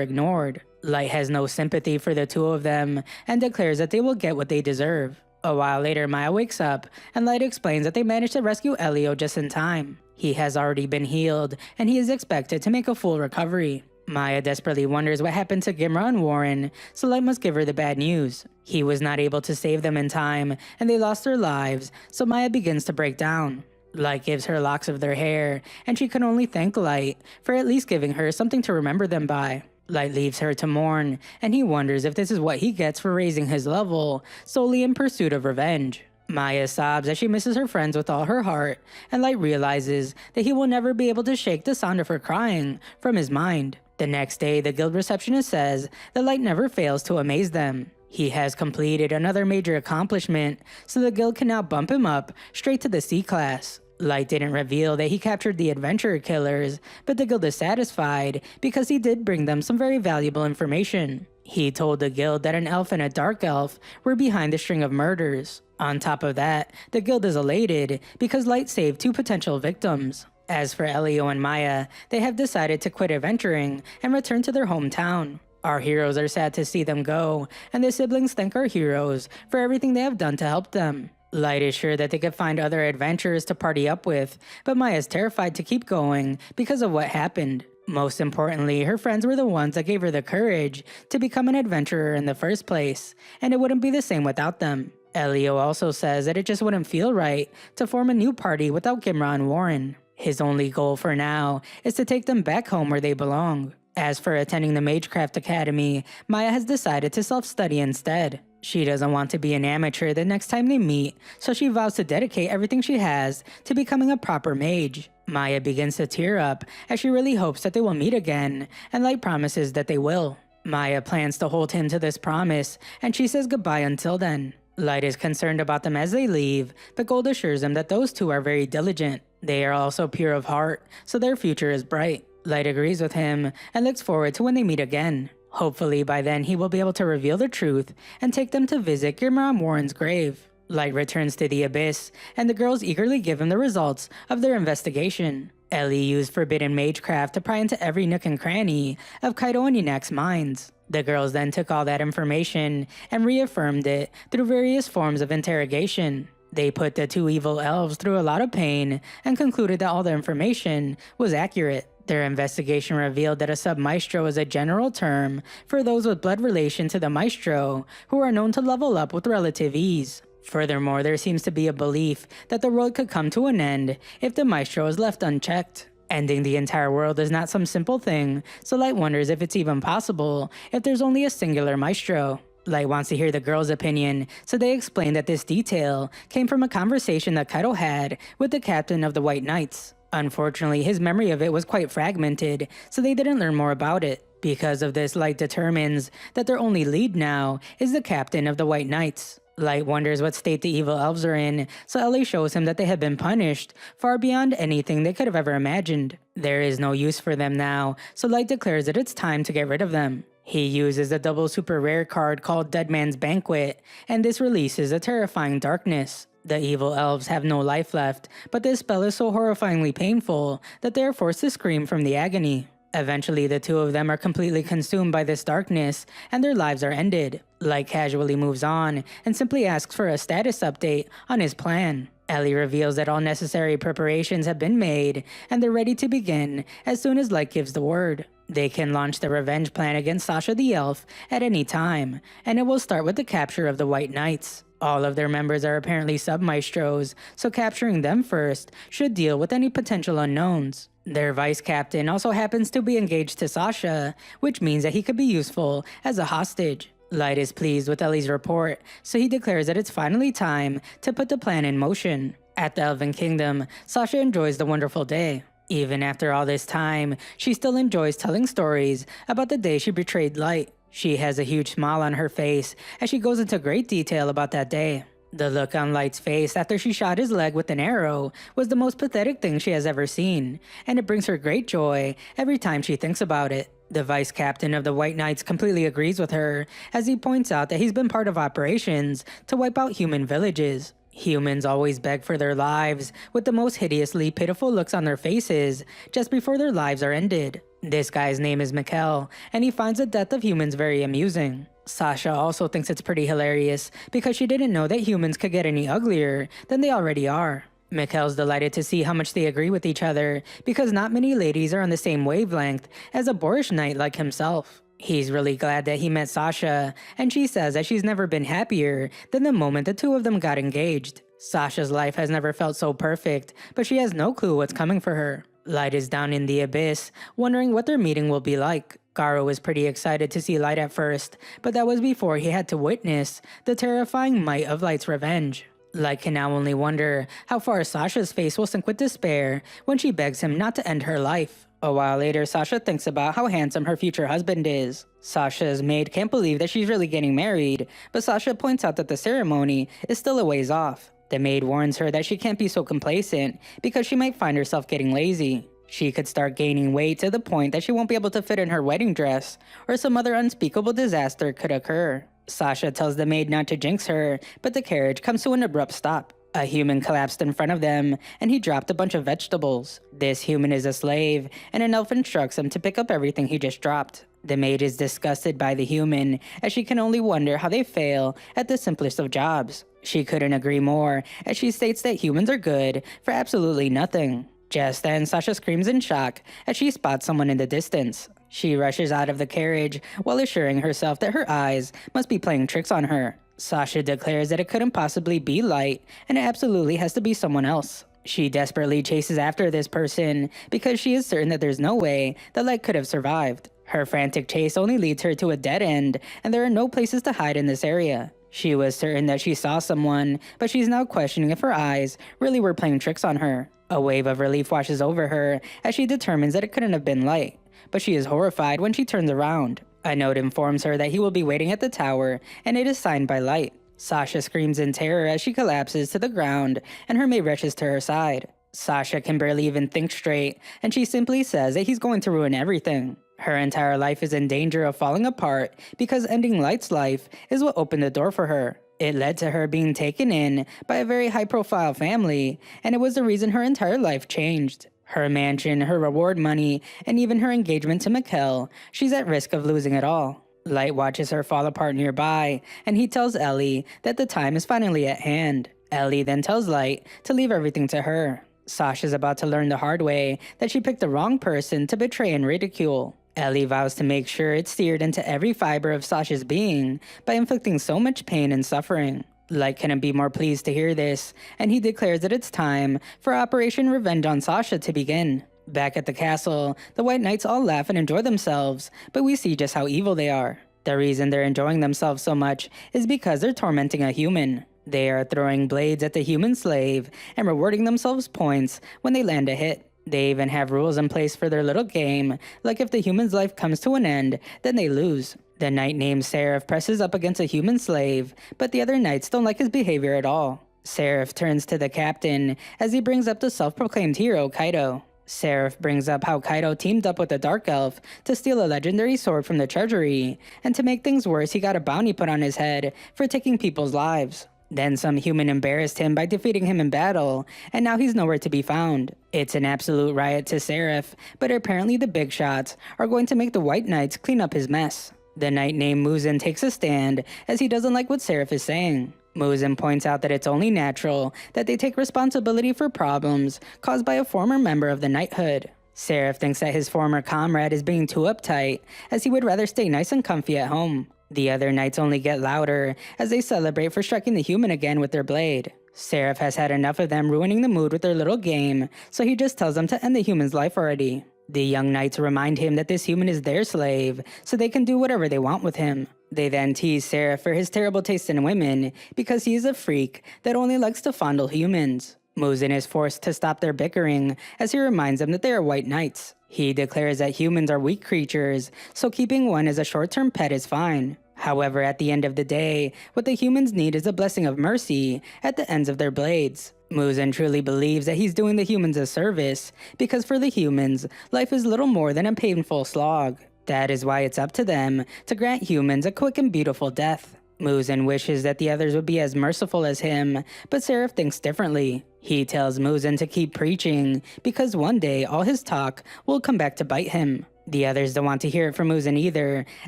Speaker 1: ignored. Light has no sympathy for the two of them, and declares that they will get what they deserve. A while later, Maya wakes up, and Light explains that they managed to rescue Elio just in time. He has already been healed, and he is expected to make a full recovery. Maya desperately wonders what happened to Gimra and Warren, so Light must give her the bad news. He was not able to save them in time, and they lost their lives, so Maya begins to break down. Light gives her locks of their hair, and she can only thank Light for at least giving her something to remember them by. Light leaves her to mourn, and he wonders if this is what he gets for raising his level, solely in pursuit of revenge. Maya sobs as she misses her friends with all her heart, and Light realizes that he will never be able to shake the sound of her crying from his mind. The next day, the guild receptionist says that Light never fails to amaze them. He has completed another major accomplishment, so the guild can now bump him up straight to the C class. Light didn't reveal that he captured the adventurer killers, but the guild is satisfied because he did bring them some very valuable information. He told the guild that an elf and a dark elf were behind the string of murders. On top of that, the guild is elated because Light saved two potential victims. As for Elio and Maya, they have decided to quit adventuring and return to their hometown. Our heroes are sad to see them go, and the siblings thank our heroes for everything they have done to help them. Light is sure that they could find other adventurers to party up with, but Maya's terrified to keep going because of what happened. Most importantly, her friends were the ones that gave her the courage to become an adventurer in the first place, and it wouldn't be the same without them. Elio also says that it just wouldn't feel right to form a new party without Gimra and Warren. His only goal for now is to take them back home where they belong. As for attending the Magecraft Academy, Maya has decided to self-study instead. She doesn't want to be an amateur the next time they meet, so she vows to dedicate everything she has to becoming a proper mage. Maya begins to tear up as she really hopes that they will meet again, and Light promises that they will. Maya plans to hold him to this promise, and she says goodbye until then. Light is concerned about them as they leave, but Gold assures him that those two are very diligent. They are also pure of heart, so their future is bright. Light agrees with him and looks forward to when they meet again. Hopefully by then he will be able to reveal the truth and take them to visit Gimra and Warren's grave. Light returns to the Abyss, and the girls eagerly give him the results of their investigation. Ellie used forbidden magecraft to pry into every nook and cranny of Kaido and Yanak's minds. The girls then took all that information and reaffirmed it through various forms of interrogation. They put the two evil elves through a lot of pain and concluded that all the information was accurate. Their investigation revealed that a sub-maestro is a general term for those with blood relation to the maestro who are known to level up with relative ease. Furthermore, there seems to be a belief that the world could come to an end if the maestro is left unchecked. Ending the entire world is not some simple thing, so Light wonders if it's even possible if there's only a singular maestro. Light wants to hear the girls' opinion, so they explain that this detail came from a conversation that Kaido had with the captain of the White Knights. Unfortunately, his memory of it was quite fragmented, so they didn't learn more about it. Because of this, Light determines that their only lead now is the captain of the White Knights. Light wonders what state the evil elves are in, so Ellie shows him that they have been punished far beyond anything they could have ever imagined. There is no use for them now, so Light declares that it's time to get rid of them. He uses a double super rare card called Dead Man's Banquet, and this releases a terrifying darkness. The evil elves have no life left, but this spell is so horrifyingly painful that they are forced to scream from the agony. Eventually, the two of them are completely consumed by this darkness, and their lives are ended. Light casually moves on, and simply asks for a status update on his plan. Ellie reveals that all necessary preparations have been made, and they're ready to begin as soon as Light gives the word. They can launch the revenge plan against Sasha the elf at any time, and it will start with the capture of the White Knights. All of their members are apparently sub-maestros, so capturing them first should deal with any potential unknowns. Their vice captain also happens to be engaged to Sasha, which means that he could be useful as a hostage. Light is pleased with Ellie's report, so he declares that it's finally time to put the plan in motion. At the Elven Kingdom, Sasha enjoys the wonderful day. Even after all this time, she still enjoys telling stories about the day she betrayed Light. She has a huge smile on her face as she goes into great detail about that day. The look on Light's face after she shot his leg with an arrow was the most pathetic thing she has ever seen, and it brings her great joy every time she thinks about it. The vice captain of the White Knights completely agrees with her, as he points out that he's been part of operations to wipe out human villages. Humans always beg for their lives, with the most hideously pitiful looks on their faces just before their lives are ended. This guy's name is Mikkel, and he finds the death of humans very amusing. Sasha also thinks it's pretty hilarious because she didn't know that humans could get any uglier than they already are. Mikkel's delighted to see how much they agree with each other because not many ladies are on the same wavelength as a boorish knight like himself. He's really glad that he met Sasha, and she says that she's never been happier than the moment the two of them got engaged. Sasha's life has never felt so perfect, but she has no clue what's coming for her. Light is down in the abyss, wondering what their meeting will be like. Goru was pretty excited to see Light at first, but that was before he had to witness the terrifying might of Light's revenge. Light can now only wonder how far Sasha's face will sink with despair when she begs him not to end her life. A while later, Sasha thinks about how handsome her future husband is. Sasha's maid can't believe that she's really getting married, but Sasha points out that the ceremony is still a ways off. The maid warns her that she can't be so complacent because she might find herself getting lazy. She could start gaining weight to the point that she won't be able to fit in her wedding dress, or some other unspeakable disaster could occur. Sasha tells the maid not to jinx her, but the carriage comes to an abrupt stop. A human collapsed in front of them, and he dropped a bunch of vegetables. This human is a slave, and an elf instructs him to pick up everything he just dropped. The maid is disgusted by the human, as she can only wonder how they fail at the simplest of jobs. She couldn't agree more, as she states that humans are good for absolutely nothing. Just then, Sasha screams in shock as she spots someone in the distance. She rushes out of the carriage while assuring herself that her eyes must be playing tricks on her. Sasha declares that it couldn't possibly be Light, and it absolutely has to be someone else. She desperately chases after this person because she is certain that there's no way that Light could have survived. Her frantic chase only leads her to a dead end, and there are no places to hide in this area. She was certain that she saw someone, but she's now questioning if her eyes really were playing tricks on her. A wave of relief washes over her as she determines that it couldn't have been Light, but she is horrified when she turns around. A note informs her that he will be waiting at the tower, and it is signed by Light. Sasha screams in terror as she collapses to the ground, and her maid rushes to her side. Sasha can barely even think straight, and she simply says that he's going to ruin everything. Her entire life is in danger of falling apart because ending Light's life is what opened the door for her. It led to her being taken in by a very high-profile family, and it was the reason her entire life changed. Her mansion, her reward money, and even her engagement to Mikkel, she's at risk of losing it all. Light watches her fall apart nearby, and he tells Ellie that the time is finally at hand. Ellie then tells Light to leave everything to her. Sasha's about to learn the hard way that she picked the wrong person to betray and ridicule. Ellie vows to make sure it's seared into every fiber of Sasha's being by inflicting so much pain and suffering. Light couldn't be more pleased to hear this, and he declares that it's time for Operation Revenge on Sasha to begin. Back at the castle, the White Knights all laugh and enjoy themselves, but we see just how evil they are. The reason they're enjoying themselves so much is because they're tormenting a human. They are throwing blades at the human slave and rewarding themselves points when they land a hit. They even have rules in place for their little game, like if the human's life comes to an end, then they lose. The knight named Seraph presses up against a human slave, but the other knights don't like his behavior at all. Seraph turns to the captain as he brings up the self-proclaimed hero, Kaido. Seraph brings up how Kaido teamed up with the Dark Elf to steal a legendary sword from the treasury, and to make things worse he got a bounty put on his head for taking people's lives. Then some human embarrassed him by defeating him in battle, and now he's nowhere to be found. It's an absolute riot to Seraph, but apparently the big shots are going to make the White Knights clean up his mess. The knight named Muzin takes a stand as he doesn't like what Seraph is saying. Muzin points out that it's only natural that they take responsibility for problems caused by a former member of the knighthood. Seraph thinks that his former comrade is being too uptight, as he would rather stay nice and comfy at home. The other knights only get louder as they celebrate for striking the human again with their blade. Seraph has had enough of them ruining the mood with their little game, so he just tells them to end the human's life already. The young knights remind him that this human is their slave, so they can do whatever they want with him. They then tease Seraph for his terrible taste in women because he is a freak that only likes to fondle humans. Muzin is forced to stop their bickering as he reminds them that they are white knights. He declares that humans are weak creatures, so keeping one as a short-term pet is fine. However, at the end of the day, what the humans need is a blessing of mercy at the ends of their blades. Muzin truly believes that he's doing the humans a service, because for the humans, life is little more than a painful slog. That is why it's up to them to grant humans a quick and beautiful death. Muzin wishes that the others would be as merciful as him, but Seraph thinks differently. He tells Muzin to keep preaching, because one day all his talk will come back to bite him. The others don't want to hear it from Muzin either,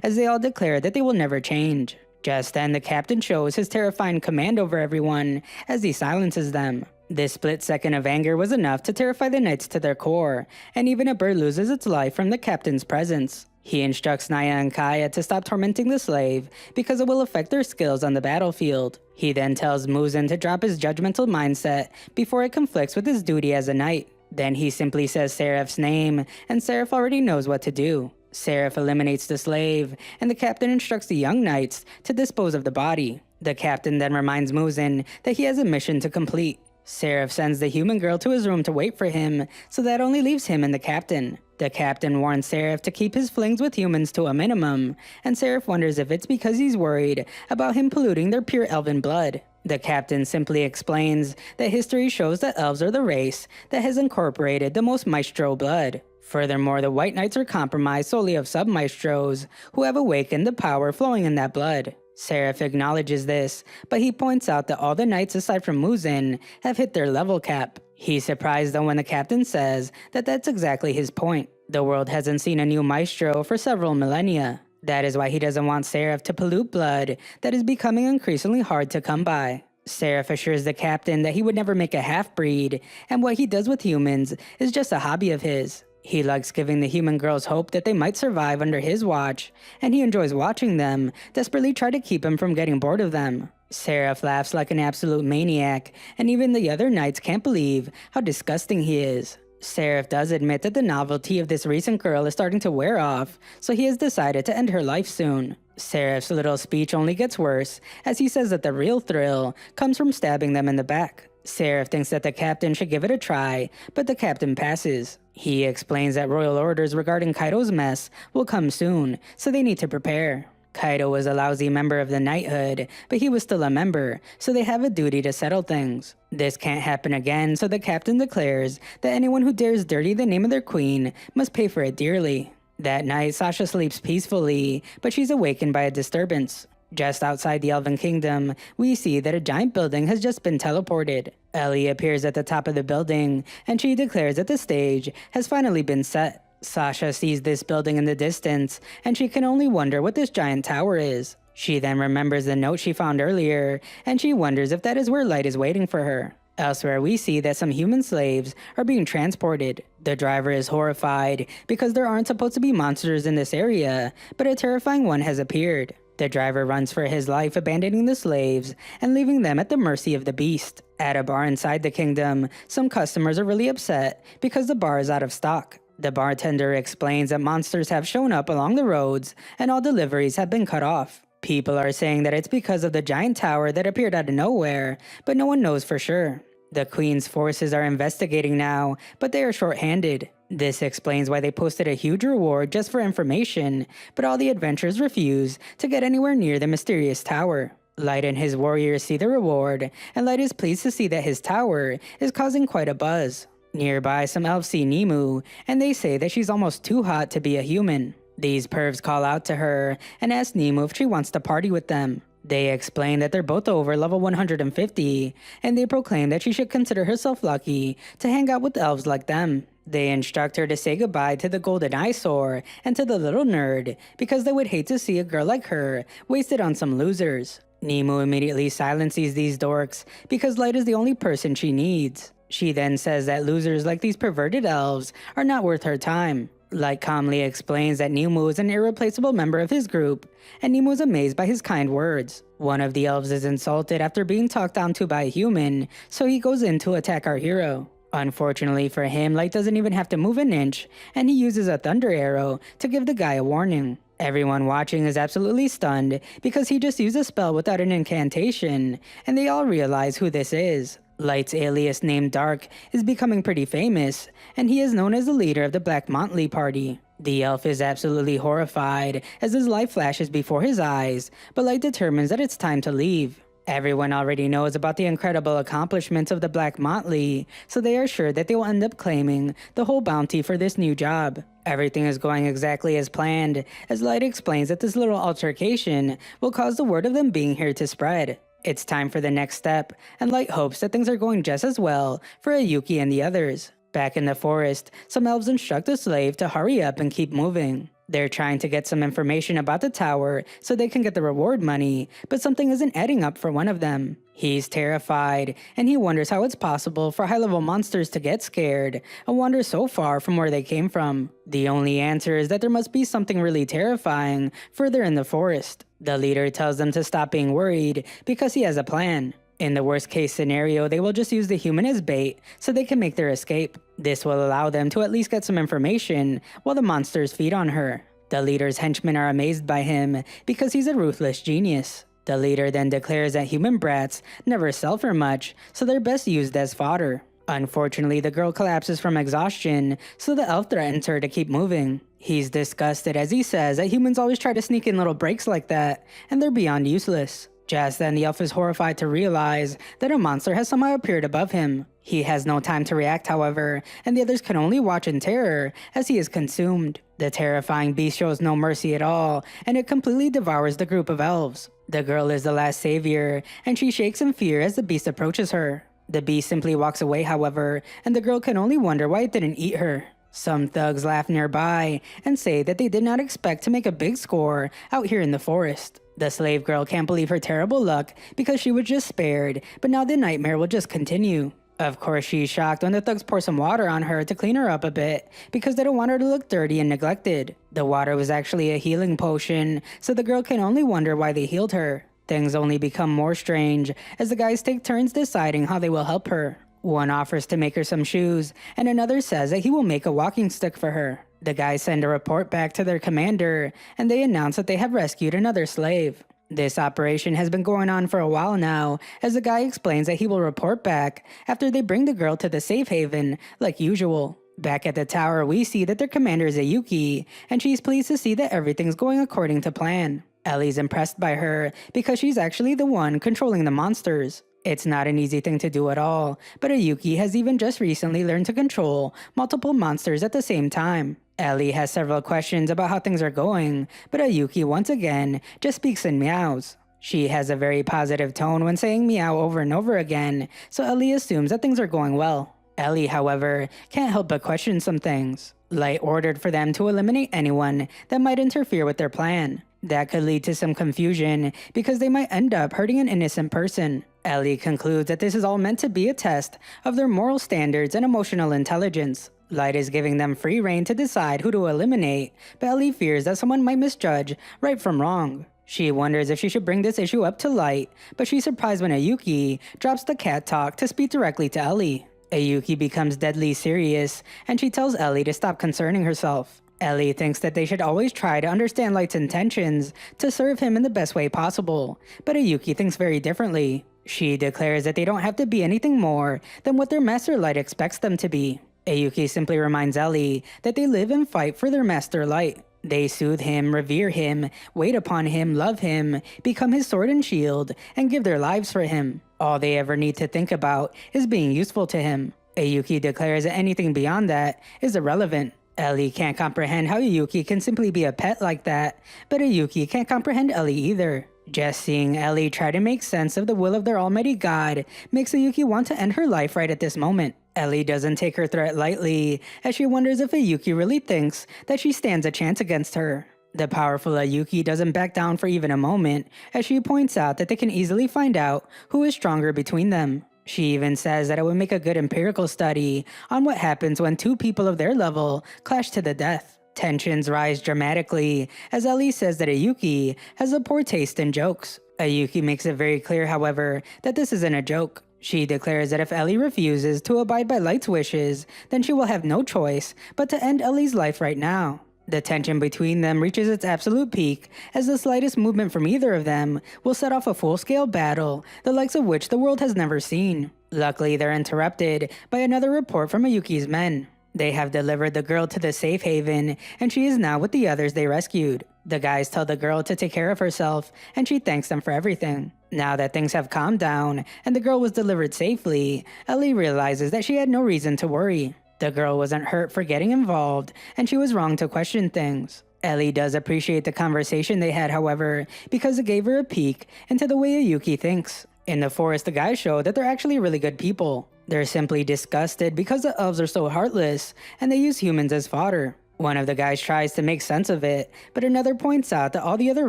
Speaker 1: as they all declare that they will never change. Just then, the captain shows his terrifying command over everyone as he silences them. This split second of anger was enough to terrify the knights to their core, and even a bird loses its life from the captain's presence. He instructs Naya and Kaya to stop tormenting the slave because it will affect their skills on the battlefield. He then tells Muzin to drop his judgmental mindset before it conflicts with his duty as a knight. Then he simply says Seraph's name, and Seraph already knows what to do. Seraph eliminates the slave, and the captain instructs the young knights to dispose of the body. The captain then reminds Muzin that he has a mission to complete. Seraph sends the human girl to his room to wait for him, so that only leaves him and the captain. The captain warns Seraph to keep his flings with humans to a minimum, and Seraph wonders if it's because he's worried about him polluting their pure elven blood. The captain simply explains that history shows that elves are the race that has incorporated the most maestro blood. Furthermore, the White Knights are comprised solely of sub-maestros who have awakened the power flowing in that blood. Seraph acknowledges this, but he points out that all the knights aside from Muzin have hit their level cap. He's surprised though when the captain says that that's exactly his point. The world hasn't seen a new maestro for several millennia. That is why he doesn't want Seraph to pollute blood that is becoming increasingly hard to come by. Seraph assures the captain that he would never make a half-breed, and what he does with humans is just a hobby of his. He likes giving the human girls hope that they might survive under his watch, and he enjoys watching them desperately try to keep him from getting bored of them. Seraph laughs like an absolute maniac, and even the other knights can't believe how disgusting he is. Seraph does admit that the novelty of this recent girl is starting to wear off, so he has decided to end her life soon. Seraph's little speech only gets worse, as he says that the real thrill comes from stabbing them in the back. Seraph thinks that the captain should give it a try, but the captain passes. He explains that royal orders regarding Kaido's mess will come soon, so they need to prepare. Kaido was a lousy member of the knighthood, but he was still a member, so they have a duty to settle things. This can't happen again, so the captain declares that anyone who dares dirty the name of their queen must pay for it dearly. That night, Sasha sleeps peacefully, but she's awakened by a disturbance. Just outside the Elven Kingdom, we see that a giant building has just been teleported. Ellie appears at the top of the building, and she declares that the stage has finally been set. Sasha sees this building in the distance, and she can only wonder what this giant tower is. She then remembers the note she found earlier, and she wonders if that is where Light is waiting for her. Elsewhere, we see that some human slaves are being transported. The driver is horrified because there aren't supposed to be monsters in this area, but a terrifying one has appeared. The driver runs for his life, abandoning the slaves and leaving them at the mercy of the beast. At a bar inside the kingdom, some customers are really upset because the bar is out of stock. The bartender explains that monsters have shown up along the roads and all deliveries have been cut off. People are saying that it's because of the giant tower that appeared out of nowhere, but no one knows for sure. The Queen's forces are investigating now, but they are short-handed. This explains why they posted a huge reward just for information, but all the adventurers refuse to get anywhere near the mysterious tower. Light and his warriors see the reward, and Light is pleased to see that his tower is causing quite a buzz. Nearby, some elves see Nemu, and they say that she's almost too hot to be a human. These pervs call out to her and ask Nemu if she wants to party with them. They explain that they're both over level 150, and they proclaim that she should consider herself lucky to hang out with elves like them. They instruct her to say goodbye to the golden eyesore and to the little nerd because they would hate to see a girl like her wasted on some losers. Nemu immediately silences these dorks because Light is the only person she needs. She then says that losers like these perverted elves are not worth her time. Light calmly explains that Nemu is an irreplaceable member of his group, and Nemu is amazed by his kind words. One of the elves is insulted after being talked down to by a human, so he goes in to attack our hero. Unfortunately for him, Light doesn't even have to move an inch, and he uses a thunder arrow to give the guy a warning. Everyone watching is absolutely stunned because he just used a spell without an incantation, and they all realize who this is. Light's alias named Dark is becoming pretty famous, and he is known as the leader of the Black Motley Party. The elf is absolutely horrified as his life flashes before his eyes, but Light determines that it's time to leave. Everyone already knows about the incredible accomplishments of the Black Motley, so they are sure that they will end up claiming the whole bounty for this new job. Everything is going exactly as planned, as Light explains that this little altercation will cause the word of them being here to spread. It's time for the next step, and Light hopes that things are going just as well for Ayuki and the others. Back in the forest, some elves instruct a slave to hurry up and keep moving. They're trying to get some information about the tower so they can get the reward money, but something isn't adding up for one of them. He's terrified, and he wonders how it's possible for high-level monsters to get scared and wander so far from where they came from. The only answer is that there must be something really terrifying further in the forest. The leader tells them to stop being worried because he has a plan. In the worst case scenario, they will just use the human as bait so they can make their escape. This will allow them to at least get some information while the monsters feed on her. The leader's henchmen are amazed by him because he's a ruthless genius. The leader then declares that human brats never sell for much, so they're best used as fodder. Unfortunately, the girl collapses from exhaustion, so the elf threatens her to keep moving. He's disgusted as he says that humans always try to sneak in little breaks like that, and they're beyond useless. Just then, the elf is horrified to realize that a monster has somehow appeared above him. He has no time to react, however, and the others can only watch in terror as he is consumed. The terrifying beast shows no mercy at all, and it completely devours the group of elves. The girl is the last savior, and she shakes in fear as the beast approaches her. The beast simply walks away, however, and the girl can only wonder why it didn't eat her. Some thugs laugh nearby and say that they did not expect to make a big score out here in the forest. The slave girl can't believe her terrible luck because she was just spared, but now the nightmare will just continue. Of course, she's shocked when the thugs pour some water on her to clean her up a bit because they don't want her to look dirty and neglected. The water was actually a healing potion, so the girl can only wonder why they healed her. Things only become more strange as the guys take turns deciding how they will help her. One offers to make her some shoes, and another says that he will make a walking stick for her. The guys send a report back to their commander, and they announce that they have rescued another slave. This operation has been going on for a while now, as the guy explains that he will report back after they bring the girl to the safe haven, like usual. Back at the tower, we see that their commander is Ayuki, and she's pleased to see that everything's going according to plan. Ellie's impressed by her because she's actually the one controlling the monsters. It's not an easy thing to do at all, but Ayuki has even just recently learned to control multiple monsters at the same time. Ellie has several questions about how things are going, but Ayuki once again just speaks in meows. She has a very positive tone when saying meow over and over again, so Ellie assumes that things are going well. Ellie, however, can't help but question some things. Light ordered for them to eliminate anyone that might interfere with their plan. That could lead to some confusion because they might end up hurting an innocent person. Ellie concludes that this is all meant to be a test of their moral standards and emotional intelligence. Light is giving them free rein to decide who to eliminate, but Ellie fears that someone might misjudge right from wrong. She wonders if she should bring this issue up to Light, but she's surprised when Ayuki drops the cat talk to speak directly to Ellie. Ayuki becomes deadly serious, and she tells Ellie to stop concerning herself. Ellie thinks that they should always try to understand Light's intentions to serve him in the best way possible, but Ayuki thinks very differently. She declares that they don't have to be anything more than what their master Light expects them to be. Ayuki simply reminds Ellie that they live and fight for their master Light. They soothe him, revere him, wait upon him, love him, become his sword and shield, and give their lives for him. All they ever need to think about is being useful to him. Ayuki declares that anything beyond that is irrelevant. Ellie can't comprehend how Yuki can simply be a pet like that, but Yuki can't comprehend Ellie either. Just seeing Ellie try to make sense of the will of their almighty god makes Yuki want to end her life right at this moment. Ellie doesn't take her threat lightly, as she wonders if Yuki really thinks that she stands a chance against her. The powerful Yuki doesn't back down for even a moment, as she points out that they can easily find out who is stronger between them. She even says that it would make a good empirical study on what happens when two people of their level clash to the death. Tensions rise dramatically as Ellie says that Yuki has a poor taste in jokes. Yuki makes it very clear, however, that this isn't a joke. She declares that if Ellie refuses to abide by Light's wishes, then she will have no choice but to end Ellie's life right now. The tension between them reaches its absolute peak as the slightest movement from either of them will set off a full-scale battle, the likes of which the world has never seen. Luckily, they're interrupted by another report from Yuki's men. They have delivered the girl to the safe haven, and she is now with the others they rescued. The guys tell the girl to take care of herself, and she thanks them for everything. Now that things have calmed down, and the girl was delivered safely, Ellie realizes that she had no reason to worry. The girl wasn't hurt for getting involved, and she was wrong to question things. Ellie does appreciate the conversation they had, however, because it gave her a peek into the way Yuki thinks. In the forest, the guys show that they're actually really good people. They're simply disgusted because the elves are so heartless, and they use humans as fodder. One of the guys tries to make sense of it, but another points out that all the other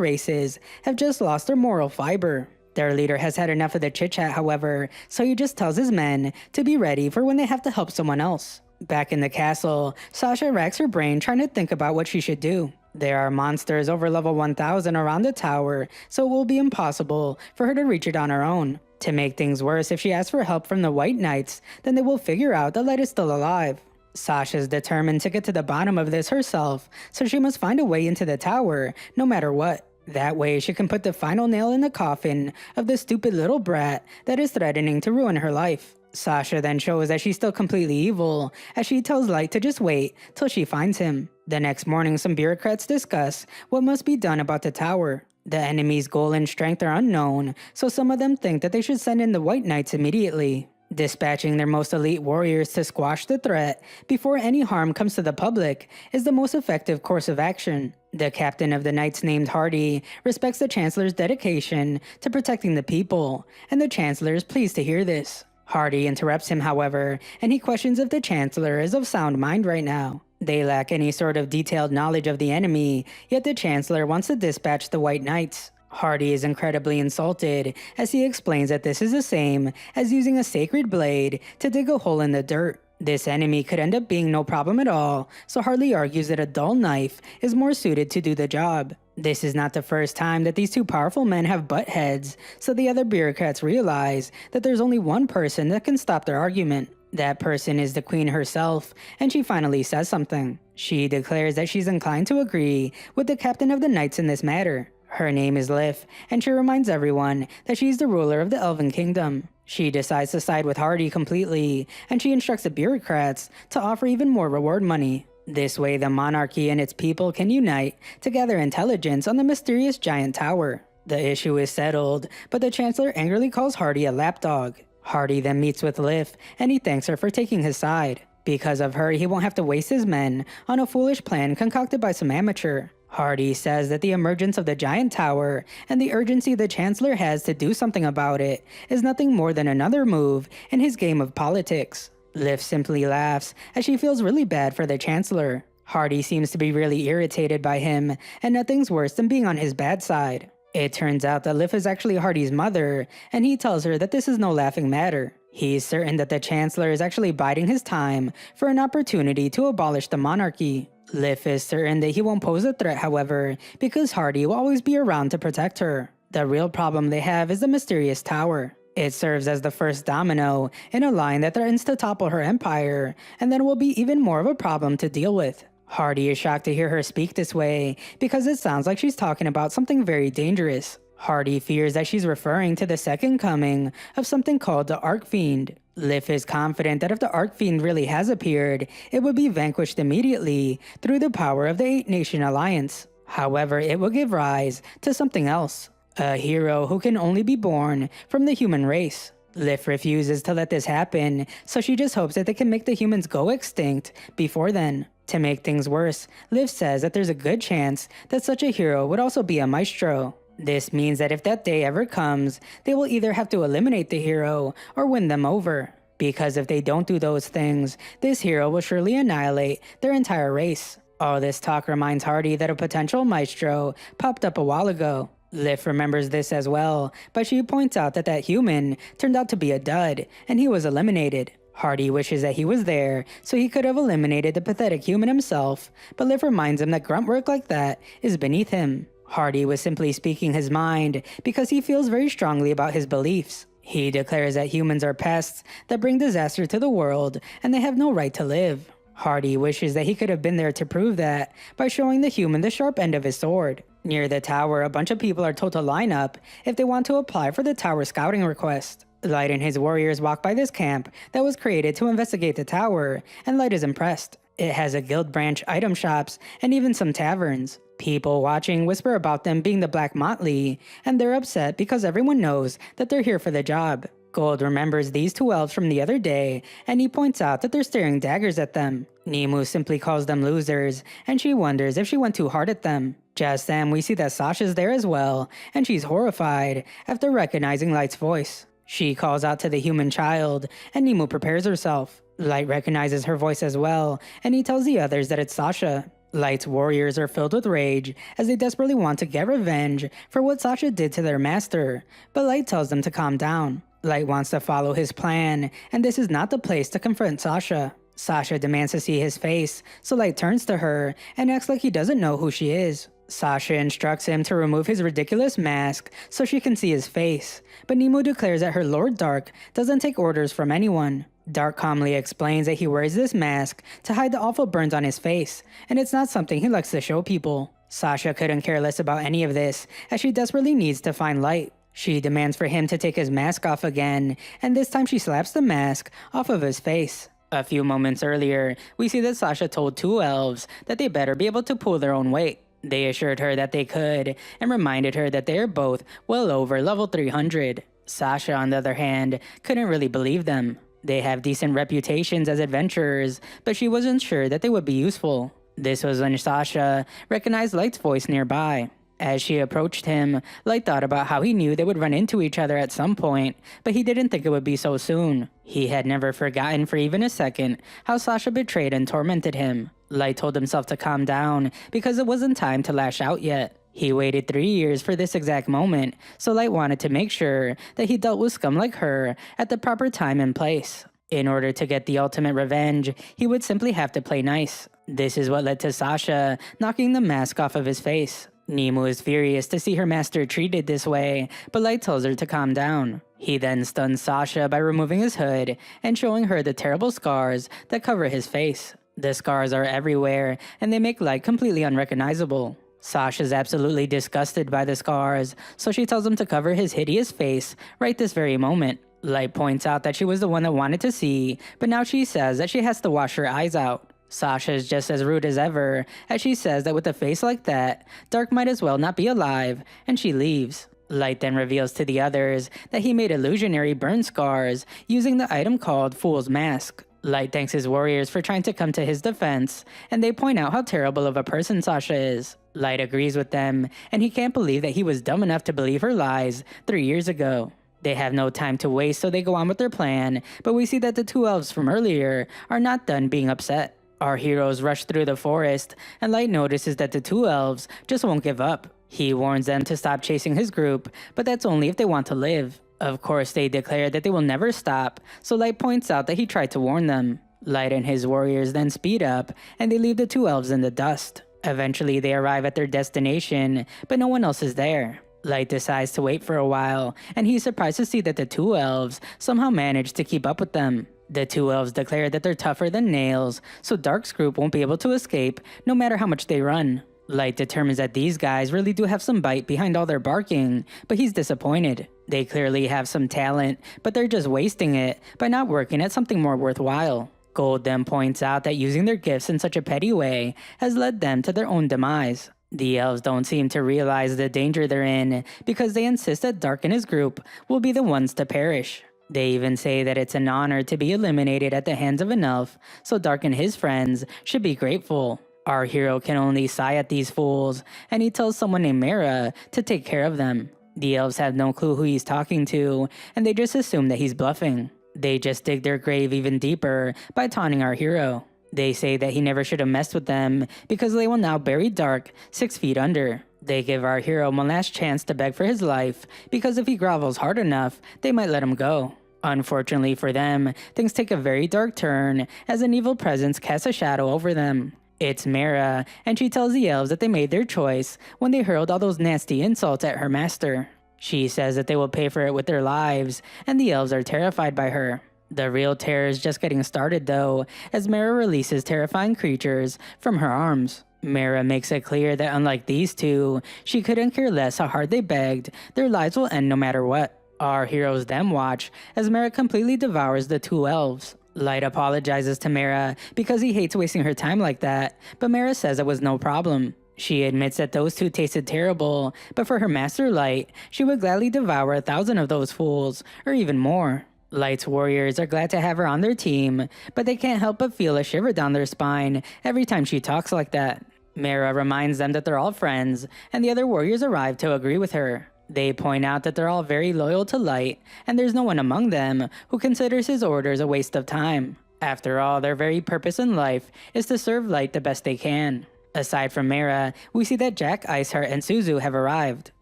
Speaker 1: races have just lost their moral fiber. Their leader has had enough of the chit-chat, however, so he just tells his men to be ready for when they have to help someone else. Back in the castle, Sasha racks her brain trying to think about what she should do. There are monsters over level 1000 around the tower, so it will be impossible for her to reach it on her own. To make things worse, if she asks for help from the White Knights, then they will figure out that Light is still alive. Sasha's determined to get to the bottom of this herself, so she must find a way into the tower, no matter what. That way, she can put the final nail in the coffin of the stupid little brat that is threatening to ruin her life. Sasha then shows that she's still completely evil, as she tells Light to just wait till she finds him. The next morning, some bureaucrats discuss what must be done about the tower. The enemy's goal and strength are unknown, so some of them think that they should send in the White Knights immediately. Dispatching their most elite warriors to squash the threat before any harm comes to the public is the most effective course of action. The captain of the Knights, named Hardy, respects the Chancellor's dedication to protecting the people, and the Chancellor is pleased to hear this. Hardy interrupts him, however, and he questions if the Chancellor is of sound mind right now. They lack any sort of detailed knowledge of the enemy, yet the Chancellor wants to dispatch the White Knights. Hardy is incredibly insulted as he explains that this is the same as using a sacred blade to dig a hole in the dirt. This enemy could end up being no problem at all, so Hardy argues that a dull knife is more suited to do the job. This is not the first time that these two powerful men have butt heads, so the other bureaucrats realize that there's only one person that can stop their argument. That person is the queen herself, and she finally says something. She declares that she's inclined to agree with the captain of the Knights in this matter. Her name is Lif, and she reminds everyone that she's the ruler of the Elven Kingdom. She decides to side with Hardy completely, and she instructs the bureaucrats to offer even more reward money. This way, the monarchy and its people can unite to gather intelligence on the mysterious giant tower. The issue is settled, but the Chancellor angrily calls Hardy a lapdog. Hardy then meets with Lif, and he thanks her for taking his side. Because of her, he won't have to waste his men on a foolish plan concocted by some amateur. Hardy says that the emergence of the giant tower and the urgency the Chancellor has to do something about it is nothing more than another move in his game of politics. Lif simply laughs as she feels really bad for the Chancellor. Hardy seems to be really irritated by him, and nothing's worse than being on his bad side. It turns out that Lif is actually Hardy's mother, and he tells her that this is no laughing matter. He's certain that the Chancellor is actually biding his time for an opportunity to abolish the monarchy. Lif is certain that he won't pose a threat, however, because Hardy will always be around to protect her. The real problem they have is the mysterious tower. It serves as the first domino in a line that threatens to topple her empire, and then will be even more of a problem to deal with. Hardy is shocked to hear her speak this way, because it sounds like she's talking about something very dangerous. Hardy fears that she's referring to the second coming of something called the Archfiend. Lif is confident that if the Archfiend really has appeared, it would be vanquished immediately through the power of the 8-Nation Alliance. However, it will give rise to something else. A hero who can only be born from the human race. Lif refuses to let this happen, so she just hopes that they can make the humans go extinct before then. To make things worse, Liv says that there's a good chance that such a hero would also be a maestro. This means that if that day ever comes, they will either have to eliminate the hero or win them over. Because if they don't do those things, this hero will surely annihilate their entire race. All this talk reminds Hardy that a potential maestro popped up a while ago. Liv remembers this as well, but she points out that that human turned out to be a dud, and he was eliminated. Hardy wishes that he was there, so he could have eliminated the pathetic human himself, but Liv reminds him that grunt work like that is beneath him. Hardy was simply speaking his mind because he feels very strongly about his beliefs. He declares that humans are pests that bring disaster to the world and they have no right to live. Hardy wishes that he could have been there to prove that by showing the human the sharp end of his sword. Near the tower, a bunch of people are told to line up if they want to apply for the tower scouting request. Light and his warriors walk by this camp that was created to investigate the tower, and Light is impressed. It has a guild branch, item shops, and even some taverns. People watching whisper about them being the Black Motley, and they're upset because everyone knows that they're here for the job. Gold remembers these two elves from the other day, and he points out that they're staring daggers at them. Nemu simply calls them losers, and she wonders if she went too hard at them. Just then, we see that Sasha's there as well, and she's horrified after recognizing Light's voice. She calls out to the human child, and Nemu prepares herself. Light recognizes her voice as well, and he tells the others that it's Sasha. Light's warriors are filled with rage as they desperately want to get revenge for what Sasha did to their master, but Light tells them to calm down. Light wants to follow his plan, and this is not the place to confront Sasha. Sasha demands to see his face, so Light turns to her and acts like he doesn't know who she is. Sasha instructs him to remove his ridiculous mask so she can see his face, but Nemu declares that her Lord Dark doesn't take orders from anyone. Dark calmly explains that he wears this mask to hide the awful burns on his face, and it's not something he likes to show people. Sasha couldn't care less about any of this, as she desperately needs to find Light. She demands for him to take his mask off again, and this time she slaps the mask off of his face. A few moments earlier, we see that Sasha told two elves that they better be able to pull their own weight. They assured her that they could, and reminded her that they are both well over level 300. Sasha, on the other hand, couldn't really believe them. They have decent reputations as adventurers, but she wasn't sure that they would be useful. This was when Sasha recognized Light's voice nearby. As she approached him, Light thought about how he knew they would run into each other at some point, but he didn't think it would be so soon. He had never forgotten for even a second how Sasha betrayed and tormented him. Light told himself to calm down because it wasn't time to lash out yet. He waited 3 years for this exact moment, so Light wanted to make sure that he dealt with scum like her at the proper time and place. In order to get the ultimate revenge, he would simply have to play nice. This is what led to Sasha knocking the mask off of his face. Nemu is furious to see her master treated this way, but Light tells her to calm down. He then stuns Sasha by removing his hood and showing her the terrible scars that cover his face. The scars are everywhere, and they make Light completely unrecognizable. Sasha's absolutely disgusted by the scars, so she tells him to cover his hideous face right this very moment. Light points out that she was the one that wanted to see, but now she says that she has to wash her eyes out. Sasha is just as rude as ever, as she says that with a face like that, Dark might as well not be alive, and she leaves. Light then reveals to the others that he made illusionary burn scars using the item called Fool's Mask. Light thanks his warriors for trying to come to his defense, and they point out how terrible of a person Sasha is. Light agrees with them, and he can't believe that he was dumb enough to believe her lies 3 years ago. They have no time to waste, so they go on with their plan, but we see that the two elves from earlier are not done being upset. Our heroes rush through the forest, and Light notices that the two elves just won't give up. He warns them to stop chasing his group, but that's only if they want to live. Of course, they declare that they will never stop, so Light points out that he tried to warn them. Light and his warriors then speed up, and they leave the two elves in the dust. Eventually, they arrive at their destination, but no one else is there. Light decides to wait for a while, and he's surprised to see that the two elves somehow manage to keep up with them. The two elves declare that they're tougher than nails, so Dark's group won't be able to escape no matter how much they run. Light determines that these guys really do have some bite behind all their barking, but he's disappointed. They clearly have some talent, but they're just wasting it by not working at something more worthwhile. Gold then points out that using their gifts in such a petty way has led them to their own demise. The elves don't seem to realize the danger they're in because they insist that Dark and his group will be the ones to perish. They even say that it's an honor to be eliminated at the hands of an elf, so Dark and his friends should be grateful. Our hero can only sigh at these fools, and he tells someone named Mara to take care of them. The elves have no clue who he's talking to, and they just assume that he's bluffing. They just dig their grave even deeper by taunting our hero. They say that he never should have messed with them because they will now bury Dark 6 feet under. They give our hero one last chance to beg for his life because if he grovels hard enough, they might let him go. Unfortunately for them, things take a very dark turn as an evil presence casts a shadow over them. It's Mara, and she tells the elves that they made their choice when they hurled all those nasty insults at her master. She says that they will pay for it with their lives, and the elves are terrified by her. The real terror is just getting started though, as Mara releases terrifying creatures from her arms. Mara makes it clear that unlike these two, she couldn't care less how hard they begged, their lives will end no matter what. Our heroes then watch as Mara completely devours the 2 elves. Light apologizes to Mara because he hates wasting her time like that, but Mara says it was no problem. She admits that those 2 tasted terrible, but for her master Light, she would gladly devour 1,000 of those fools, or even more. Light's warriors are glad to have her on their team, but they can't help but feel a shiver down their spine every time she talks like that. Mara reminds them that they're all friends, and the other warriors arrive to agree with her. They point out that they're all very loyal to Light, and there's no one among them who considers his orders a waste of time. After all, their very purpose in life is to serve Light the best they can. Aside from Mara, we see that Jack, Iceheart, and Suzu have arrived.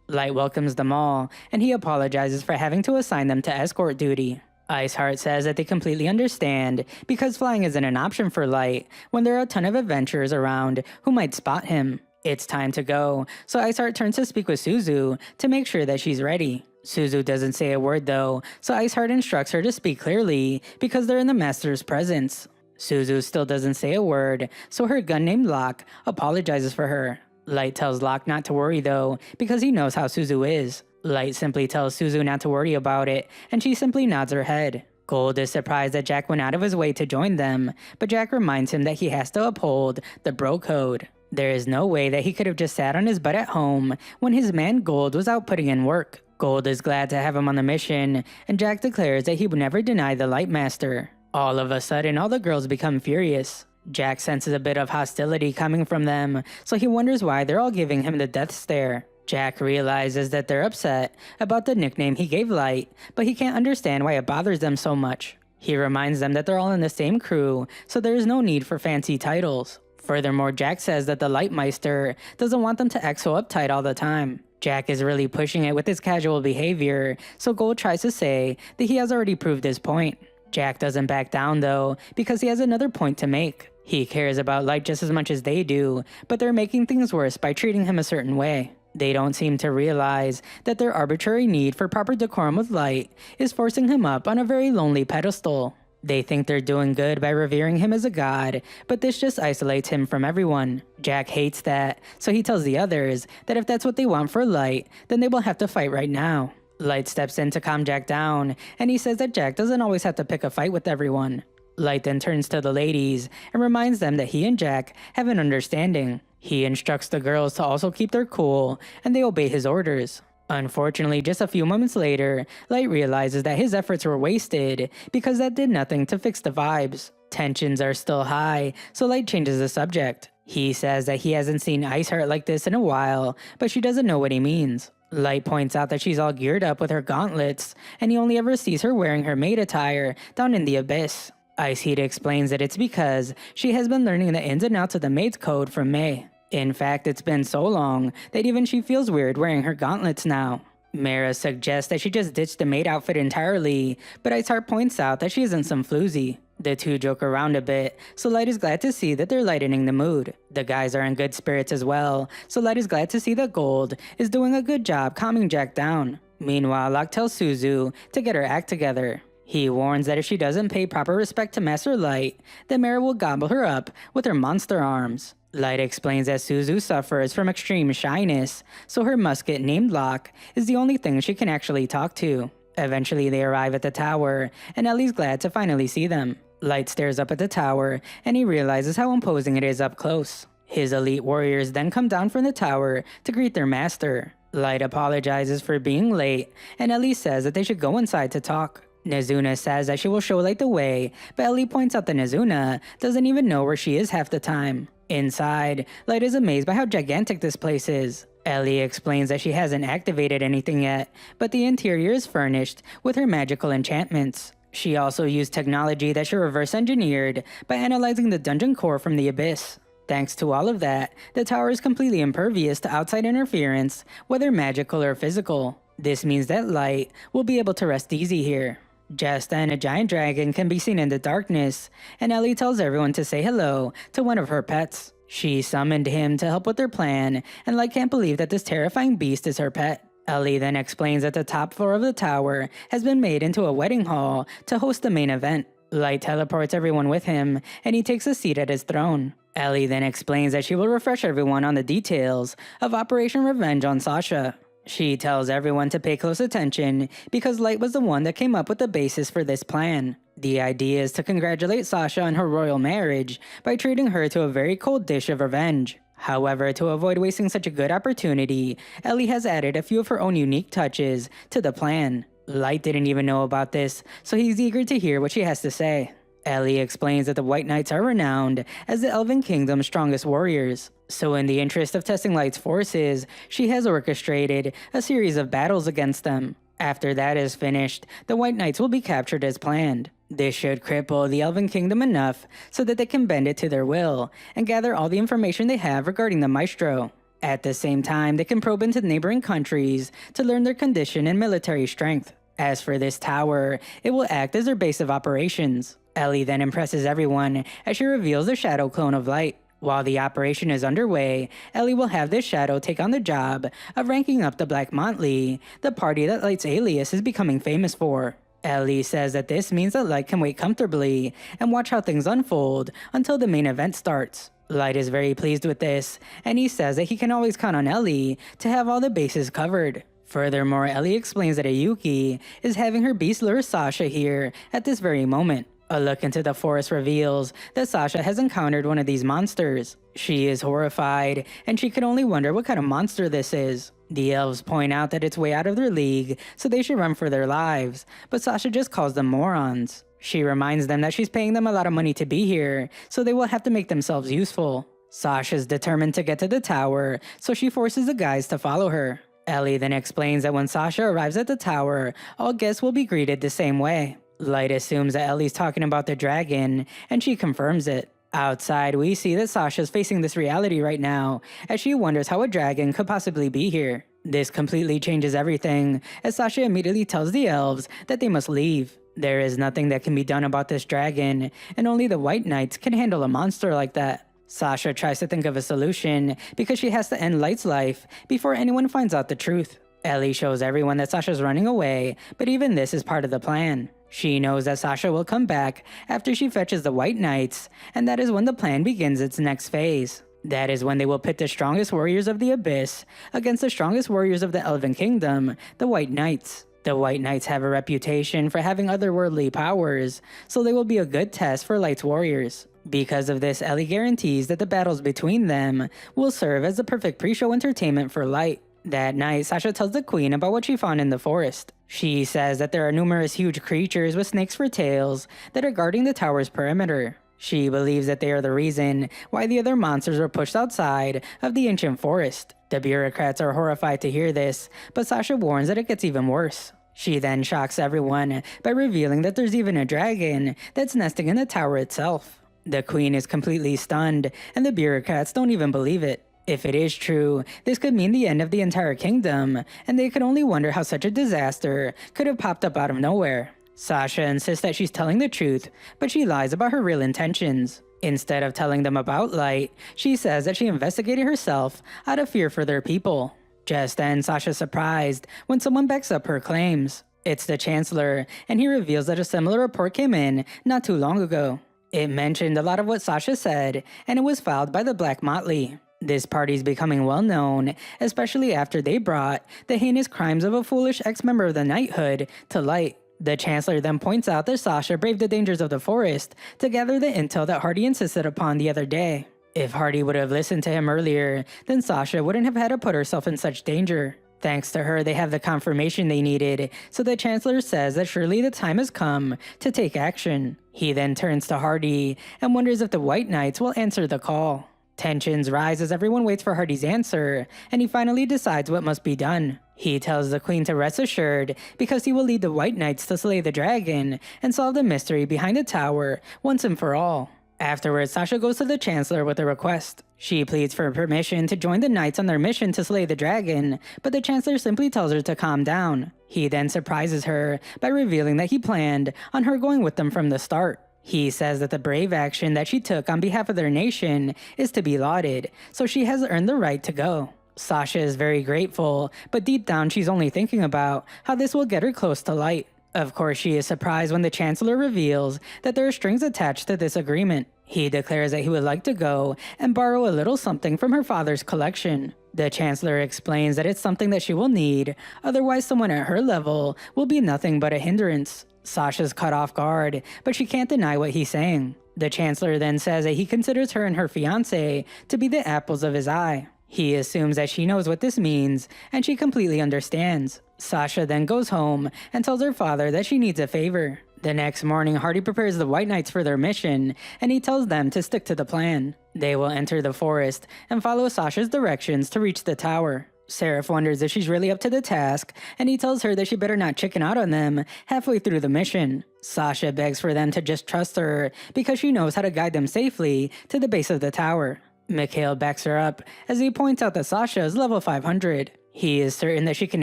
Speaker 1: Light welcomes them all, and he apologizes for having to assign them to escort duty. Iceheart says that they completely understand because flying isn't an option for Light when there are a ton of adventurers around who might spot him. It's time to go, so Iceheart turns to speak with Suzu to make sure that she's ready. Suzu doesn't say a word though, so Iceheart instructs her to speak clearly because they're in the master's presence. Suzu still doesn't say a word, so her gun named Locke apologizes for her. Light tells Locke not to worry though, because he knows how Suzu is. Light simply tells Suzu not to worry about it, and she simply nods her head. Gold is surprised that Jack went out of his way to join them, but Jack reminds him that he has to uphold the bro code. There is no way that he could have just sat on his butt at home when his man Gold was out putting in work. Gold is glad to have him on the mission, and Jack declares that he would never deny the Light Master. All of a sudden, all the girls become furious. Jack senses a bit of hostility coming from them, so he wonders why they're all giving him the death stare. Jack realizes that they're upset about the nickname he gave Light, but he can't understand why it bothers them so much. He reminds them that they're all in the same crew, so there is no need for fancy titles. Furthermore, Jack says that the Lightmeister doesn't want them to act so uptight all the time. Jack is really pushing it with his casual behavior, so Gold tries to say that he has already proved his point. Jack doesn't back down though, because he has another point to make. He cares about Light just as much as they do, but they're making things worse by treating him a certain way. They don't seem to realize that their arbitrary need for proper decorum with Light is forcing him up on a very lonely pedestal. They think they're doing good by revering him as a god, but this just isolates him from everyone. Jack hates that, so he tells the others that if that's what they want for Light, then they will have to fight right now. Light steps in to calm Jack down, and he says that Jack doesn't always have to pick a fight with everyone. Light then turns to the ladies and reminds them that he and Jack have an understanding. He instructs the girls to also keep their cool, and they obey his orders. Unfortunately, just a few moments later, Light realizes that his efforts were wasted because that did nothing to fix the vibes. Tensions are still high, so Light changes the subject. He says that he hasn't seen Iceheart like this in a while, but she doesn't know what he means. Light points out that she's all geared up with her gauntlets, and he only ever sees her wearing her maid attire down in the abyss. Iceheat explains that it's because she has been learning the ins and outs of the maid's code from May. In fact, it's been so long that even she feels weird wearing her gauntlets now. Mara suggests that she just ditched the maid outfit entirely, but Iceheart points out that she isn't some floozy. The two joke around a bit, so Light is glad to see that they're lightening the mood. The guys are in good spirits as well, so Light is glad to see that Gold is doing a good job calming Jack down. Meanwhile, Locke tells Suzu to get her act together. He warns that if she doesn't pay proper respect to Master Light, then Mara will gobble her up with her monster arms. Light explains that Suzu suffers from extreme shyness, so her musket named Locke is the only thing she can actually talk to. Eventually they arrive at the tower, and Ellie's glad to finally see them. Light stares up at the tower, and he realizes how imposing it is up close. His elite warriors then come down from the tower to greet their master. Light apologizes for being late, and Ellie says that they should go inside to talk. Nezuna says that she will show Light the way, but Ellie points out that Nezuna doesn't even know where she is half the time. Inside, Light is amazed by how gigantic this place is. Ellie explains that she hasn't activated anything yet, but the interior is furnished with her magical enchantments. She also used technology that she reverse engineered by analyzing the dungeon core from the abyss. Thanks to all of that, the tower is completely impervious to outside interference, whether magical or physical. This means that Light will be able to rest easy here. Just then, a giant dragon can be seen in the darkness, and Ellie tells everyone to say hello to one of her pets. She summoned him to help with their plan, and Light can't believe that this terrifying beast is her pet. Ellie then explains that the top floor of the tower has been made into a wedding hall to host the main event. Light teleports everyone with him, and he takes a seat at his throne. Ellie then explains that she will refresh everyone on the details of Operation Revenge on Sasha. She tells everyone to pay close attention because Light was the one that came up with the basis for this plan. The idea is to congratulate Sasha on her royal marriage by treating her to a very cold dish of revenge. However, to avoid wasting such a good opportunity, Ellie has added a few of her own unique touches to the plan. Light didn't even know about this, so he's eager to hear what she has to say. Ellie explains that the White Knights are renowned as the Elven Kingdom's strongest warriors. So in the interest of testing Light's forces, she has orchestrated a series of battles against them. After that is finished, the White Knights will be captured as planned. This should cripple the Elven Kingdom enough so that they can bend it to their will and gather all the information they have regarding the Maestro. At the same time, they can probe into neighboring countries to learn their condition and military strength. As for this tower, it will act as their base of operations. Ellie then impresses everyone as she reveals the shadow clone of Light. While the operation is underway, Ellie will have this shadow take on the job of ranking up the Black Motley, the party that Light's alias is becoming famous for. Ellie says that this means that Light can wait comfortably and watch how things unfold until the main event starts. Light is very pleased with this, and he says that he can always count on Ellie to have all the bases covered. Furthermore, Ellie explains that Ayuki is having her beast lure Sasha here at this very moment. A look into the forest reveals that Sasha has encountered one of these monsters. She is horrified, and she can only wonder what kind of monster this is. The elves point out that it's way out of their league, so they should run for their lives, but Sasha just calls them morons. She reminds them that she's paying them a lot of money to be here, so they will have to make themselves useful. Sasha's determined to get to the tower, so she forces the guys to follow her. Ellie then explains that when Sasha arrives at the tower, all guests will be greeted the same way. Light assumes that Ellie's talking about the dragon, and she confirms it. Outside, we see that Sasha's facing this reality right now, as she wonders how a dragon could possibly be here. This completely changes everything, as Sasha immediately tells the elves that they must leave. There is nothing that can be done about this dragon, and only the White Knights can handle a monster like that. Sasha tries to think of a solution, because she has to end Light's life before anyone finds out the truth. Ellie shows everyone that Sasha's running away, but even this is part of the plan. She knows that Sasha will come back after she fetches the White Knights, and that is when the plan begins its next phase. That is when they will pit the strongest warriors of the Abyss against the strongest warriors of the Elven Kingdom, the White Knights. The White Knights have a reputation for having otherworldly powers, so they will be a good test for Light's warriors. Because of this, Ellie guarantees that the battles between them will serve as the perfect pre-show entertainment for Light. That night, Sasha tells the queen about what she found in the forest. She says that there are numerous huge creatures with snakes for tails that are guarding the tower's perimeter. She believes that they are the reason why the other monsters were pushed outside of the ancient forest. The bureaucrats are horrified to hear this, but Sasha warns that it gets even worse. She then shocks everyone by revealing that there's even a dragon that's nesting in the tower itself. The queen is completely stunned, and the bureaucrats don't even believe it. If it is true, this could mean the end of the entire kingdom, and they could only wonder how such a disaster could have popped up out of nowhere. Sasha insists that she's telling the truth, but she lies about her real intentions. Instead of telling them about Light, she says that she investigated herself out of fear for their people. Just then, Sasha's surprised when someone backs up her claims. It's the Chancellor, and he reveals that a similar report came in not too long ago. It mentioned a lot of what Sasha said, and it was filed by the Black Motley. This party is becoming well known, especially after they brought the heinous crimes of a foolish ex-member of the knighthood to light. The Chancellor then points out that Sasha braved the dangers of the forest to gather the intel that Hardy insisted upon the other day. If Hardy would have listened to him earlier, then Sasha wouldn't have had to put herself in such danger. Thanks to her, they have the confirmation they needed, so the Chancellor says that surely the time has come to take action. He then turns to Hardy and wonders if the White Knights will answer the call. Tensions rise as everyone waits for Hardy's answer, and he finally decides what must be done. He tells the Queen to rest assured because he will lead the White Knights to slay the dragon and solve the mystery behind the tower once and for all. Afterwards, Sasha goes to the Chancellor with a request. She pleads for permission to join the Knights on their mission to slay the dragon, but the Chancellor simply tells her to calm down. He then surprises her by revealing that he planned on her going with them from the start. He says that the brave action that she took on behalf of their nation is to be lauded, so she has earned the right to go. Sasha is very grateful, but deep down she's only thinking about how this will get her close to light. Of course, she is surprised when the Chancellor reveals that there are strings attached to this agreement. He declares that he would like to go and borrow a little something from her father's collection. The Chancellor explains that it's something that she will need, otherwise someone at her level will be nothing but a hindrance. Sasha's caught off guard, but she can't deny what he's saying. The Chancellor then says that he considers her and her fiancé to be the apples of his eye. He assumes that she knows what this means, and she completely understands. Sasha then goes home and tells her father that she needs a favor. The next morning, Hardy prepares the White Knights for their mission, and he tells them to stick to the plan. They will enter the forest and follow Sasha's directions to reach the tower. Seraph wonders if she's really up to the task, and he tells her that she better not chicken out on them halfway through the mission. Sasha begs for them to just trust her because she knows how to guide them safely to the base of the tower. Mikhail backs her up as he points out that Sasha is level 500. He is certain that she can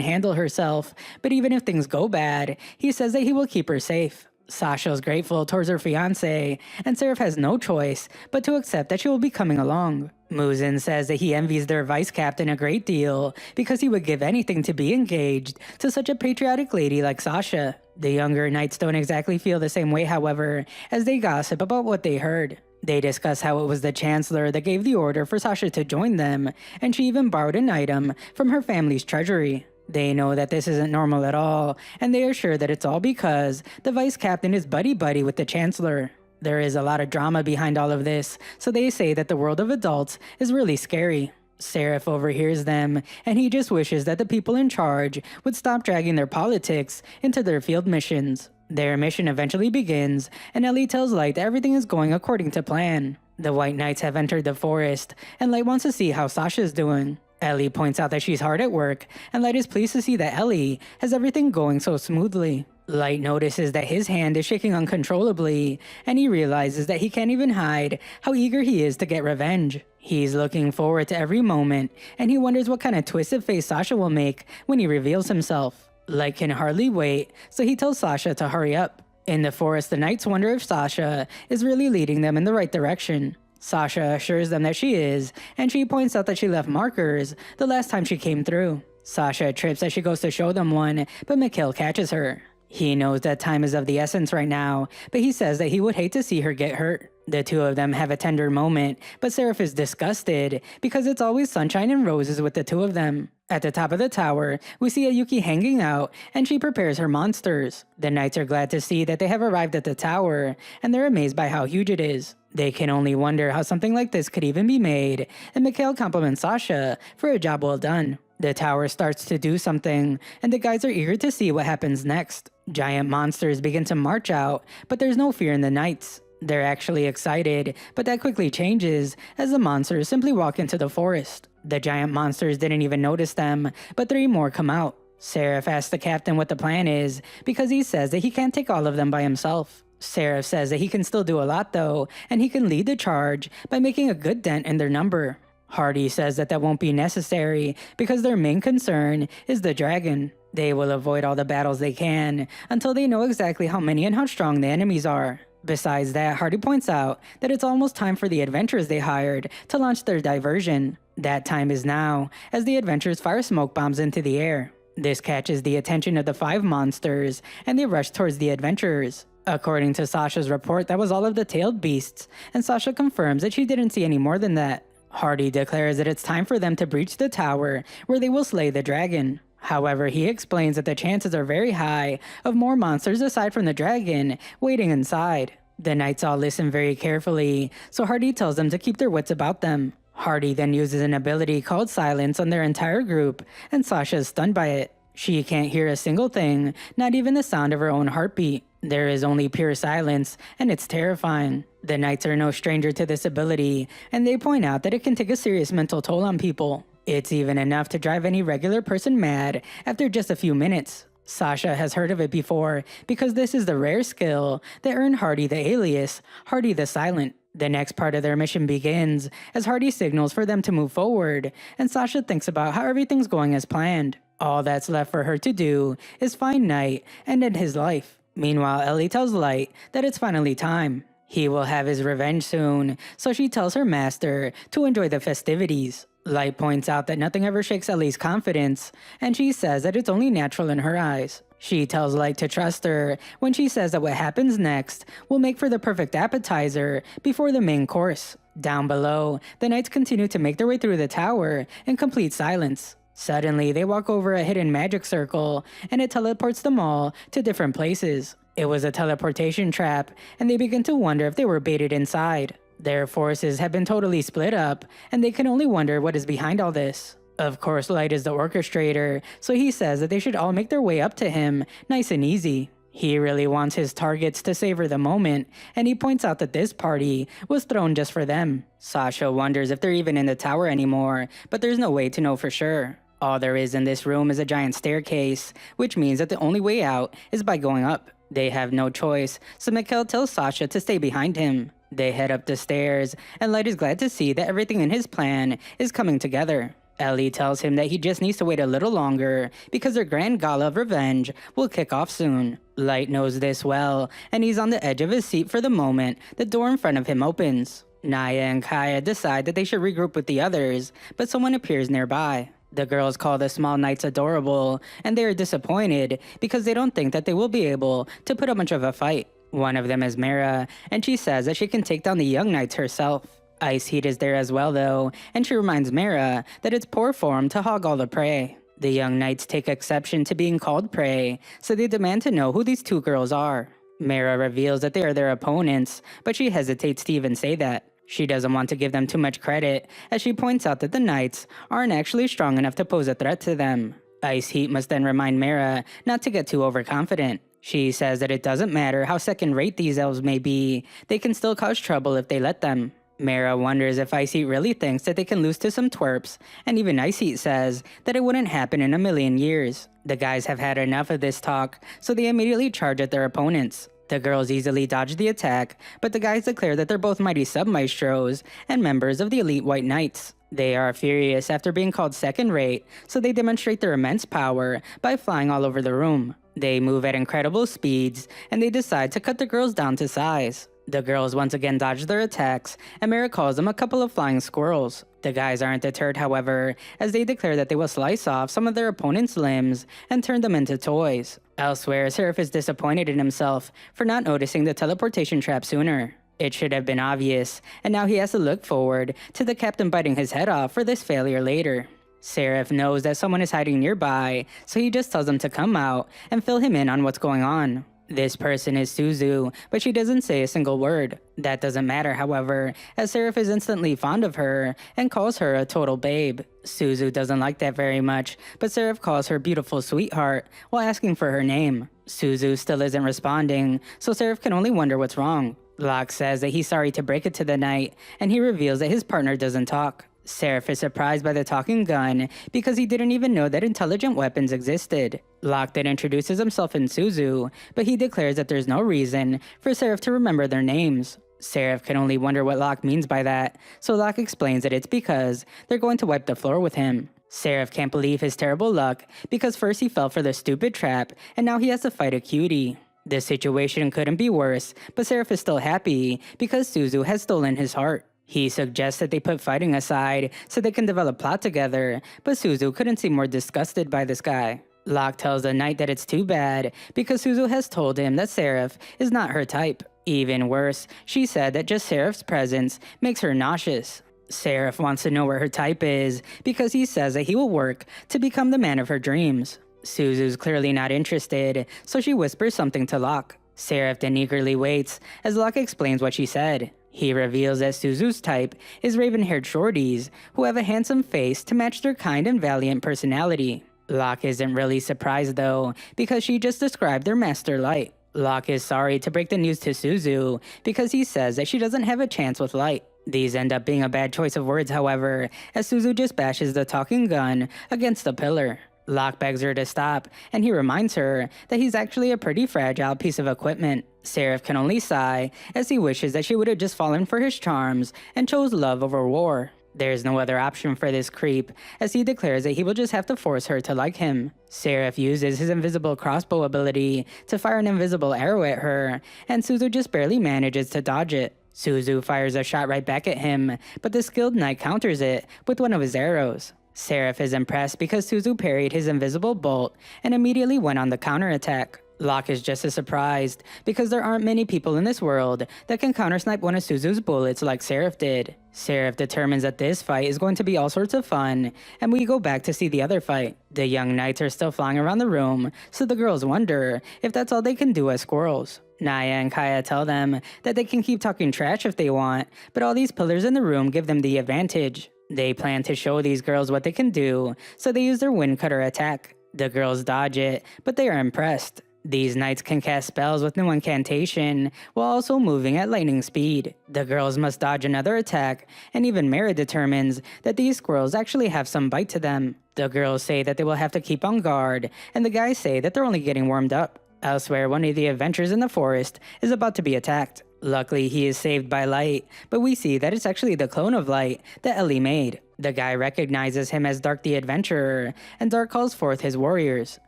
Speaker 1: handle herself, but even if things go bad, he says that he will keep her safe. Sasha is grateful towards her fiancé, and Seraph has no choice but to accept that she will be coming along. Muzin says that he envies their vice captain a great deal because he would give anything to be engaged to such a patriotic lady like Sasha. The younger knights don't exactly feel the same way, however, as they gossip about what they heard. They discuss how it was the Chancellor that gave the order for Sasha to join them, and she even borrowed an item from her family's treasury. They know that this isn't normal at all, and they are sure that it's all because the vice captain is buddy-buddy with the Chancellor. There is a lot of drama behind all of this, so they say that the world of adults is really scary. Seraph overhears them, and he just wishes that the people in charge would stop dragging their politics into their field missions. Their mission eventually begins, and Ellie tells Light that everything is going according to plan. The White Knights have entered the forest, and Light wants to see how Sasha is doing. Ellie points out that she's hard at work, and Light is pleased to see that Ellie has everything going so smoothly. Light notices that his hand is shaking uncontrollably, and he realizes that he can't even hide how eager he is to get revenge. He's looking forward to every moment, and he wonders what kind of twisted face Sasha will make when he reveals himself. Light can hardly wait, so he tells Sasha to hurry up. In the forest, the knights wonder if Sasha is really leading them in the right direction. Sasha assures them that she is, and she points out that she left markers the last time she came through. Sasha trips as she goes to show them one, but Mikhail catches her. He knows that time is of the essence right now, but he says that he would hate to see her get hurt. The two of them have a tender moment, but Seraph is disgusted because it's always sunshine and roses with the two of them. At the top of the tower, we see Ayuki hanging out, and she prepares her monsters. The knights are glad to see that they have arrived at the tower, and they're amazed by how huge it is. They can only wonder how something like this could even be made, and Mikhail compliments Sasha for a job well done. The tower starts to do something, and the guys are eager to see what happens next. Giant monsters begin to march out, but there's no fear in the knights. They're actually excited, but that quickly changes as the monsters simply walk into the forest. The giant monsters didn't even notice them, but 3 more come out. Seraph asks the captain what the plan is, because he says that he can't take all of them by himself. Seraph says that he can still do a lot though, and he can lead the charge by making a good dent in their number. Hardy says that won't be necessary because their main concern is the dragon. They will avoid all the battles they can until they know exactly how many and how strong the enemies are. Besides that, Hardy points out that it's almost time for the adventurers they hired to launch their diversion. That time is now, as the adventurers fire smoke bombs into the air. This catches the attention of the 5 monsters, and they rush towards the adventurers. According to Sasha's report, that was all of the tailed beasts, and Sasha confirms that she didn't see any more than that. Hardy declares that it's time for them to breach the tower, where they will slay the dragon. However, he explains that the chances are very high of more monsters aside from the dragon waiting inside. The knights all listen very carefully, so Hardy tells them to keep their wits about them. Hardy then uses an ability called Silence on their entire group, and Sasha is stunned by it. She can't hear a single thing, not even the sound of her own heartbeat. There is only pure silence, and it's terrifying. The Knights are no stranger to this ability, and they point out that it can take a serious mental toll on people. It's even enough to drive any regular person mad after just a few minutes. Sasha has heard of it before because this is the rare skill that earned Hardy the alias, Hardy the Silent. The next part of their mission begins as Hardy signals for them to move forward, and Sasha thinks about how everything's going as planned. All that's left for her to do is find Knight and end his life. Meanwhile, Ellie tells Light that it's finally time. He will have his revenge soon, so she tells her master to enjoy the festivities. Light points out that nothing ever shakes Ellie's confidence, and she says that it's only natural in her eyes. She tells Light to trust her when she says that what happens next will make for the perfect appetizer before the main course. Down below, the Knights continue to make their way through the tower in complete silence. Suddenly, they walk over a hidden magic circle, and it teleports them all to different places. It was a teleportation trap, and they begin to wonder if they were baited inside. Their forces have been totally split up, and they can only wonder what is behind all this. Of course, Light is the orchestrator, so he says that they should all make their way up to him, nice and easy. He really wants his targets to savor the moment, and he points out that this party was thrown just for them. Sasha wonders if they're even in the tower anymore, but there's no way to know for sure. All there is in this room is a giant staircase, which means that the only way out is by going up. They have no choice, so Mikhail tells Sasha to stay behind him. They head up the stairs, and Light is glad to see that everything in his plan is coming together. Ellie tells him that he just needs to wait a little longer because their grand gala of revenge will kick off soon. Light knows this well, and he's on the edge of his seat for the moment the door in front of him opens. Naya and Kaya decide that they should regroup with the others, but someone appears nearby. The girls call the small knights adorable, and they are disappointed because they don't think that they will be able to put up much of a fight. One of them is Mara, and she says that she can take down the young knights herself. Ice Heat is there as well though, and she reminds Mara that it's poor form to hog all the prey. The young knights take exception to being called prey, so they demand to know who these two girls are. Mara reveals that they are their opponents, but she hesitates to even say that. She doesn't want to give them too much credit, as she points out that the knights aren't actually strong enough to pose a threat to them. Ice Heat must then remind Mara not to get too overconfident. She says that it doesn't matter how second-rate these elves may be, they can still cause trouble if they let them. Mara wonders if Ice Heat really thinks that they can lose to some twerps, and even Ice Heat says that it wouldn't happen in a million years. The guys have had enough of this talk, so they immediately charge at their opponents. The girls easily dodge the attack, but the guys declare that they're both mighty sub-maestros and members of the elite White Knights. They are furious after being called second-rate, so they demonstrate their immense power by flying all over the room. They move at incredible speeds, and they decide to cut the girls down to size. The girls once again dodge their attacks, and Mara calls them a couple of flying squirrels. The guys aren't deterred, however, as they declare that they will slice off some of their opponent's limbs and turn them into toys. Elsewhere, Seraph is disappointed in himself for not noticing the teleportation trap sooner. It should have been obvious, and now he has to look forward to the captain biting his head off for this failure later. Seraph knows that someone is hiding nearby, so he just tells them to come out and fill him in on what's going on. This person is Suzu, but she doesn't say a single word. That doesn't matter, however, as Seraph is instantly fond of her and calls her a total babe. Suzu doesn't like that very much, but Seraph calls her beautiful sweetheart while asking for her name. Suzu still isn't responding, so Seraph can only wonder what's wrong. Locke says that he's sorry to break it to the knight, and he reveals that his partner doesn't talk. Seraph is surprised by the talking gun because he didn't even know that intelligent weapons existed. Locke then introduces himself in Suzu, but he declares that there's no reason for Seraph to remember their names. Seraph can only wonder what Locke means by that, so Locke explains that it's because they're going to wipe the floor with him. Seraph can't believe his terrible luck because first he fell for the stupid trap and now he has to fight a cutie. This situation couldn't be worse, but Seraph is still happy because Suzu has stolen his heart. He suggests that they put fighting aside so they can develop plot together, but Suzu couldn't seem more disgusted by this guy. Locke tells the knight that it's too bad because Suzu has told him that Seraph is not her type. Even worse, she said that just Seraph's presence makes her nauseous. Seraph wants to know where her type is because he says that he will work to become the man of her dreams. Suzu's clearly not interested, so she whispers something to Locke. Seraph then eagerly waits as Locke explains what she said. He reveals that Suzu's type is raven-haired shorties who have a handsome face to match their kind and valiant personality. Locke isn't really surprised though, because she just described their master Light. Locke is sorry to break the news to Suzu because he says that she doesn't have a chance with Light. These end up being a bad choice of words, however, as Suzu just bashes the talking gun against the pillar. Locke begs her to stop, and he reminds her that he's actually a pretty fragile piece of equipment. Seraph can only sigh as he wishes that she would have just fallen for his charms and chose love over war. There's no other option for this creep, as he declares that he will just have to force her to like him. Seraph uses his invisible crossbow ability to fire an invisible arrow at her, and Suzu just barely manages to dodge it. Suzu fires a shot right back at him, but the skilled knight counters it with one of his arrows. Seraph is impressed because Suzu parried his invisible bolt and immediately went on the counterattack. Locke is just as surprised because there aren't many people in this world that can countersnipe one of Suzu's bullets like Seraph did. Seraph determines that this fight is going to be all sorts of fun, and we go back to see the other fight. The young knights are still flying around the room, so the girls wonder if that's all they can do as squirrels. Naya and Kaya tell them that they can keep talking trash if they want, but all these pillars in the room give them the advantage. They plan to show these girls what they can do, so they use their wind cutter attack. The girls dodge it, but they are impressed. These knights can cast spells with no incantation, while also moving at lightning speed. The girls must dodge another attack, and even Mara determines that these squirrels actually have some bite to them. The girls say that they will have to keep on guard, and the guys say that they're only getting warmed up. Elsewhere, one of the adventurers in the forest is about to be attacked. Luckily, he is saved by Light, but we see that it's actually the clone of Light that Ellie made. The guy recognizes him as Dark the Adventurer, and Dark calls forth his warriors.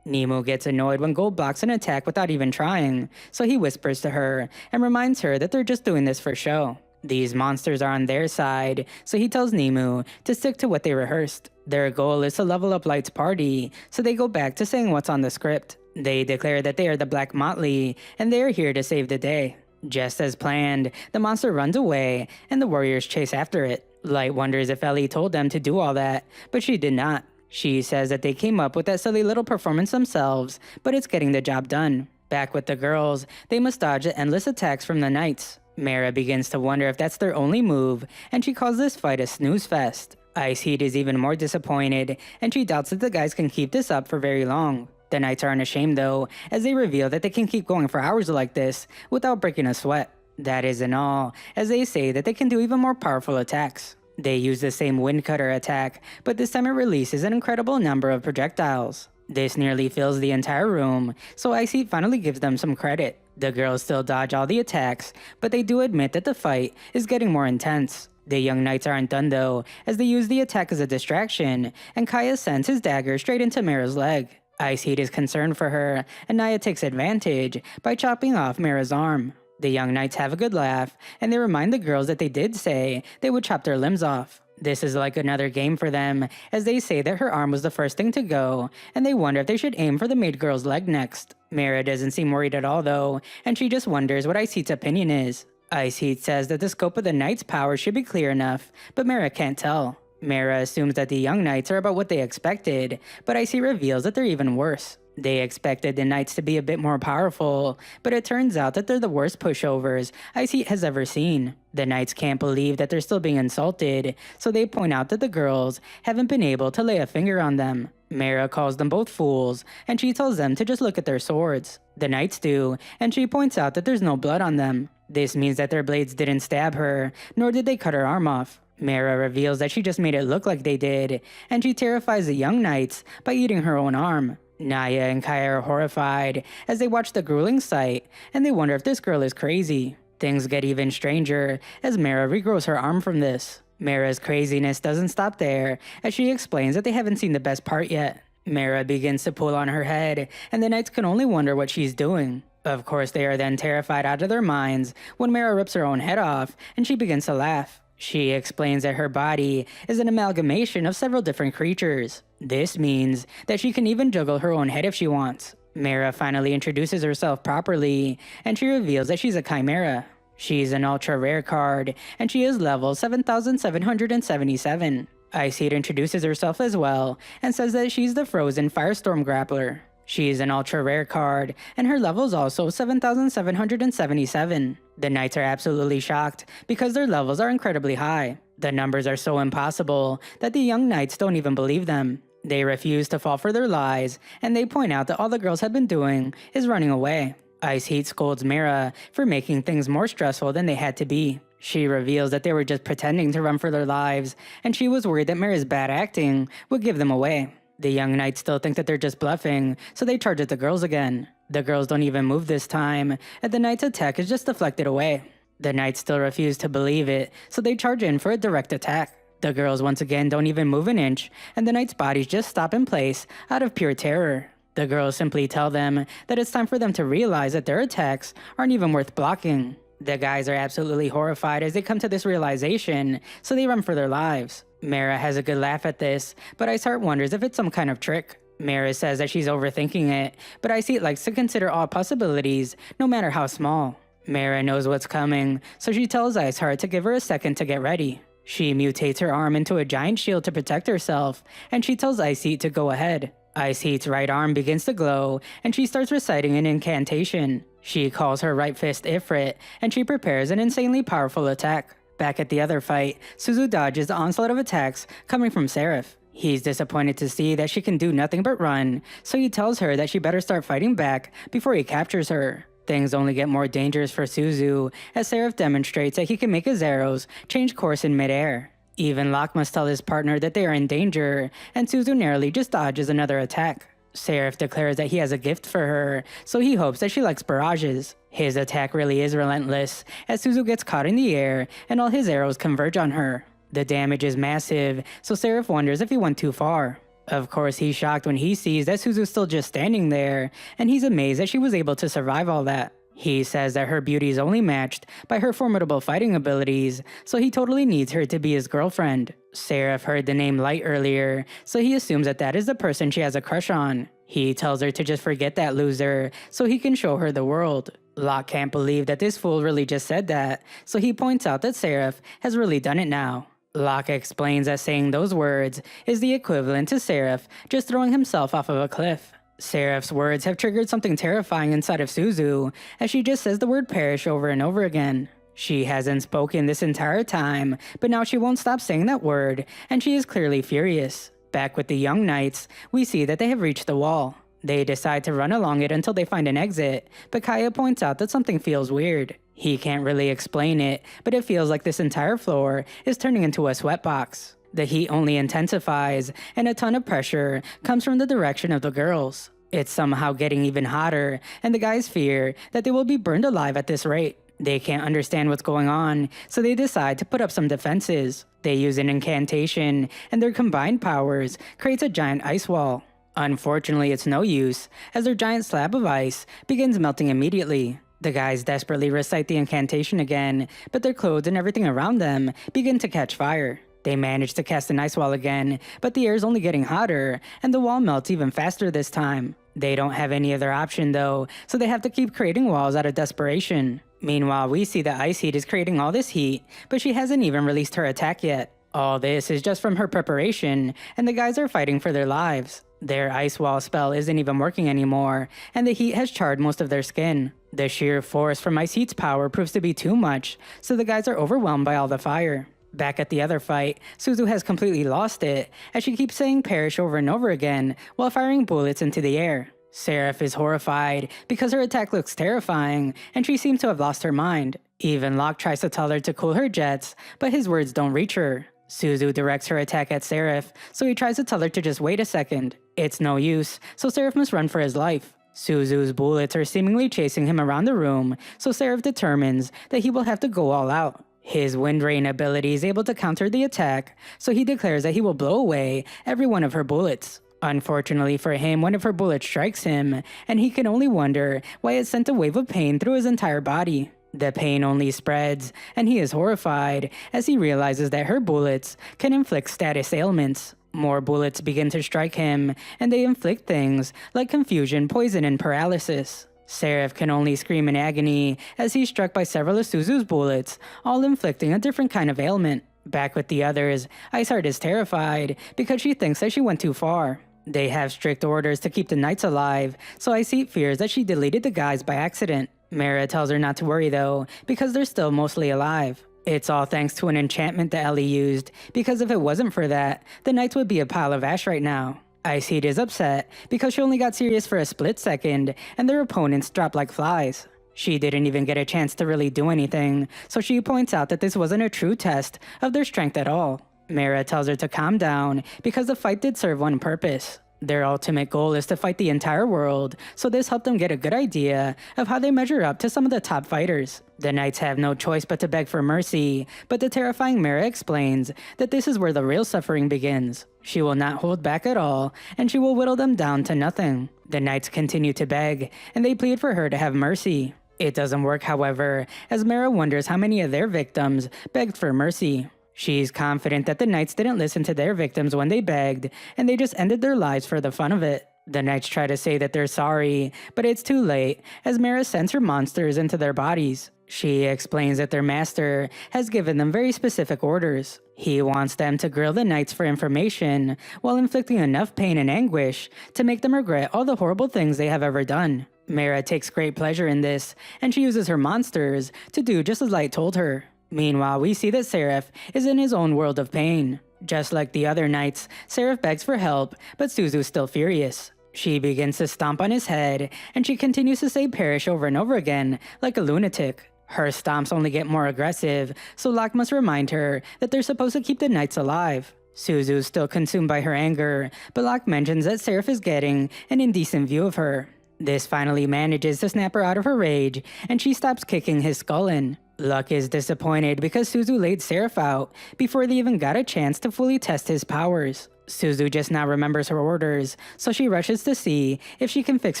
Speaker 1: Nemo gets annoyed when Gold blocks an attack without even trying, so he whispers to her and reminds her that they're just doing this for show. These monsters are on their side, so he tells Nemo to stick to what they rehearsed. Their goal is to level up Light's party, so they go back to saying what's on the script. They declare that they are the Black Motley, and they are here to save the day. Just as planned, the monster runs away, and the warriors chase after it. Light wonders if Ellie told them to do all that, but she did not. She says that they came up with that silly little performance themselves, but it's getting the job done. Back with the girls, they must dodge the endless attacks from the knights. Mara begins to wonder if that's their only move, and she calls this fight a snooze fest. Ice Heat is even more disappointed, and she doubts that the guys can keep this up for very long. The knights are unashamed though, as they reveal that they can keep going for hours like this without breaking a sweat. That isn't all, as they say that they can do even more powerful attacks. They use the same wind cutter attack, but this time it releases an incredible number of projectiles. This nearly fills the entire room, so Ice Heat finally gives them some credit. The girls still dodge all the attacks, but they do admit that the fight is getting more intense. The young knights aren't done though, as they use the attack as a distraction, and Kaya sends his dagger straight into Mara's leg. Ice Heat is concerned for her, and Naya takes advantage by chopping off Mara's arm. The young knights have a good laugh, and they remind the girls that they did say they would chop their limbs off. This is like another game for them, as they say that her arm was the first thing to go, and they wonder if they should aim for the maid girl's leg next. Mara doesn't seem worried at all though, and she just wonders what Ice Heat's opinion is. Ice Heat says that the scope of the knight's power should be clear enough, but Mara can't tell. Mara assumes that the young knights are about what they expected, but Ice Heat reveals that they're even worse. They expected the knights to be a bit more powerful, but it turns out that they're the worst pushovers Ice Heat has ever seen. The knights can't believe that they're still being insulted, so they point out that the girls haven't been able to lay a finger on them. Mara calls them both fools, and she tells them to just look at their swords. The knights do, and she points out that there's no blood on them. This means that their blades didn't stab her, nor did they cut her arm off. Mara reveals that she just made it look like they did, and she terrifies the young knights by eating her own arm. Naya and Kaya are horrified as they watch the grueling sight, and they wonder if this girl is crazy. Things get even stranger as Mara regrows her arm from this. Mara's craziness doesn't stop there, as she explains that they haven't seen the best part yet. Mara begins to pull on her head, and the knights can only wonder what she's doing. Of course, they are then terrified out of their minds when Mara rips her own head off, and she begins to laugh. She explains that her body is an amalgamation of several different creatures. This means that she can even juggle her own head if she wants. Mara finally introduces herself properly, and she reveals that she's a chimera. She's an ultra rare card, and she is level 7777. Ice Heat introduces herself as well, and says that she's the Frozen Firestorm Grappler. She's an ultra rare card, and her level is also 7777. The knights are absolutely shocked because their levels are incredibly high. The numbers are so impossible that the young knights don't even believe them. They refuse to fall for their lies, and they point out that all the girls have been doing is running away. Ice Heat scolds Mira for making things more stressful than they had to be. She reveals that they were just pretending to run for their lives, and she was worried that Mira's bad acting would give them away. The young knights still think that they're just bluffing, so they charge at the girls again. The girls don't even move this time, and the knights' attack is just deflected away. The knights still refuse to believe it, so they charge in for a direct attack. The girls once again don't even move an inch, and the knights' bodies just stop in place out of pure terror. The girls simply tell them that it's time for them to realize that their attacks aren't even worth blocking. The guys are absolutely horrified as they come to this realization, so they run for their lives. Mira has a good laugh at this, but Iceheart wonders if it's some kind of trick. Mira says that she's overthinking it, but Iceheart likes to consider all possibilities, no matter how small. Mira knows what's coming, so she tells Iceheart to give her a second to get ready. She mutates her arm into a giant shield to protect herself, and she tells Iceheat to go ahead. Iceheat's right arm begins to glow, and she starts reciting an incantation. She calls her right fist Ifrit, and she prepares an insanely powerful attack. Back at the other fight, Suzu dodges the onslaught of attacks coming from Seraph. He's disappointed to see that she can do nothing but run, so he tells her that she better start fighting back before he captures her. Things only get more dangerous for Suzu, as Seraph demonstrates that he can make his arrows change course in midair. Even Locke must tell his partner that they are in danger, and Suzu narrowly just dodges another attack. Seraph declares that he has a gift for her, so he hopes that she likes barrages. His attack really is relentless, as Suzu gets caught in the air and all his arrows converge on her. The damage is massive, so Seraph wonders if he went too far. Of course, he's shocked when he sees that Suzu's still just standing there, and he's amazed that she was able to survive all that. He says that her beauty is only matched by her formidable fighting abilities, so he totally needs her to be his girlfriend. Seraph heard the name Light earlier, so he assumes that that is the person she has a crush on. He tells her to just forget that loser, so he can show her the world. Locke can't believe that this fool really just said that, so he points out that Seraph has really done it now. Locke explains that saying those words is the equivalent to Seraph just throwing himself off of a cliff. Seraph's words have triggered something terrifying inside of Suzu, as she just says the word perish over and over again. She hasn't spoken this entire time, but now she won't stop saying that word, and she is clearly furious. Back with the young knights, we see that they have reached the wall. They decide to run along it until they find an exit, but Kaya points out that something feels weird. He can't really explain it, but it feels like this entire floor is turning into a sweatbox. The heat only intensifies, and a ton of pressure comes from the direction of the girls. It's somehow getting even hotter, and the guys fear that they will be burned alive at this rate. They can't understand what's going on, so they decide to put up some defenses. They use an incantation, and their combined powers creates a giant ice wall. Unfortunately, it's no use, as their giant slab of ice begins melting immediately. The guys desperately recite the incantation again, but their clothes and everything around them begin to catch fire. They manage to cast an ice wall again, but the air is only getting hotter, and the wall melts even faster this time. They don't have any other option though, so they have to keep creating walls out of desperation. Meanwhile, we see that Ice Heat is creating all this heat, but she hasn't even released her attack yet. All this is just from her preparation, and the guys are fighting for their lives. Their ice wall spell isn't even working anymore, and the heat has charred most of their skin. The sheer force from Ice Heat's power proves to be too much, so the guys are overwhelmed by all the fire. Back at the other fight, Suzu has completely lost it, as she keeps saying perish over and over again while firing bullets into the air. Seraph is horrified because her attack looks terrifying, and she seems to have lost her mind. Even Locke tries to tell her to cool her jets, but his words don't reach her. Suzu directs her attack at Seraph, so he tries to tell her to just wait a second. It's no use, so Seraph must run for his life. Suzu's bullets are seemingly chasing him around the room, so Seraph determines that he will have to go all out. His wind rain ability is able to counter the attack, so he declares that he will blow away every one of her bullets. Unfortunately for him, one of her bullets strikes him, and he can only wonder why it sent a wave of pain through his entire body. The pain only spreads, and he is horrified as he realizes that her bullets can inflict status ailments. More bullets begin to strike him, and they inflict things like confusion, poison, and paralysis. Seraph can only scream in agony as he's struck by several of Suzu's bullets, all inflicting a different kind of ailment. Back with the others, Iceheart is terrified because she thinks that she went too far. They have strict orders to keep the knights alive, so Iceheart fears that she deleted the guys by accident. Mira tells her not to worry though, because they're still mostly alive. It's all thanks to an enchantment that Ellie used, because if it wasn't for that, the Knights would be a pile of ash right now. Iceheat is upset because she only got serious for a split second and their opponents dropped like flies. She didn't even get a chance to really do anything, so she points out that this wasn't a true test of their strength at all. Mira tells her to calm down because the fight did serve one purpose. Their ultimate goal is to fight the entire world, so this helped them get a good idea of how they measure up to some of the top fighters. The Knights have no choice but to beg for mercy, but the terrifying Mira explains that this is where the real suffering begins. She will not hold back at all, and she will whittle them down to nothing. The Knights continue to beg, and they plead for her to have mercy. It doesn't work, however, as Mira wonders how many of their victims begged for mercy. She's confident that the Knights didn't listen to their victims when they begged, and they just ended their lives for the fun of it. The Knights try to say that they're sorry, but it's too late, as Mira sends her monsters into their bodies. She explains that their master has given them very specific orders. He wants them to grill the Knights for information, while inflicting enough pain and anguish to make them regret all the horrible things they have ever done. Mira takes great pleasure in this, and she uses her monsters to do just as Light told her. Meanwhile, we see that Seraph is in his own world of pain. Just like the other Knights, Seraph begs for help, but Suzu's still furious. She begins to stomp on his head, and she continues to say perish over and over again, like a lunatic. Her stomps only get more aggressive, so Locke must remind her that they're supposed to keep the Knights alive. Suzu's still consumed by her anger, but Locke mentions that Seraph is getting an indecent view of her. This finally manages to snap her out of her rage, and she stops kicking his skull in. Luck is disappointed because Suzu laid Seraph out before they even got a chance to fully test his powers. Suzu just now remembers her orders, so she rushes to see if she can fix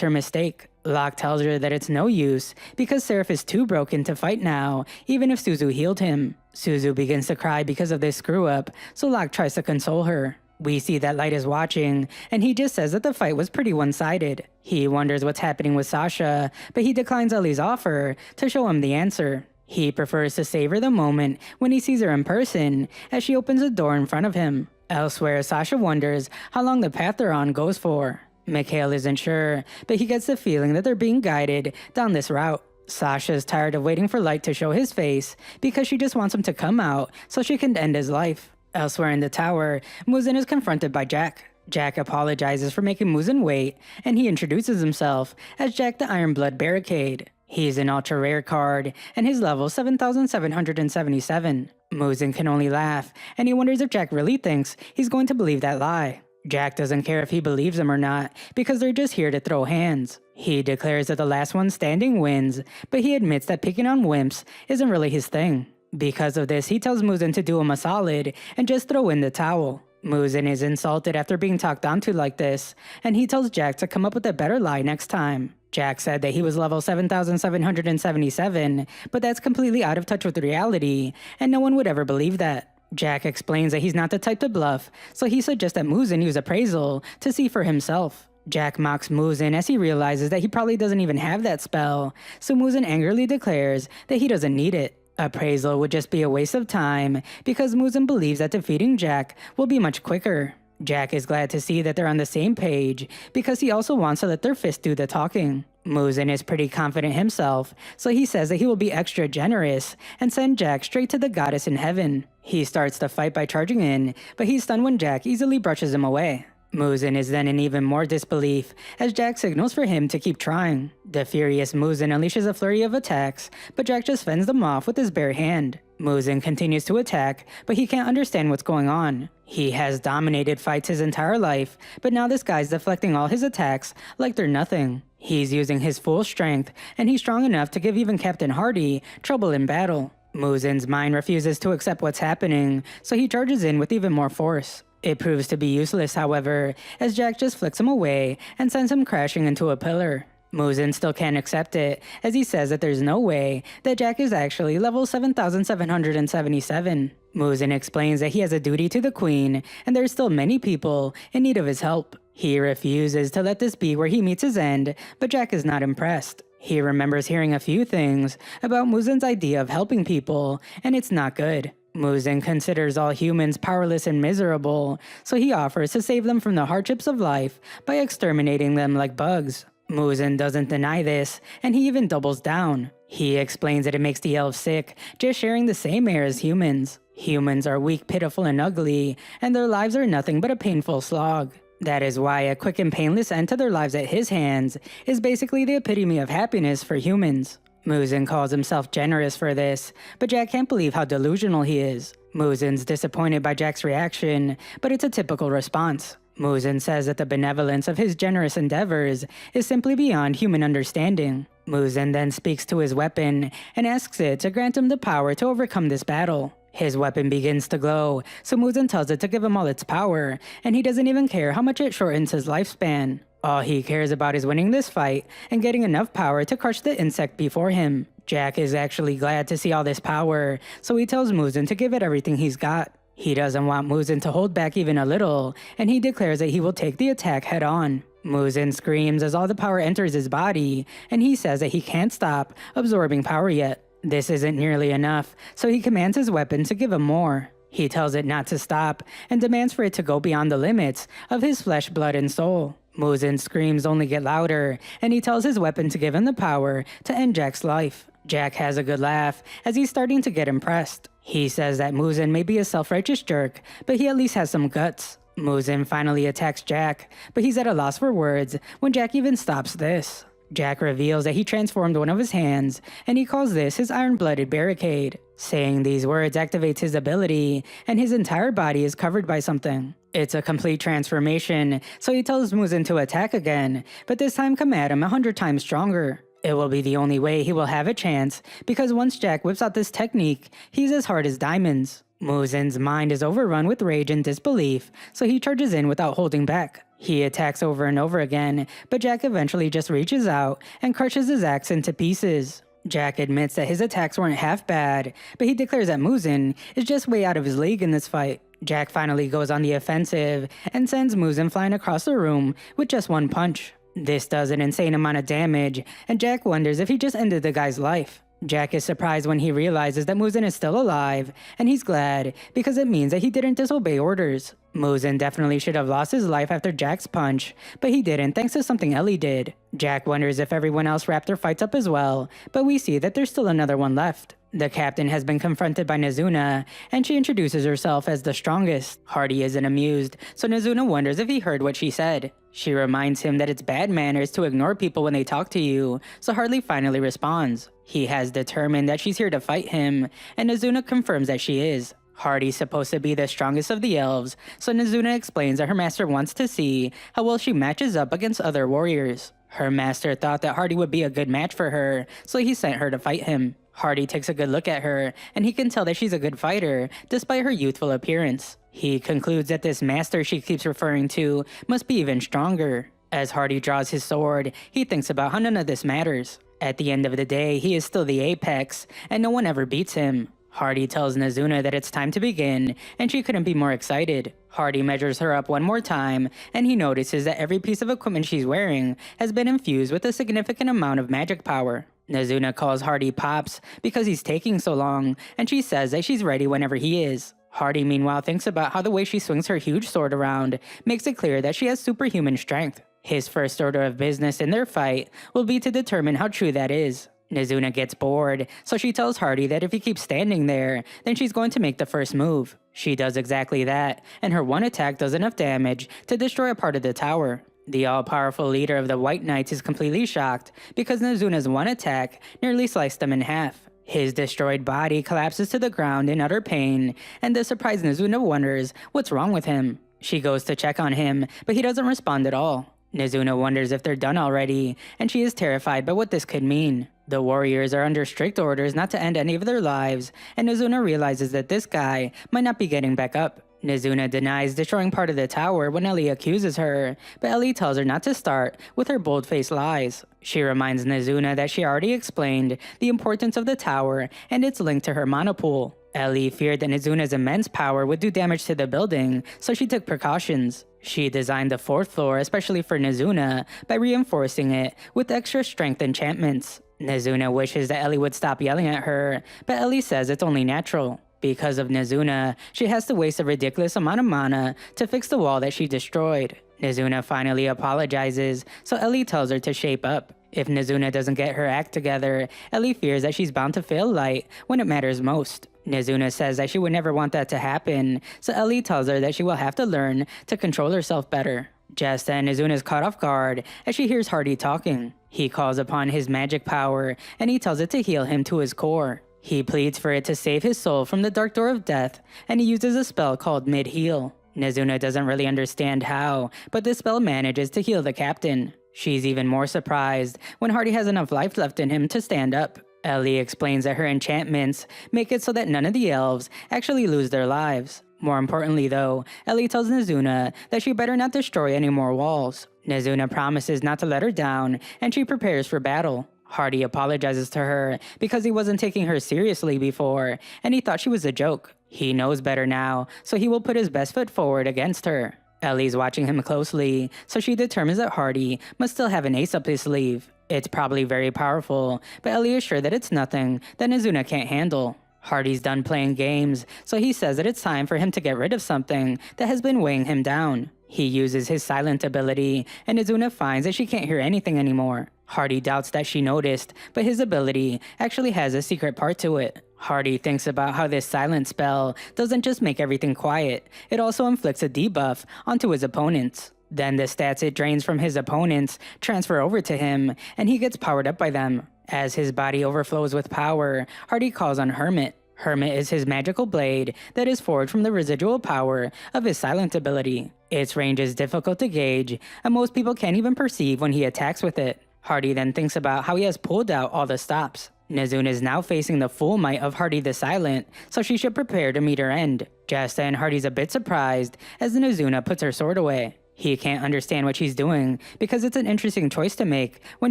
Speaker 1: her mistake. Locke tells her that it's no use because Seraph is too broken to fight now, even if Suzu healed him. Suzu begins to cry because of this screw-up, so Locke tries to console her. We see that Light is watching, and he just says that the fight was pretty one-sided. He wonders what's happening with Sasha, but he declines Ellie's offer to show him the answer. He prefers to savor the moment when he sees her in person, as she opens the door in front of him. Elsewhere, Sasha wonders how long the path they're on goes for. Mikhail isn't sure, but he gets the feeling that they're being guided down this route. Sasha's tired of waiting for Light to show his face, because she just wants him to come out so she can end his life. Elsewhere in the tower, Muzin is confronted by Jack. Jack apologizes for making Muzin wait, and he introduces himself as Jack the Ironblood Barricade. He's an ultra rare card, and his level 7,777. Muzin can only laugh, and he wonders if Jack really thinks he's going to believe that lie. Jack doesn't care if he believes him or not, because they're just here to throw hands. He declares that the last one standing wins, but he admits that picking on wimps isn't really his thing. Because of this, he tells Muzin to do him a solid and just throw in the towel. Muzin is insulted after being talked onto like this, and he tells Jack to come up with a better lie next time. Jack said that he was level 7,777, but that's completely out of touch with reality, and no one would ever believe that. Jack explains that he's not the type to bluff, so he suggests that Muzin use appraisal to see for himself. Jack mocks Muzin as he realizes that he probably doesn't even have that spell, so Muzin angrily declares that he doesn't need it. Appraisal would just be a waste of time, because Muzin believes that defeating Jack will be much quicker. Jack is glad to see that they're on the same page, because he also wants to let their fists do the talking. Muzin is pretty confident himself, so he says that he will be extra generous and send Jack straight to the goddess in heaven. He starts the fight by charging in, but he's stunned when Jack easily brushes him away. Muzin is then in even more disbelief as Jack signals for him to keep trying. The furious Muzin unleashes a flurry of attacks, but Jack just fends them off with his bare hand. Muzin continues to attack, but he can't understand what's going on. He has dominated fights his entire life, but now this guy's deflecting all his attacks like they're nothing. He's using his full strength, and he's strong enough to give even Captain Hardy trouble in battle. Muzin's mind refuses to accept what's happening, so he charges in with even more force. It proves to be useless, however, as Jack just flicks him away and sends him crashing into a pillar. Muzin still can't accept it, as he says that there's no way that Jack is actually level 7,777. Muzin explains that he has a duty to the queen, and there's still many people in need of his help. He refuses to let this be where he meets his end, but Jack is not impressed. He remembers hearing a few things about Muzin's idea of helping people, and it's not good. Muzin considers all humans powerless and miserable, so he offers to save them from the hardships of life by exterminating them like bugs. Muzan doesn't deny this, and he even doubles down. He explains that it makes the elves sick, just sharing the same air as humans. Humans are weak, pitiful, and ugly, and their lives are nothing but a painful slog. That is why a quick and painless end to their lives at his hands is basically the epitome of happiness for humans. Muzan calls himself generous for this, but Jack can't believe how delusional he is. Muzan's disappointed by Jack's reaction, but it's a typical response. Muzan says that the benevolence of his generous endeavors is simply beyond human understanding. Muzan then speaks to his weapon and asks it to grant him the power to overcome this battle. His weapon begins to glow, so Muzan tells it to give him all its power, and he doesn't even care how much it shortens his lifespan. All he cares about is winning this fight and getting enough power to crush the insect before him. Jack is actually glad to see all this power, so he tells Muzan to give it everything he's got. He doesn't want Muzan to hold back even a little, and he declares that he will take the attack head on. Muzan screams as all the power enters his body, and he says that he can't stop absorbing power yet. This isn't nearly enough, so he commands his weapon to give him more. He tells it not to stop, and demands for it to go beyond the limits of his flesh, blood, and soul. Muzan's screams only get louder, and he tells his weapon to give him the power to end Jack's life. Jack has a good laugh, as he's starting to get impressed. He says that Muzan may be a self-righteous jerk, but he at least has some guts. Muzan finally attacks Jack, but he's at a loss for words when Jack even stops this. Jack reveals that he transformed one of his hands, and he calls this his iron-blooded barricade. Saying these words activates his ability, and his entire body is covered by something. It's a complete transformation, so he tells Muzan to attack again, but this time come at him 100 times stronger. It will be the only way he will have a chance, because once Jack whips out this technique, he's as hard as diamonds. Muzan's mind is overrun with rage and disbelief, so he charges in without holding back. He attacks over and over again, but Jack eventually just reaches out and crushes his axe into pieces. Jack admits that his attacks weren't half bad, but he declares that Muzan is just way out of his league in this fight. Jack finally goes on the offensive and sends Muzan flying across the room with just one punch. This does an insane amount of damage, and Jack wonders if he just ended the guy's life. Jack is surprised when he realizes that Muzan is still alive, and he's glad because it means that he didn't disobey orders. Muzan definitely should have lost his life after Jack's punch, but he didn't thanks to something Ellie did. Jack wonders if everyone else wrapped their fights up as well, but we see that there's still another one left. The captain has been confronted by Nezuna, and she introduces herself as the strongest. Hardy isn't amused, so Nezuna wonders if he heard what she said. She reminds him that it's bad manners to ignore people when they talk to you, so Hardy finally responds. He has determined that she's here to fight him, and Nezuna confirms that she is. Hardy's supposed to be the strongest of the elves, so Nezuna explains that her master wants to see how well she matches up against other warriors. Her master thought that Hardy would be a good match for her, so he sent her to fight him. Hardy takes a good look at her, and he can tell that she's a good fighter, despite her youthful appearance. He concludes that this master she keeps referring to must be even stronger. As Hardy draws his sword, he thinks about how none of this matters. At the end of the day, he is still the apex, and no one ever beats him. Hardy tells Nezuna that it's time to begin, and she couldn't be more excited. Hardy measures her up one more time, and he notices that every piece of equipment she's wearing has been infused with a significant amount of magic power. Nezuna calls Hardy Pops because he's taking so long, and she says that she's ready whenever he is. Hardy meanwhile thinks about how the way she swings her huge sword around makes it clear that she has superhuman strength. His first order of business in their fight will be to determine how true that is. Nezuna gets bored, so she tells Hardy that if he keeps standing there, then she's going to make the first move. She does exactly that, and her one attack does enough damage to destroy a part of the tower. The all-powerful leader of the White Knights is completely shocked because Nezuna's one attack nearly sliced him in half. His destroyed body collapses to the ground in utter pain, and the surprised Nezuna wonders what's wrong with him. She goes to check on him, but he doesn't respond at all. Nezuna wonders if they're done already, and she is terrified by what this could mean. The warriors are under strict orders not to end any of their lives, and Nezuna realizes that this guy might not be getting back up. Nezuna denies destroying part of the tower when Ellie accuses her, but Ellie tells her not to start with her bold-faced lies. She reminds Nezuna that she already explained the importance of the tower and its link to her monopool. Ellie feared that Nezuna's immense power would do damage to the building, so she took precautions. She designed the 4th floor especially for Nezuna by reinforcing it with extra strength enchantments. Nezuna wishes that Ellie would stop yelling at her, but Ellie says it's only natural. Because of Nezuna, she has to waste a ridiculous amount of mana to fix the wall that she destroyed. Nezuna finally apologizes, so Ellie tells her to shape up. If Nezuna doesn't get her act together, Ellie fears that she's bound to fail Light when it matters most. Nezuna says that she would never want that to happen, so Ellie tells her that she will have to learn to control herself better. Just then, Nezuna is caught off guard as she hears Hardy talking. He calls upon his magic power, and he tells it to heal him to his core. He pleads for it to save his soul from the dark door of death, and he uses a spell called Mid-Heal. Nezuna doesn't really understand how, but this spell manages to heal the captain. She's even more surprised when Hardy has enough life left in him to stand up. Ellie explains that her enchantments make it so that none of the elves actually lose their lives. More importantly though, Ellie tells Nezuna that she better not destroy any more walls. Nezuna promises not to let her down, and she prepares for battle. Hardy apologizes to her because he wasn't taking her seriously before, and he thought she was a joke. He knows better now, so he will put his best foot forward against her. Ellie's watching him closely, so she determines that Hardy must still have an ace up his sleeve. It's probably very powerful, but Ellie is sure that it's nothing that Nezuna can't handle. Hardy's done playing games, so he says that it's time for him to get rid of something that has been weighing him down. He uses his silent ability, and Nezuna finds that she can't hear anything anymore. Hardy doubts that she noticed, but his ability actually has a secret part to it. Hardy thinks about how this silent spell doesn't just make everything quiet, it also inflicts a debuff onto his opponents. Then the stats it drains from his opponents transfer over to him, and he gets powered up by them. As his body overflows with power, Hardy calls on Hermit. Hermit is his magical blade that is forged from the residual power of his silent ability. Its range is difficult to gauge, and most people can't even perceive when he attacks with it. Hardy then thinks about how he has pulled out all the stops. Nezuna is now facing the full might of Hardy the Silent, so she should prepare to meet her end. Just then, Hardy's a bit surprised as Nezuna puts her sword away. He can't understand what she's doing because it's an interesting choice to make when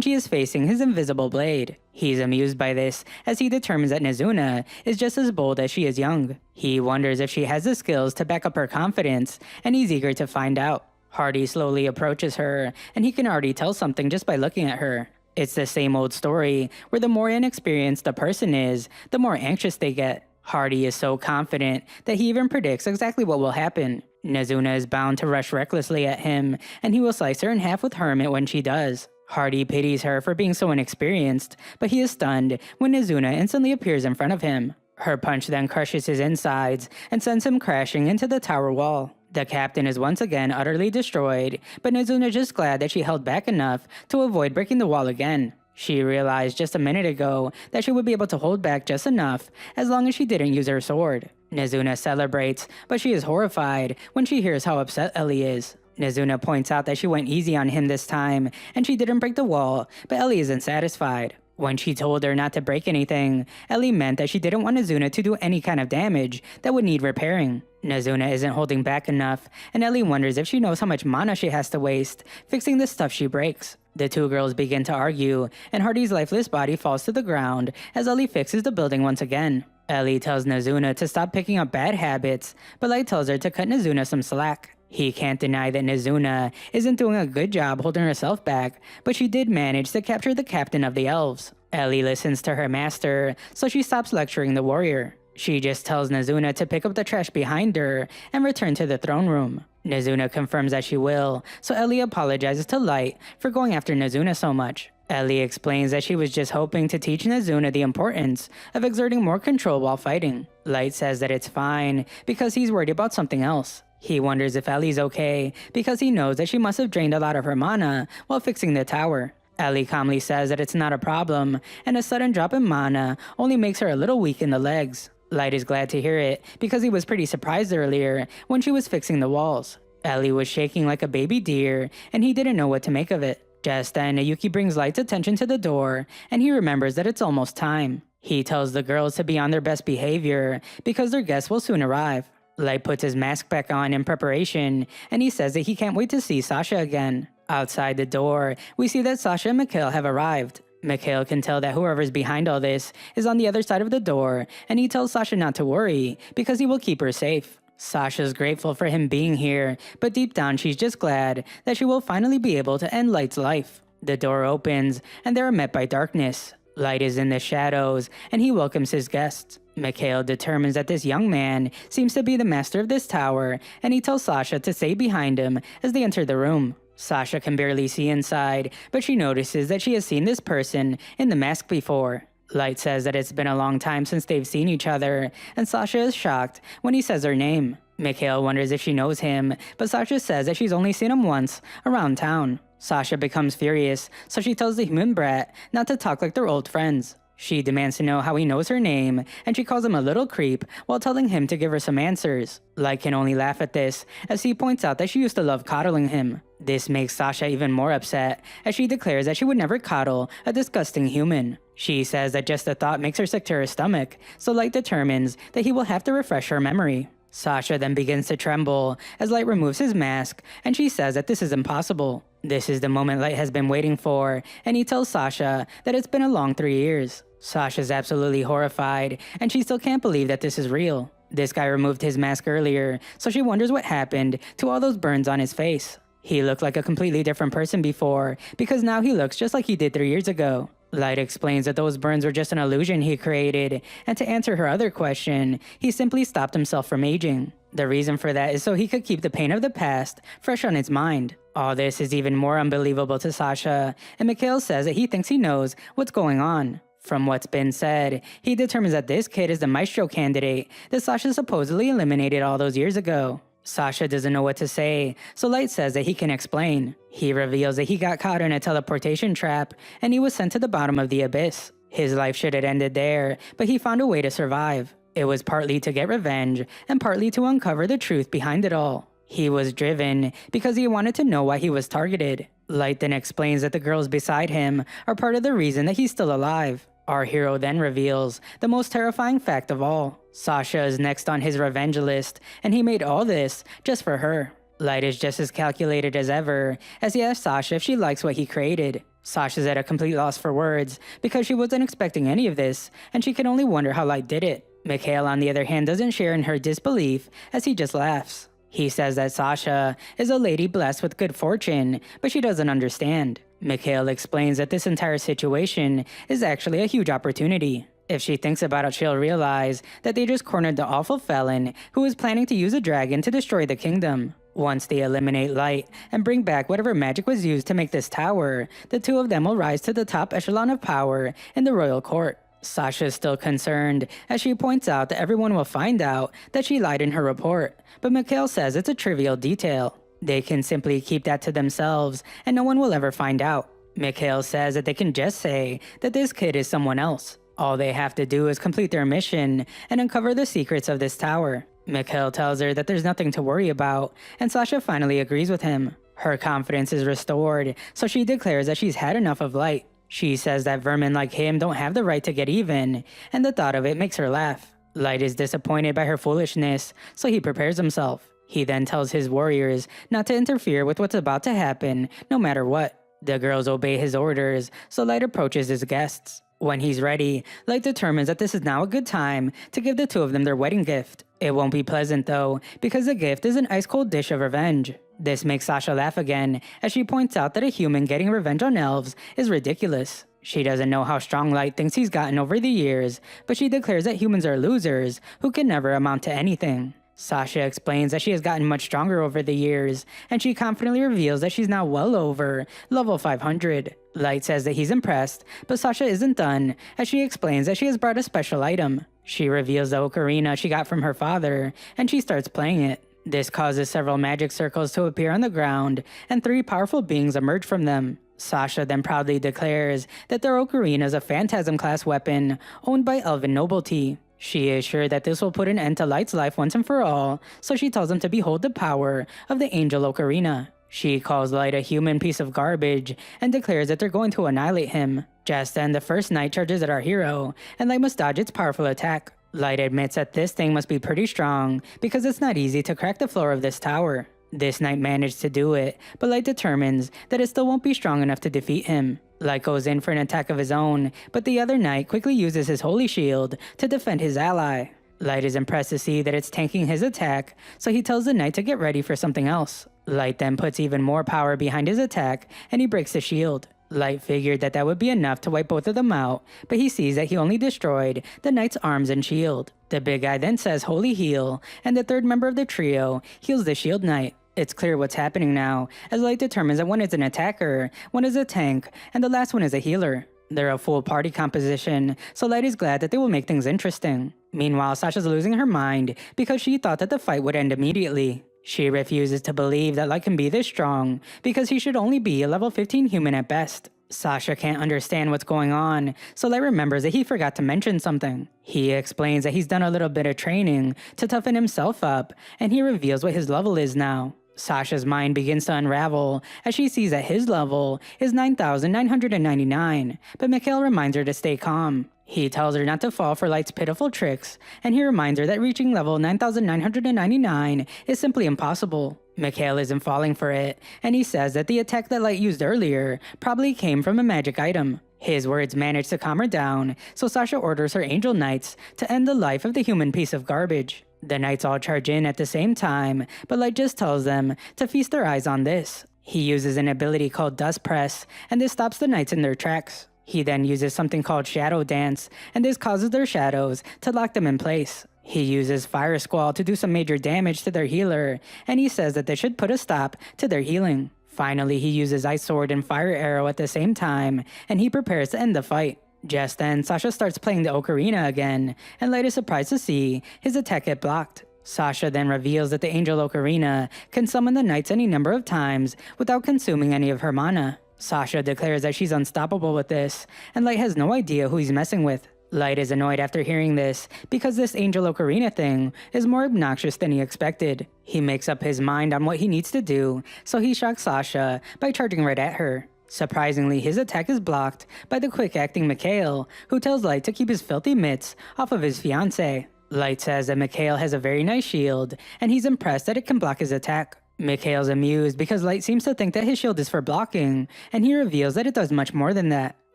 Speaker 1: she is facing his invisible blade. He's amused by this as he determines that Nezuna is just as bold as she is young. He wonders if she has the skills to back up her confidence, and he's eager to find out. Hardy slowly approaches her, and he can already tell something just by looking at her. It's the same old story, where the more inexperienced the person is, the more anxious they get. Hardy is so confident that he even predicts exactly what will happen. Nezuna is bound to rush recklessly at him, and he will slice her in half with Hermit when she does. Hardy pities her for being so inexperienced, but he is stunned when Nezuna instantly appears in front of him. Her punch then crushes his insides and sends him crashing into the tower wall. The captain is once again utterly destroyed, but Nezuna is just glad that she held back enough to avoid breaking the wall again. She realized just a minute ago that she would be able to hold back just enough as long as she didn't use her sword. Nezuna celebrates, but she is horrified when she hears how upset Ellie is. Nezuna points out that she went easy on him this time, and she didn't break the wall, but Ellie isn't satisfied. When she told her not to break anything, Ellie meant that she didn't want Nezuna to do any kind of damage that would need repairing. Nezuna isn't holding back enough, and Ellie wonders if she knows how much mana she has to waste fixing the stuff she breaks. The two girls begin to argue, and Hardy's lifeless body falls to the ground as Ellie fixes the building once again. Ellie tells Nezuna to stop picking up bad habits, but Light tells her to cut Nezuna some slack. He can't deny that Nezuna isn't doing a good job holding herself back, but she did manage to capture the captain of the elves. Ellie listens to her master, so she stops lecturing the warrior. She just tells Nezuna to pick up the trash behind her and return to the throne room. Nezuna confirms that she will, so Ellie apologizes to Light for going after Nezuna so much. Ellie explains that she was just hoping to teach Nezuna the importance of exerting more control while fighting. Light says that it's fine because he's worried about something else. He wonders if Ellie's okay because he knows that she must have drained a lot of her mana while fixing the tower. Ellie calmly says that it's not a problem, and a sudden drop in mana only makes her a little weak in the legs. Light is glad to hear it because he was pretty surprised earlier when she was fixing the walls. Ellie was shaking like a baby deer, and he didn't know what to make of it. Just then, Yuki brings Light's attention to the door, and he remembers that it's almost time. He tells the girls to be on their best behavior because their guests will soon arrive. Light puts his mask back on in preparation, and he says that he can't wait to see Sasha again. Outside the door, we see that Sasha and Mikhail have arrived. Mikhail can tell that whoever's behind all this is on the other side of the door, and he tells Sasha not to worry because he will keep her safe. Sasha's grateful for him being here, but deep down she's just glad that she will finally be able to end Light's life. The door opens, and they are met by darkness. Light is in the shadows, and he welcomes his guests. Mikhail determines that this young man seems to be the master of this tower, and he tells Sasha to stay behind him as they enter the room. Sasha can barely see inside, but she notices that she has seen this person in the mask before. Light says that it's been a long time since they've seen each other, and Sasha is shocked when he says her name. Mikhail wonders if she knows him, but Sasha says that she's only seen him once around town. Sasha becomes furious, so she tells the human brat not to talk like they're old friends. She demands to know how he knows her name, and she calls him a little creep while telling him to give her some answers. Light can only laugh at this, as he points out that she used to love coddling him. This makes Sasha even more upset, as she declares that she would never coddle a disgusting human. She says that just the thought makes her sick to her stomach, so Light determines that he will have to refresh her memory. Sasha then begins to tremble as Light removes his mask, and she says that this is impossible. This is the moment Light has been waiting for, and he tells Sasha that it's been a long 3 years. Sasha's absolutely horrified, and she still can't believe that this is real. This guy removed his mask earlier, so she wonders what happened to all those burns on his face. He looked like a completely different person before, because now he looks just like he did 3 years ago. Light explains that those burns were just an illusion he created, and to answer her other question, he simply stopped himself from aging. The reason for that is so he could keep the pain of the past fresh on his mind. All this is even more unbelievable to Sasha, and Mikhail says that he thinks he knows what's going on. From what's been said, he determines that this kid is the maestro candidate that Sasha supposedly eliminated all those years ago. Sasha doesn't know what to say, so Light says that he can explain. He reveals that he got caught in a teleportation trap, and he was sent to the bottom of the abyss. His life should have ended there, but he found a way to survive. It was partly to get revenge, and partly to uncover the truth behind it all. He was driven because he wanted to know why he was targeted. Light then explains that the girls beside him are part of the reason that he's still alive. Our hero then reveals the most terrifying fact of all. Sasha is next on his revenge list, and he made all this just for her. Light is just as calculated as ever, as he asks Sasha if she likes what he created. Sasha's at a complete loss for words, because she wasn't expecting any of this, and she can only wonder how Light did it. Mikhail, on the other hand, doesn't share in her disbelief, as he just laughs. He says that Sasha is a lady blessed with good fortune, but she doesn't understand. Mikhail explains that this entire situation is actually a huge opportunity. If she thinks about it, she'll realize that they just cornered the awful felon who is planning to use a dragon to destroy the kingdom. Once they eliminate Light and bring back whatever magic was used to make this tower, the two of them will rise to the top echelon of power in the royal court. Sasha is still concerned, as she points out that everyone will find out that she lied in her report, but Mikhail says it's a trivial detail. They can simply keep that to themselves, and no one will ever find out. Mikhail says that they can just say that this kid is someone else. All they have to do is complete their mission and uncover the secrets of this tower. Mikhail tells her that there's nothing to worry about, and Sasha finally agrees with him. Her confidence is restored, so she declares that she's had enough of Light. She says that vermin like him don't have the right to get even, and the thought of it makes her laugh. Light is disappointed by her foolishness, so he prepares himself. He then tells his warriors not to interfere with what's about to happen, no matter what. The girls obey his orders, so Light approaches his guests. When he's ready, Light determines that this is now a good time to give the two of them their wedding gift. It won't be pleasant though, because the gift is an ice-cold dish of revenge. This makes Sasha laugh again, as she points out that a human getting revenge on elves is ridiculous. She doesn't know how strong Light thinks he's gotten over the years, but she declares that humans are losers who can never amount to anything. Sasha explains that she has gotten much stronger over the years, and she confidently reveals that she's now well over level 500. Light says that he's impressed, but Sasha isn't done, as she explains that she has brought a special item. She reveals the ocarina she got from her father, and she starts playing it. This causes several magic circles to appear on the ground, and 3 powerful beings emerge from them. Sasha then proudly declares that their ocarina is a phantasm-class weapon owned by elven nobility. She is sure that this will put an end to Light's life once and for all, so she tells him to behold the power of the Angel Ocarina. She calls Light a human piece of garbage and declares that they're going to annihilate him. Just then, the first knight charges at our hero, and Light must dodge its powerful attack. Light admits that this thing must be pretty strong, because it's not easy to crack the floor of this tower. This knight managed to do it, but Light determines that it still won't be strong enough to defeat him. Light goes in for an attack of his own, but the other knight quickly uses his holy shield to defend his ally. Light is impressed to see that it's tanking his attack, so he tells the knight to get ready for something else. Light then puts even more power behind his attack, and he breaks the shield. Light figured that that would be enough to wipe both of them out, but he sees that he only destroyed the knight's arms and shield. The big guy then says holy heal, and the third member of the trio heals the shield knight. It's clear what's happening now, as Light determines that one is an attacker, one is a tank, and the last one is a healer. They're a full party composition, so Light is glad that they will make things interesting. Meanwhile, Sasha's losing her mind because she thought that the fight would end immediately. She refuses to believe that Light can be this strong, because he should only be a level 15 human at best. Sasha can't understand what's going on, so Light remembers that he forgot to mention something. He explains that he's done a little bit of training to toughen himself up, and he reveals what his level is now. Sasha's mind begins to unravel as she sees that his level is 9,999, but Mikhail reminds her to stay calm. He tells her not to fall for Light's pitiful tricks, and he reminds her that reaching level 9,999 is simply impossible. Mikhail isn't falling for it, and he says that the attack that Light used earlier probably came from a magic item. His words manage to calm her down, so Sasha orders her angel knights to end the life of the human piece of garbage. The knights all charge in at the same time, but Light just tells them to feast their eyes on this. He uses an ability called Dust Press, and this stops the knights in their tracks. He then uses something called Shadow Dance, and this causes their shadows to lock them in place. He uses Fire Squall to do some major damage to their healer, and he says that they should put a stop to their healing. Finally, he uses Ice Sword and Fire Arrow at the same time, and he prepares to end the fight. Just then, Sasha starts playing the ocarina again, and Light is surprised to see his attack get blocked. Sasha then reveals that the Angel Ocarina can summon the knights any number of times without consuming any of her mana. Sasha declares that she's unstoppable with this, and Light has no idea who he's messing with. Light is annoyed after hearing this, because this Angel Ocarina thing is more obnoxious than he expected. He makes up his mind on what he needs to do, so he shocks Sasha by charging right at her. Surprisingly, his attack is blocked by the quick-acting Mikhail, who tells Light to keep his filthy mitts off of his fiancée. Light says that Mikhail has a very nice shield, and he's impressed that it can block his attack. Mikhail's amused because Light seems to think that his shield is for blocking, and he reveals that it does much more than that.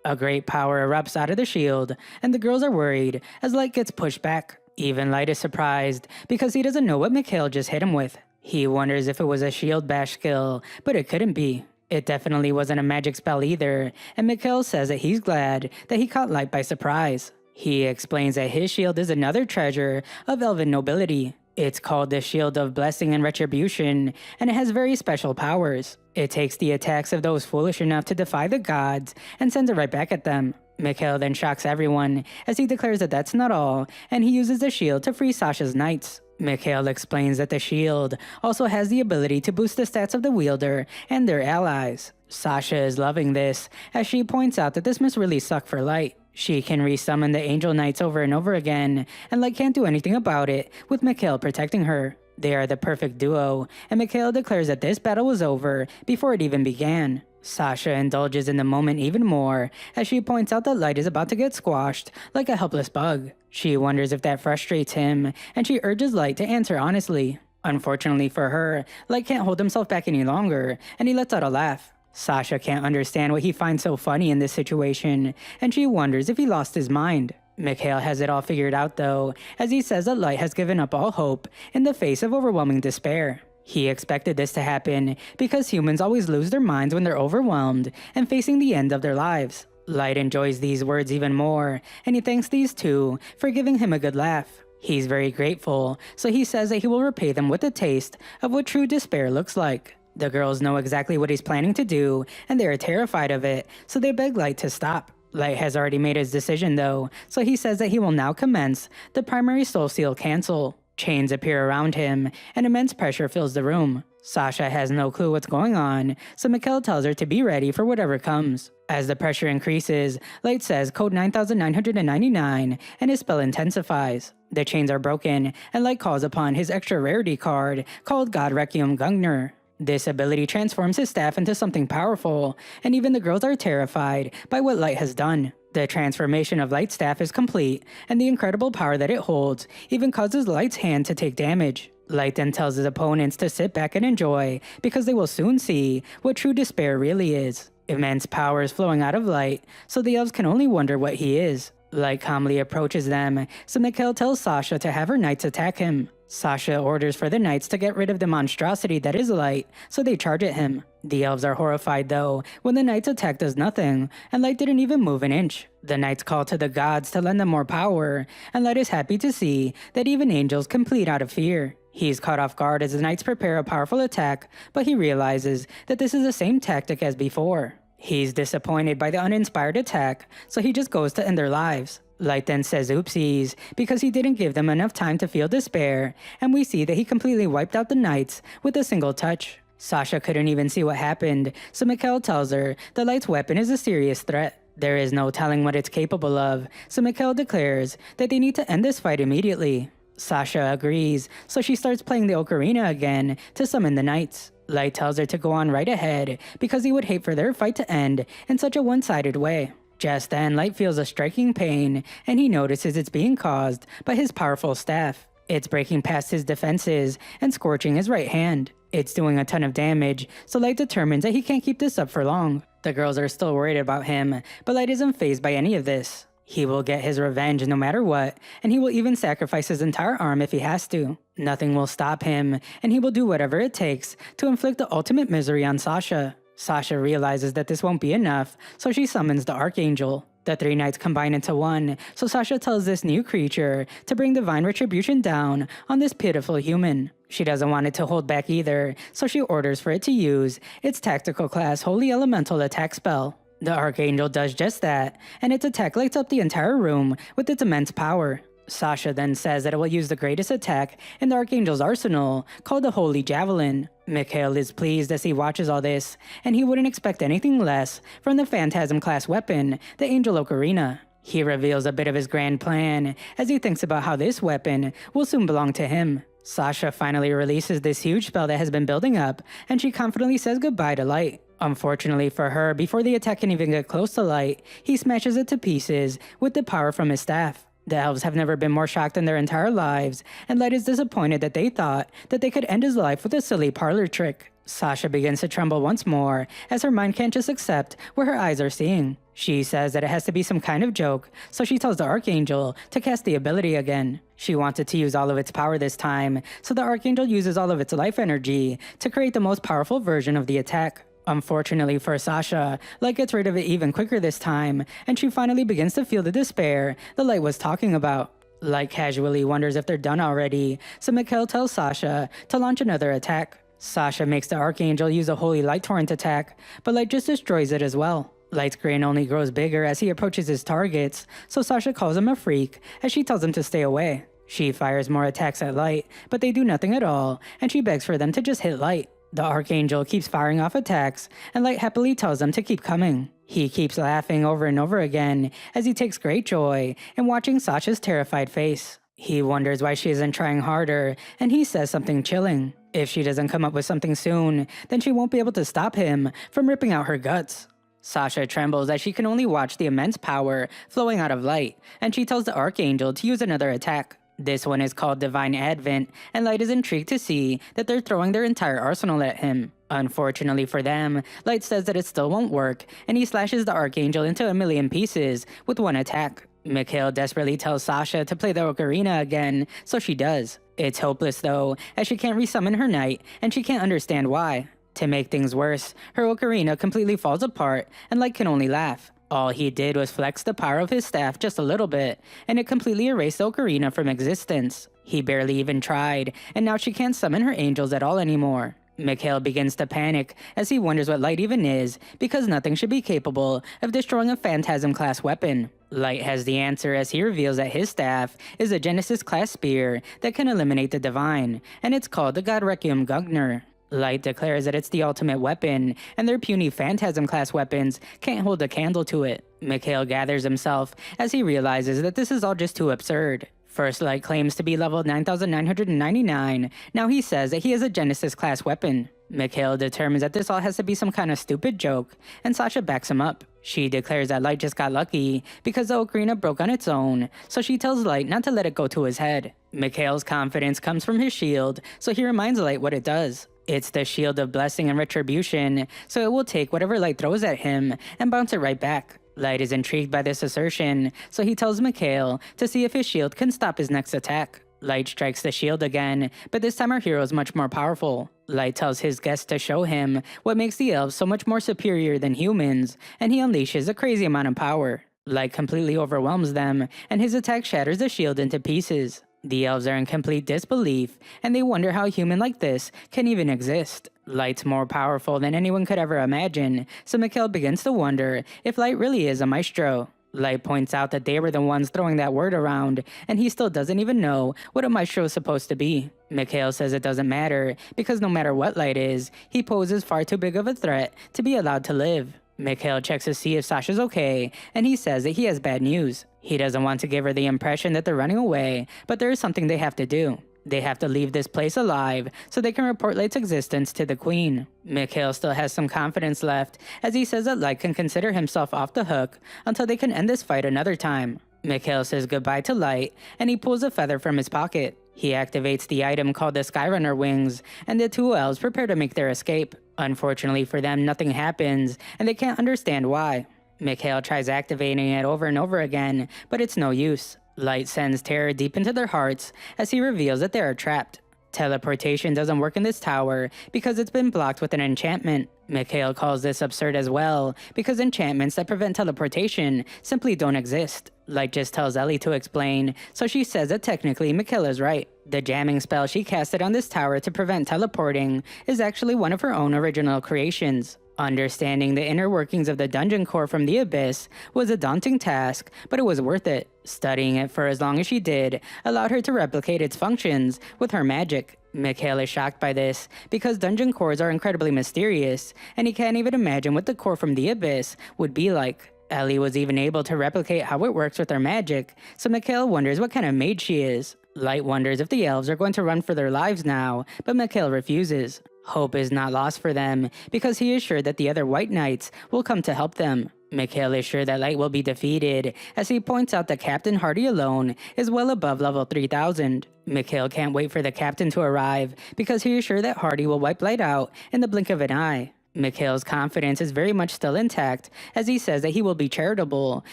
Speaker 1: A great power erupts out of the shield, and the girls are worried as Light gets pushed back. Even Light is surprised because he doesn't know what Mikhail just hit him with. He wonders if it was a shield bash skill, but it couldn't be. It definitely wasn't a magic spell either, and Mikhail says that he's glad that he caught Light by surprise. He explains that his shield is another treasure of elven nobility. It's called the Shield of Blessing and Retribution, and it has very special powers. It takes the attacks of those foolish enough to defy the gods and sends it right back at them. Mikhail then shocks everyone as he declares that that's not all, and he uses the shield to free Sasha's knights. Mikhail explains that the shield also has the ability to boost the stats of the wielder and their allies. Sasha is loving this, as she points out that this must really suck for Light. She can resummon the Angel Knights over and over again, and Light can't do anything about it, with Mikhail protecting her. They are the perfect duo, and Mikhail declares that this battle was over before it even began. Sasha indulges in the moment even more, as she points out that Light is about to get squashed like a helpless bug. She wonders if that frustrates him, and she urges Light to answer honestly. Unfortunately for her, Light can't hold himself back any longer, and he lets out a laugh. Sasha can't understand what he finds so funny in this situation, and she wonders if he lost his mind. Mikhail has it all figured out though, as he says that Light has given up all hope in the face of overwhelming despair. He expected this to happen because humans always lose their minds when they're overwhelmed and facing the end of their lives. Light enjoys these words even more, and he thanks these two for giving him a good laugh. He's very grateful, so he says that he will repay them with a taste of what true despair looks like. The girls know exactly what he's planning to do, and they are terrified of it, so they beg Light to stop. Light has already made his decision though, so he says that he will now commence the primary soul seal cancel. Chains appear around him, and immense pressure fills the room. Sasha has no clue what's going on, so Mikhail tells her to be ready for whatever comes. As the pressure increases, Light says code 9,999, and his spell intensifies. The chains are broken, and Light calls upon his extra rarity card called God Requiem Gungnir. This ability transforms his staff into something powerful, and even the girls are terrified by what Light has done. The transformation of Light's staff is complete, and the incredible power that it holds even causes Light's hand to take damage. Light then tells his opponents to sit back and enjoy, because they will soon see what true despair really is. Immense power is flowing out of Light, so the elves can only wonder what he is. Light calmly approaches them, so Mikhail tells Sasha to have her knights attack him. Sasha orders for the knights to get rid of the monstrosity that is Light, so they charge at him. The elves are horrified though, when the knights' attack does nothing, and Light didn't even move an inch. The knights call to the gods to lend them more power, and Light is happy to see that even angels can plead out of fear. He's caught off guard as the knights prepare a powerful attack, but he realizes that this is the same tactic as before. He's disappointed by the uninspired attack, so he just goes to end their lives. Light then says oopsies, because he didn't give them enough time to feel despair, and we see that he completely wiped out the knights with a single touch. Sasha couldn't even see what happened, so Mikhail tells her the Light's weapon is a serious threat. There is no telling what it's capable of, so Mikhail declares that they need to end this fight immediately. Sasha agrees, so she starts playing the ocarina again to summon the knights. Light tells her to go on right ahead, because he would hate for their fight to end in such a one-sided way. Just then, Light feels a striking pain, and he notices it's being caused by his powerful staff. It's breaking past his defenses and scorching his right hand. It's doing a ton of damage, so Light determines that he can't keep this up for long. The girls are still worried about him, but Light isn't fazed by any of this. He will get his revenge no matter what, and he will even sacrifice his entire arm if he has to. Nothing will stop him, and he will do whatever it takes to inflict the ultimate misery on Sasha. Sasha realizes that this won't be enough, so she summons the Archangel. The three knights combine into one, so Sasha tells this new creature to bring divine retribution down on this pitiful human. She doesn't want it to hold back either, so she orders for it to use its tactical class Holy Elemental attack spell. The Archangel does just that, and its attack lights up the entire room with its immense power. Sasha then says that it will use the greatest attack in the Archangel's arsenal, called the Holy Javelin. Mikhail is pleased as he watches all this, and he wouldn't expect anything less from the Phantasm-class weapon, the Angel Ocarina. He reveals a bit of his grand plan as he thinks about how this weapon will soon belong to him. Sasha finally releases this huge spell that has been building up, and she confidently says goodbye to Light. Unfortunately for her, before the attack can even get close to Light, he smashes it to pieces with the power from his staff. The elves have never been more shocked in their entire lives, and Light is disappointed that they thought that they could end his life with a silly parlor trick. Sasha begins to tremble once more, as her mind can't just accept what her eyes are seeing. She says that it has to be some kind of joke, so she tells the Archangel to cast the ability again. She wants it to use all of its power this time, so the Archangel uses all of its life energy to create the most powerful version of the attack. Unfortunately for Sasha, Light gets rid of it even quicker this time, and she finally begins to feel the despair the Light was talking about. Light casually wonders if they're done already, so Mikhail tells Sasha to launch another attack. Sasha makes the Archangel use a Holy Light Torrent attack, but Light just destroys it as well. Light's grin only grows bigger as he approaches his targets, so Sasha calls him a freak as she tells him to stay away. She fires more attacks at Light, but they do nothing at all, and she begs for them to just hit Light. The Archangel keeps firing off attacks, and Light happily tells them to keep coming. He keeps laughing over and over again, as he takes great joy in watching Sasha's terrified face. He wonders why she isn't trying harder, and he says something chilling. If she doesn't come up with something soon, then she won't be able to stop him from ripping out her guts. Sasha trembles as she can only watch the immense power flowing out of Light, and she tells the Archangel to use another attack. This one is called Divine Advent, and Light is intrigued to see that they're throwing their entire arsenal at him. Unfortunately for them, Light says that it still won't work, and he slashes the Archangel into a million pieces with one attack. Mikhail desperately tells Sasha to play the ocarina again, so she does. It's hopeless though, as she can't resummon her knight, and she can't understand why. To make things worse, her ocarina completely falls apart, and Light can only laugh. All he did was flex the power of his staff just a little bit, and it completely erased the ocarina from existence. He barely even tried, and now she can't summon her angels at all anymore. Mikhail begins to panic as he wonders what Light even is, because nothing should be capable of destroying a Phantasm-class weapon. Light has the answer as he reveals that his staff is a Genesis-class spear that can eliminate the divine, and it's called the God Requiem Gugner. Light declares that it's the ultimate weapon, and their puny Phantasm-class weapons can't hold a candle to it. Mikhail gathers himself as he realizes that this is all just too absurd. First, Light claims to be level 9,999, now he says that he has a Genesis-class weapon. Mikhail determines that this all has to be some kind of stupid joke, and Sasha backs him up. She declares that Light just got lucky because the ocarina broke on its own, so she tells Light not to let it go to his head. Mikhail's confidence comes from his shield, so he reminds Light what it does. It's the shield of blessing and retribution, so it will take whatever Light throws at him and bounce it right back. Light is intrigued by this assertion, so he tells Mikhail to see if his shield can stop his next attack. Light strikes the shield again, but this time our hero is much more powerful. Light tells his guests to show him what makes the elves so much more superior than humans, and he unleashes a crazy amount of power. Light completely overwhelms them, and his attack shatters the shield into pieces. The elves are in complete disbelief, and they wonder how a human like this can even exist. Light's more powerful than anyone could ever imagine, so Mikhail begins to wonder if Light really is a maestro. Light points out that they were the ones throwing that word around, and he still doesn't even know what a maestro is supposed to be. Mikhail says it doesn't matter, because no matter what Light is, he poses far too big of a threat to be allowed to live. Mikhail checks to see if Sasha's okay, and he says that he has bad news. He doesn't want to give her the impression that they're running away, but there is something they have to do. They have to leave this place alive so they can report Light's existence to the queen. Mikhail still has some confidence left, as he says that Light can consider himself off the hook until they can end this fight another time. Mikhail says goodbye to Light, and he pulls a feather from his pocket. He activates the item called the Skyrunner wings, and the two elves prepare to make their escape. Unfortunately for them, nothing happens, and they can't understand why. Mikhail tries activating it over and over again, but it's no use. Light sends terror deep into their hearts as he reveals that they are trapped. Teleportation doesn't work in this tower because it's been blocked with an enchantment. Mikhail calls this absurd as well, because enchantments that prevent teleportation simply don't exist. Light just tells Ellie to explain, so she says that technically Mikhail is right. The jamming spell she casted on this tower to prevent teleporting is actually one of her own original creations. Understanding the inner workings of the dungeon core from the abyss was a daunting task, but it was worth it. Studying it for as long as she did allowed her to replicate its functions with her magic. Mikhail is shocked by this, because dungeon cores are incredibly mysterious, and he can't even imagine what the core from the abyss would be like. Ellie was even able to replicate how it works with her magic, so Mikhail wonders what kind of maid she is. Light wonders if the elves are going to run for their lives now, but Mikhail refuses. Hope is not lost for them, because he is sure that the other white knights will come to help them. Mikhail is sure that Light will be defeated, as he points out that Captain Hardy alone is well above level 3000. Mikhail can't wait for the captain to arrive, because he is sure that Hardy will wipe Light out in the blink of an eye. Mikhail's confidence is very much still intact, as he says that he will be charitable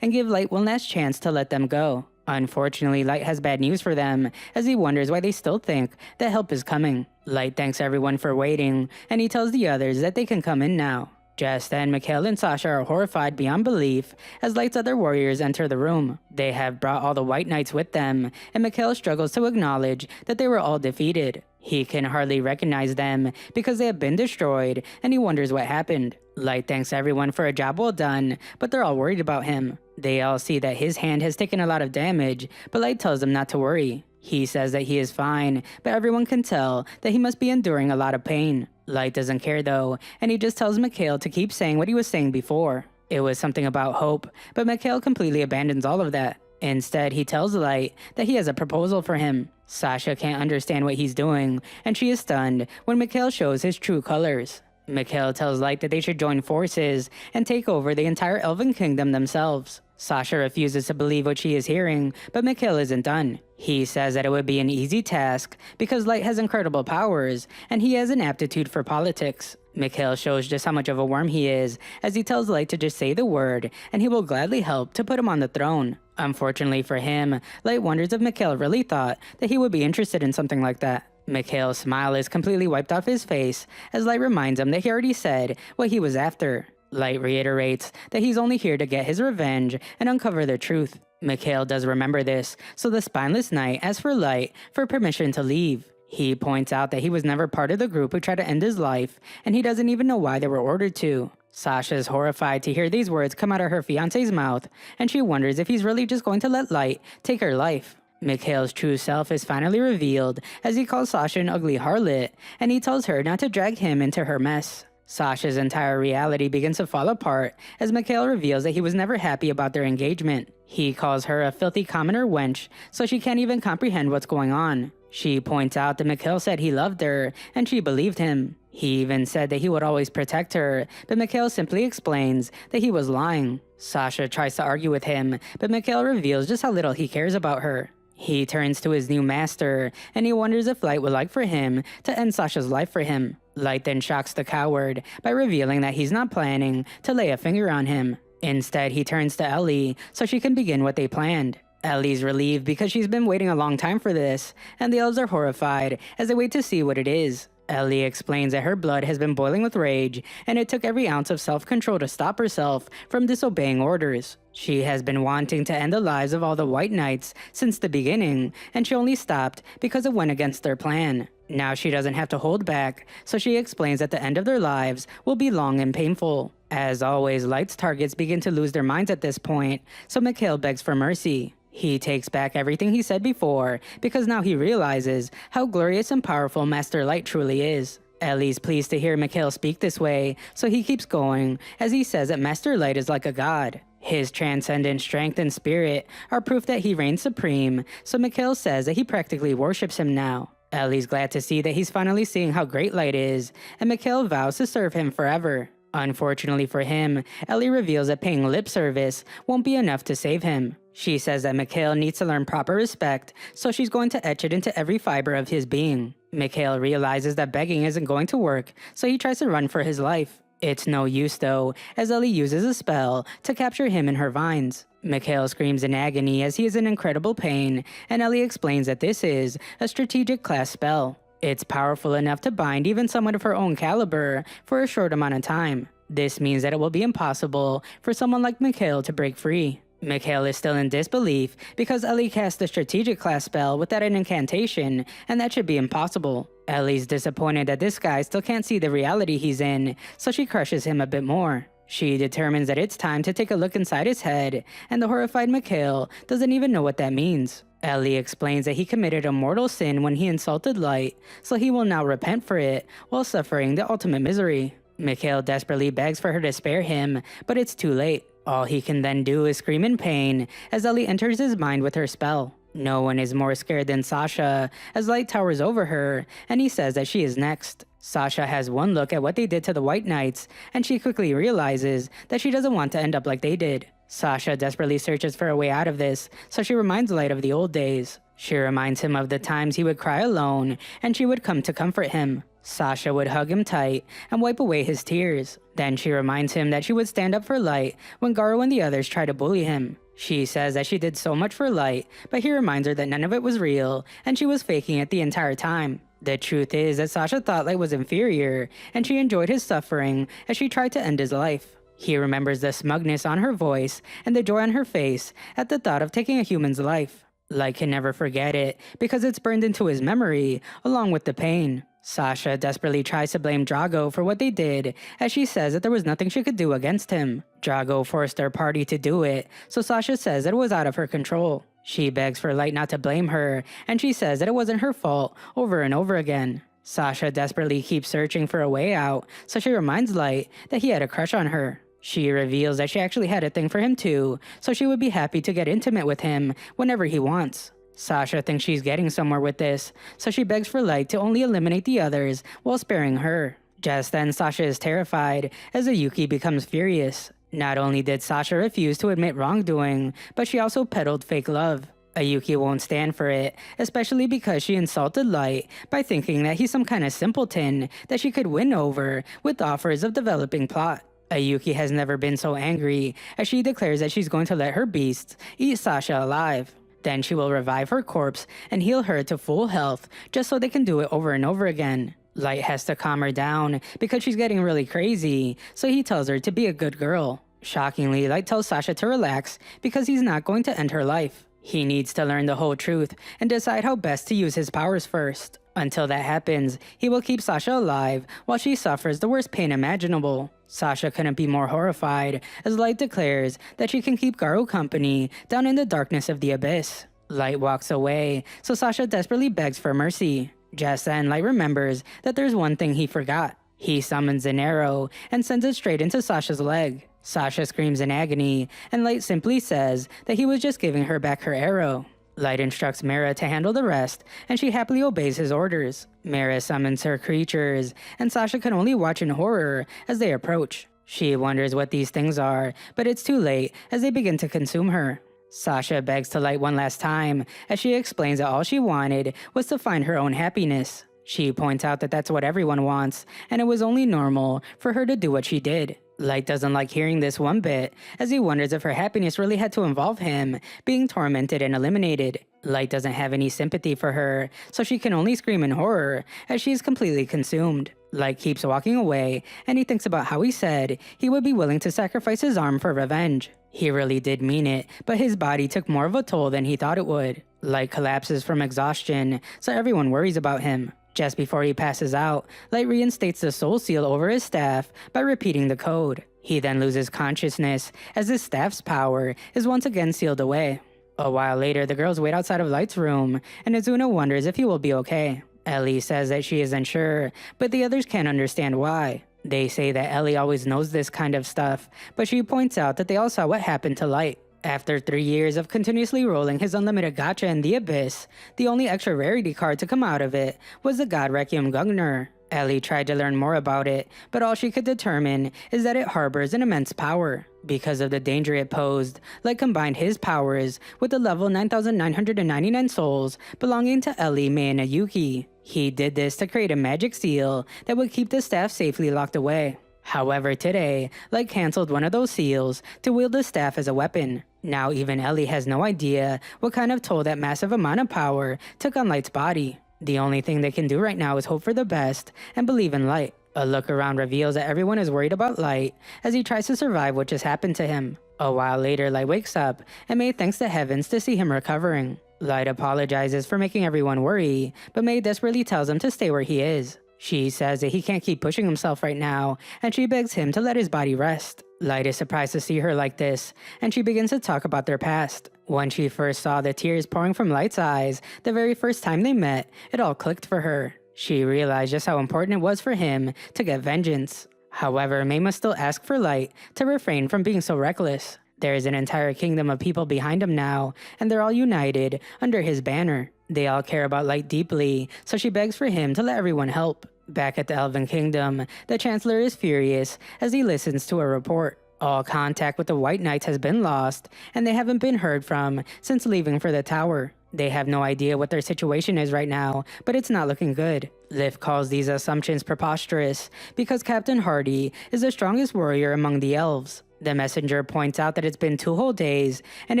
Speaker 1: and give Light one last chance to let them go. Unfortunately, Light has bad news for them, as he wonders why they still think that help is coming. Light thanks everyone for waiting, and he tells the others that they can come in now. Just then, Mikhail and Sasha are horrified beyond belief as Light's other warriors enter the room. They have brought all the white knights with them, and Mikhail struggles to acknowledge that they were all defeated. He can hardly recognize them because they have been destroyed, and he wonders what happened. Light thanks everyone for a job well done, but they're all worried about him. They all see that his hand has taken a lot of damage, but Light tells them not to worry. He says that he is fine, but everyone can tell that he must be enduring a lot of pain. Light doesn't care though, and he just tells Mikhail to keep saying what he was saying before. It was something about hope, but Mikhail completely abandons all of that. Instead, he tells Light that he has a proposal for him. Sasha can't understand what he's doing, and she is stunned when Mikhail shows his true colors. Mikhail tells Light that they should join forces and take over the entire Elven Kingdom themselves. Sasha refuses to believe what she is hearing, but Mikhail isn't done. He says that it would be an easy task because Light has incredible powers, and he has an aptitude for politics. Mikhail shows just how much of a worm he is, as he tells Light to just say the word, and he will gladly help to put him on the throne. Unfortunately for him, Light wonders if Mikhail really thought that he would be interested in something like that. Mikhail's smile is completely wiped off his face, as Light reminds him that he already said what he was after. Light reiterates that he's only here to get his revenge and uncover the truth. Mikhail does remember this, so the spineless knight asks for Light for permission to leave. He points out that he was never part of the group who tried to end his life, and he doesn't even know why they were ordered to. Sasha is horrified to hear these words come out of her fiancé's mouth, and she wonders if he's really just going to let Light take her life. Mikhail's true self is finally revealed, as he calls Sasha an ugly harlot, and he tells her not to drag him into her mess. Sasha's entire reality begins to fall apart as Mikhail reveals that he was never happy about their engagement. He calls her a filthy commoner wench, so she can't even comprehend what's going on. She points out that Mikhail said he loved her, and she believed him. He even said that he would always protect her, but Mikhail simply explains that he was lying. Sasha tries to argue with him, but Mikhail reveals just how little he cares about her. He turns to his new master, and he wonders if Light would like for him to end Sasha's life for him. Light then shocks the coward by revealing that he's not planning to lay a finger on him. Instead, he turns to Ellie so she can begin what they planned. Ellie's relieved because she's been waiting a long time for this, and the elves are horrified as they wait to see what it is. Ellie explains that her blood has been boiling with rage, and it took every ounce of self-control to stop herself from disobeying orders. She has been wanting to end the lives of all the White Knights since the beginning, and she only stopped because it went against their plan. Now she doesn't have to hold back, so she explains that the end of their lives will be long and painful. As always, Light's targets begin to lose their minds at this point, so Mikhail begs for mercy. He takes back everything he said before, because now he realizes how glorious and powerful Master Light truly is. Ellie's pleased to hear Mikhail speak this way, so he keeps going, as he says that Master Light is like a god. His transcendent strength and spirit are proof that he reigns supreme, so Mikhail says that he practically worships him now. Ellie's glad to see that he's finally seeing how great Light is, and Mikhail vows to serve him forever. Unfortunately for him, Ellie reveals that paying lip service won't be enough to save him. She says that Mikhail needs to learn proper respect, so she's going to etch it into every fiber of his being. Mikhail realizes that begging isn't going to work, so he tries to run for his life. It's no use though, as Ellie uses a spell to capture him in her vines. Mikhail screams in agony as he is in incredible pain, and Ellie explains that this is a strategic class spell. It's powerful enough to bind even someone of her own caliber for a short amount of time. This means that it will be impossible for someone like Mikhail to break free. Mikhail is still in disbelief because Ellie cast the strategic class spell without an incantation, and that should be impossible. Ellie's disappointed that this guy still can't see the reality he's in, so she crushes him a bit more. She determines that it's time to take a look inside his head, and the horrified Mikhail doesn't even know what that means. Ellie explains that he committed a mortal sin when he insulted Light, so he will now repent for it while suffering the ultimate misery. Mikhail desperately begs for her to spare him, but it's too late. All he can then do is scream in pain as Ellie enters his mind with her spell. No one is more scared than Sasha, as Light towers over her, and he says that she is next. Sasha has one look at what they did to the White Knights, and she quickly realizes that she doesn't want to end up like they did. Sasha desperately searches for a way out of this, so she reminds Light of the old days. She reminds him of the times he would cry alone, and she would come to comfort him. Sasha would hug him tight and wipe away his tears. Then she reminds him that she would stand up for Light when Goru and the others try to bully him. She says that she did so much for Light, but he reminds her that none of it was real, and she was faking it the entire time. The truth is that Sasha thought Light was inferior, and she enjoyed his suffering as she tried to end his life. He remembers the smugness on her voice and the joy on her face at the thought of taking a human's life. Light can never forget it because it's burned into his memory along with the pain. Sasha desperately tries to blame Drago for what they did, as she says that there was nothing she could do against him. Drago forced their party to do it, so Sasha says that it was out of her control. She begs for Light not to blame her, and she says that it wasn't her fault over and over again. Sasha desperately keeps searching for a way out, so she reminds Light that he had a crush on her. She reveals that she actually had a thing for him too, so she would be happy to get intimate with him whenever he wants. Sasha thinks she's getting somewhere with this, so she begs for Light to only eliminate the others while sparing her. Just then, Sasha is terrified as Ayuki becomes furious. Not only did Sasha refuse to admit wrongdoing, but she also peddled fake love. Ayuki won't stand for it, especially because she insulted Light by thinking that he's some kind of simpleton that she could win over with offers of developing plot. Ayuki has never been so angry, as she declares that she's going to let her beasts eat Sasha alive. Then she will revive her corpse and heal her to full health just so they can do it over and over again. Light has to calm her down because she's getting really crazy, so he tells her to be a good girl. Shockingly, Light tells Sasha to relax because he's not going to end her life. He needs to learn the whole truth and decide how best to use his powers first. Until that happens, he will keep Sasha alive while she suffers the worst pain imaginable. Sasha couldn't be more horrified, as Light declares that she can keep Goru company down in the darkness of the abyss. Light walks away, so Sasha desperately begs for mercy. Just then, Light remembers that there's one thing he forgot. He summons an arrow and sends it straight into Sasha's leg. Sasha screams in agony, and Light simply says that he was just giving her back her arrow. Light instructs Mira to handle the rest, and she happily obeys his orders. Mira summons her creatures, and Sasha can only watch in horror as they approach. She wonders what these things are, but it's too late as they begin to consume her. Sasha begs to Light one last time, as she explains that all she wanted was to find her own happiness. She points out that that's what everyone wants, and it was only normal for her to do what she did. Light doesn't like hearing this one bit, as he wonders if her happiness really had to involve him being tormented and eliminated. Light doesn't have any sympathy for her, so she can only scream in horror as she is completely consumed. Light keeps walking away, and he thinks about how he said he would be willing to sacrifice his arm for revenge. He really did mean it, but his body took more of a toll than he thought it would. Light collapses from exhaustion, so everyone worries about him. Just before he passes out, Light reinstates the soul seal over his staff by repeating the code. He then loses consciousness as his staff's power is once again sealed away. A while later, the girls wait outside of Light's room, and Izuna wonders if he will be okay. Ellie says that she isn't sure, but the others can't understand why. They say that Ellie always knows this kind of stuff, but she points out that they all saw what happened to Light. After 3 years of continuously rolling his unlimited gacha in the abyss, the only extra rarity card to come out of it was the God Requiem Gungner. Ellie tried to learn more about it, but all she could determine is that it harbors an immense power. Because of the danger it posed, Light combined his powers with the level 9,999 souls belonging to Ellie, Mei, and Ayuki. He did this to create a magic seal that would keep the staff safely locked away. However, today, Light cancelled one of those seals to wield the staff as a weapon. Now even Ellie has no idea what kind of toll that massive amount of power took on Light's body. The only thing they can do right now is hope for the best and believe in Light. A look around reveals that everyone is worried about Light as he tries to survive what just happened to him. A while later, Light wakes up and Mei thanks the heavens to see him recovering. Light apologizes for making everyone worry, but Mei desperately tells him to stay where he is. She says that he can't keep pushing himself right now, and she begs him to let his body rest. Light is surprised to see her like this, and she begins to talk about their past. When she first saw the tears pouring from Light's eyes the very first time they met, it all clicked for her. She realized just how important it was for him to get vengeance. However, Mei must still ask for Light to refrain from being so reckless. There is an entire kingdom of people behind him now, and they're all united under his banner. They all care about Light deeply, so she begs for him to let everyone help. Back at the Elven Kingdom, the Chancellor is furious as he listens to a report. All contact with the White Knights has been lost, and they haven't been heard from since leaving for the tower. They have no idea what their situation is right now, but it's not looking good. Liv calls these assumptions preposterous because Captain Hardy is the strongest warrior among the elves. The messenger points out that it's been 2 whole days, and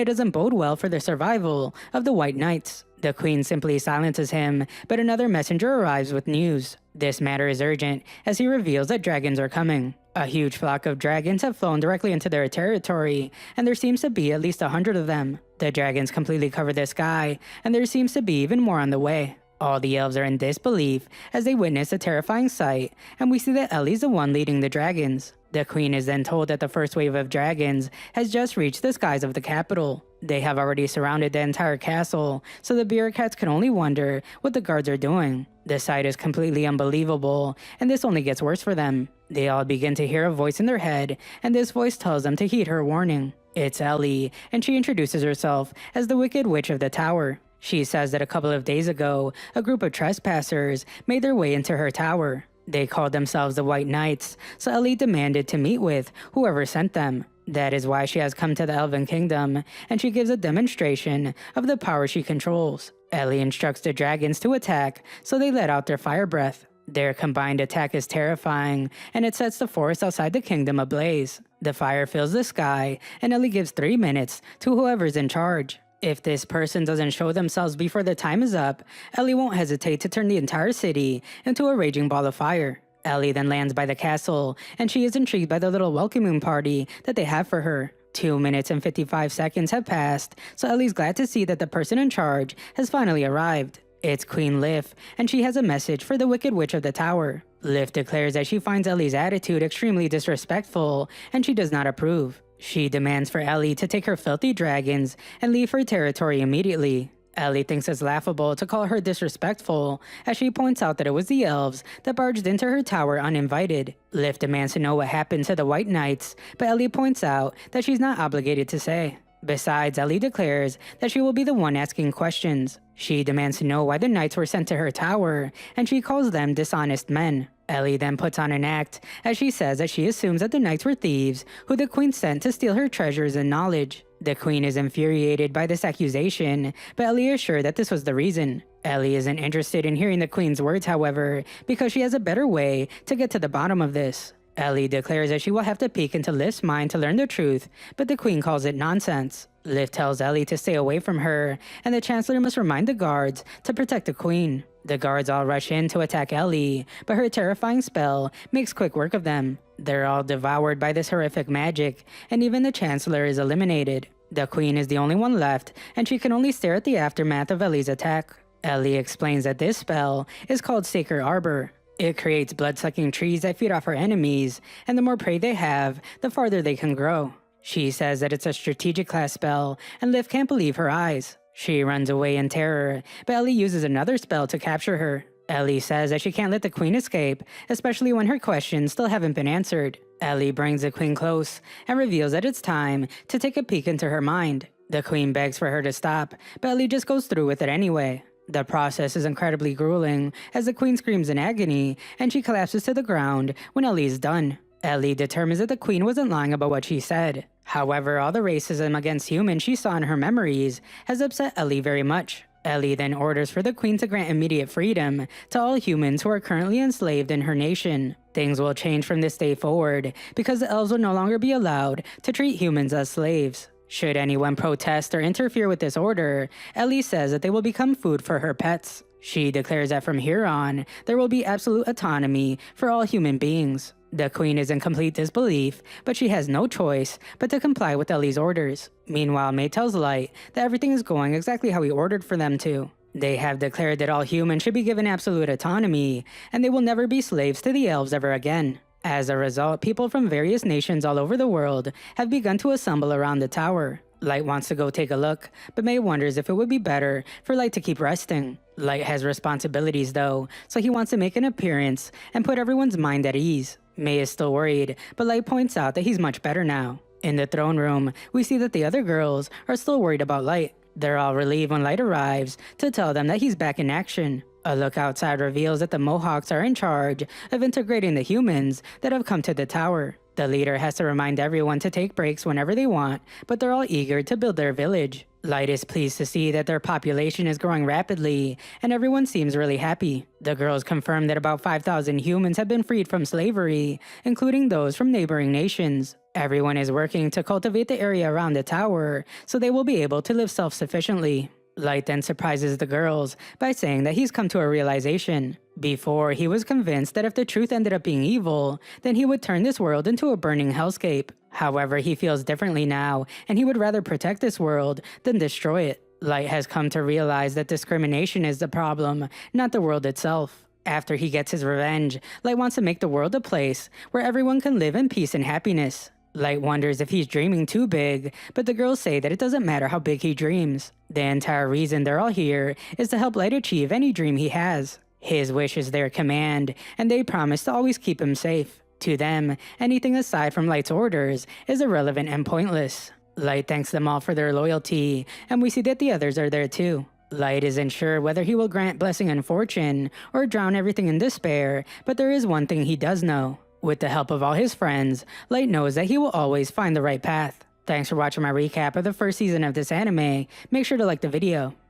Speaker 1: it doesn't bode well for the survival of the White Knights. The Queen simply silences him, but another messenger arrives with news. This matter is urgent, as he reveals that dragons are coming. A huge flock of dragons have flown directly into their territory, and there seems to be at least 100 of them. The dragons completely cover the sky, and there seems to be even more on the way. All the elves are in disbelief as they witness a terrifying sight, and we see that Ellie's the one leading the dragons. The queen is then told that the first wave of dragons has just reached the skies of the capital. They have already surrounded the entire castle, so the bureaucrats can only wonder what the guards are doing. The sight is completely unbelievable, and this only gets worse for them. They all begin to hear a voice in their head, and this voice tells them to heed her warning. It's Ellie, and she introduces herself as the Wicked Witch of the tower. She says that a couple of days ago, a group of trespassers made their way into her tower. They called themselves the White Knights, so Ellie demanded to meet with whoever sent them. That is why she has come to the Elven Kingdom, and she gives a demonstration of the power she controls. Ellie instructs the dragons to attack, so they let out their fire breath. Their combined attack is terrifying, and it sets the forest outside the kingdom ablaze. The fire fills the sky, and Ellie gives 3 minutes to whoever's in charge. If this person doesn't show themselves before the time is up, Ellie won't hesitate to turn the entire city into a raging ball of fire. Ellie then lands by the castle, and she is intrigued by the little welcoming party that they have for her. 2 minutes and 55 seconds have passed, so Ellie's glad to see that the person in charge has finally arrived. It's Queen Liv, and she has a message for the Wicked Witch of the tower. Liv declares that she finds Ellie's attitude extremely disrespectful, and she does not approve. She demands for Ellie to take her filthy dragons and leave her territory immediately. Ellie thinks it's laughable to call her disrespectful, as she points out that it was the elves that barged into her tower uninvited. Liv demands to know what happened to the White Knights, but Ellie points out that she's not obligated to say. Besides, Ellie declares that she will be the one asking questions. She demands to know why the knights were sent to her tower, and she calls them dishonest men. Ellie then puts on an act, as she says that she assumes that the knights were thieves who the queen sent to steal her treasures and knowledge. The queen is infuriated by this accusation, but Ellie is sure that this was the reason. Ellie isn't interested in hearing the queen's words, however, because she has a better way to get to the bottom of this. Ellie declares that she will have to peek into Liv's mind to learn the truth, but the queen calls it nonsense. Liv tells Ellie to stay away from her, and the chancellor must remind the guards to protect the queen. The guards all rush in to attack Ellie, but her terrifying spell makes quick work of them. They're all devoured by this horrific magic, and even the chancellor is eliminated. The queen is the only one left, and she can only stare at the aftermath of Ellie's attack. Ellie explains that this spell is called Sacred Arbor. It creates blood-sucking trees that feed off her enemies, and the more prey they have, the farther they can grow. She says that it's a strategic class spell, and Liv can't believe her eyes. She runs away in terror, but Ellie uses another spell to capture her. Ellie says that she can't let the queen escape, especially when her questions still haven't been answered. Ellie brings the queen close and reveals that it's time to take a peek into her mind. The queen begs for her to stop, but Ellie just goes through with it anyway. The process is incredibly grueling, as the queen screams in agony, and she collapses to the ground when Ellie is done. Ellie determines that the queen wasn't lying about what she said. However, all the racism against humans she saw in her memories has upset Ellie very much. Ellie then orders for the queen to grant immediate freedom to all humans who are currently enslaved in her nation. Things will change from this day forward, because the elves will no longer be allowed to treat humans as slaves. Should anyone protest or interfere with this order, Ellie says that they will become food for her pets. She declares that from here on, there will be absolute autonomy for all human beings. The queen is in complete disbelief, but she has no choice but to comply with Ellie's orders. Meanwhile, Maid tells Light that everything is going exactly how he ordered for them to. They have declared that all humans should be given absolute autonomy, and they will never be slaves to the elves ever again. As a result, people from various nations all over the world have begun to assemble around the tower. Light wants to go take a look, but May wonders if it would be better for Light to keep resting. Light has responsibilities though, so he wants to make an appearance and put everyone's mind at ease. May is still worried, but Light points out that he's much better now. In the throne room, we see that the other girls are still worried about Light. They're all relieved when Light arrives to tell them that he's back in action. A look outside reveals that the Mohawks are in charge of integrating the humans that have come to the tower. The leader has to remind everyone to take breaks whenever they want, but they're all eager to build their village. Light is pleased to see that their population is growing rapidly, and everyone seems really happy. The girls confirm that about 5,000 humans have been freed from slavery, including those from neighboring nations. Everyone is working to cultivate the area around the tower, so they will be able to live self-sufficiently. Light then surprises the girls by saying that he's come to a realization. Before, he was convinced that if the truth ended up being evil, then he would turn this world into a burning hellscape. However, he feels differently now, and he would rather protect this world than destroy it. Light has come to realize that discrimination is the problem, not the world itself. After he gets his revenge, Light wants to make the world a place where everyone can live in peace and happiness. Light wonders if he's dreaming too big, but the girls say that it doesn't matter how big he dreams. The entire reason they're all here is to help Light achieve any dream he has. His wish is their command, and they promise to always keep him safe. To them, anything aside from Light's orders is irrelevant and pointless. Light thanks them all for their loyalty, and we see that the others are there too. Light isn't sure whether he will grant blessing and fortune, or drown everything in despair, but there is one thing he does know. With the help of all his friends, Light knows that he will always find the right path. Thanks for watching my recap of the first season of this anime. Make sure to like the video.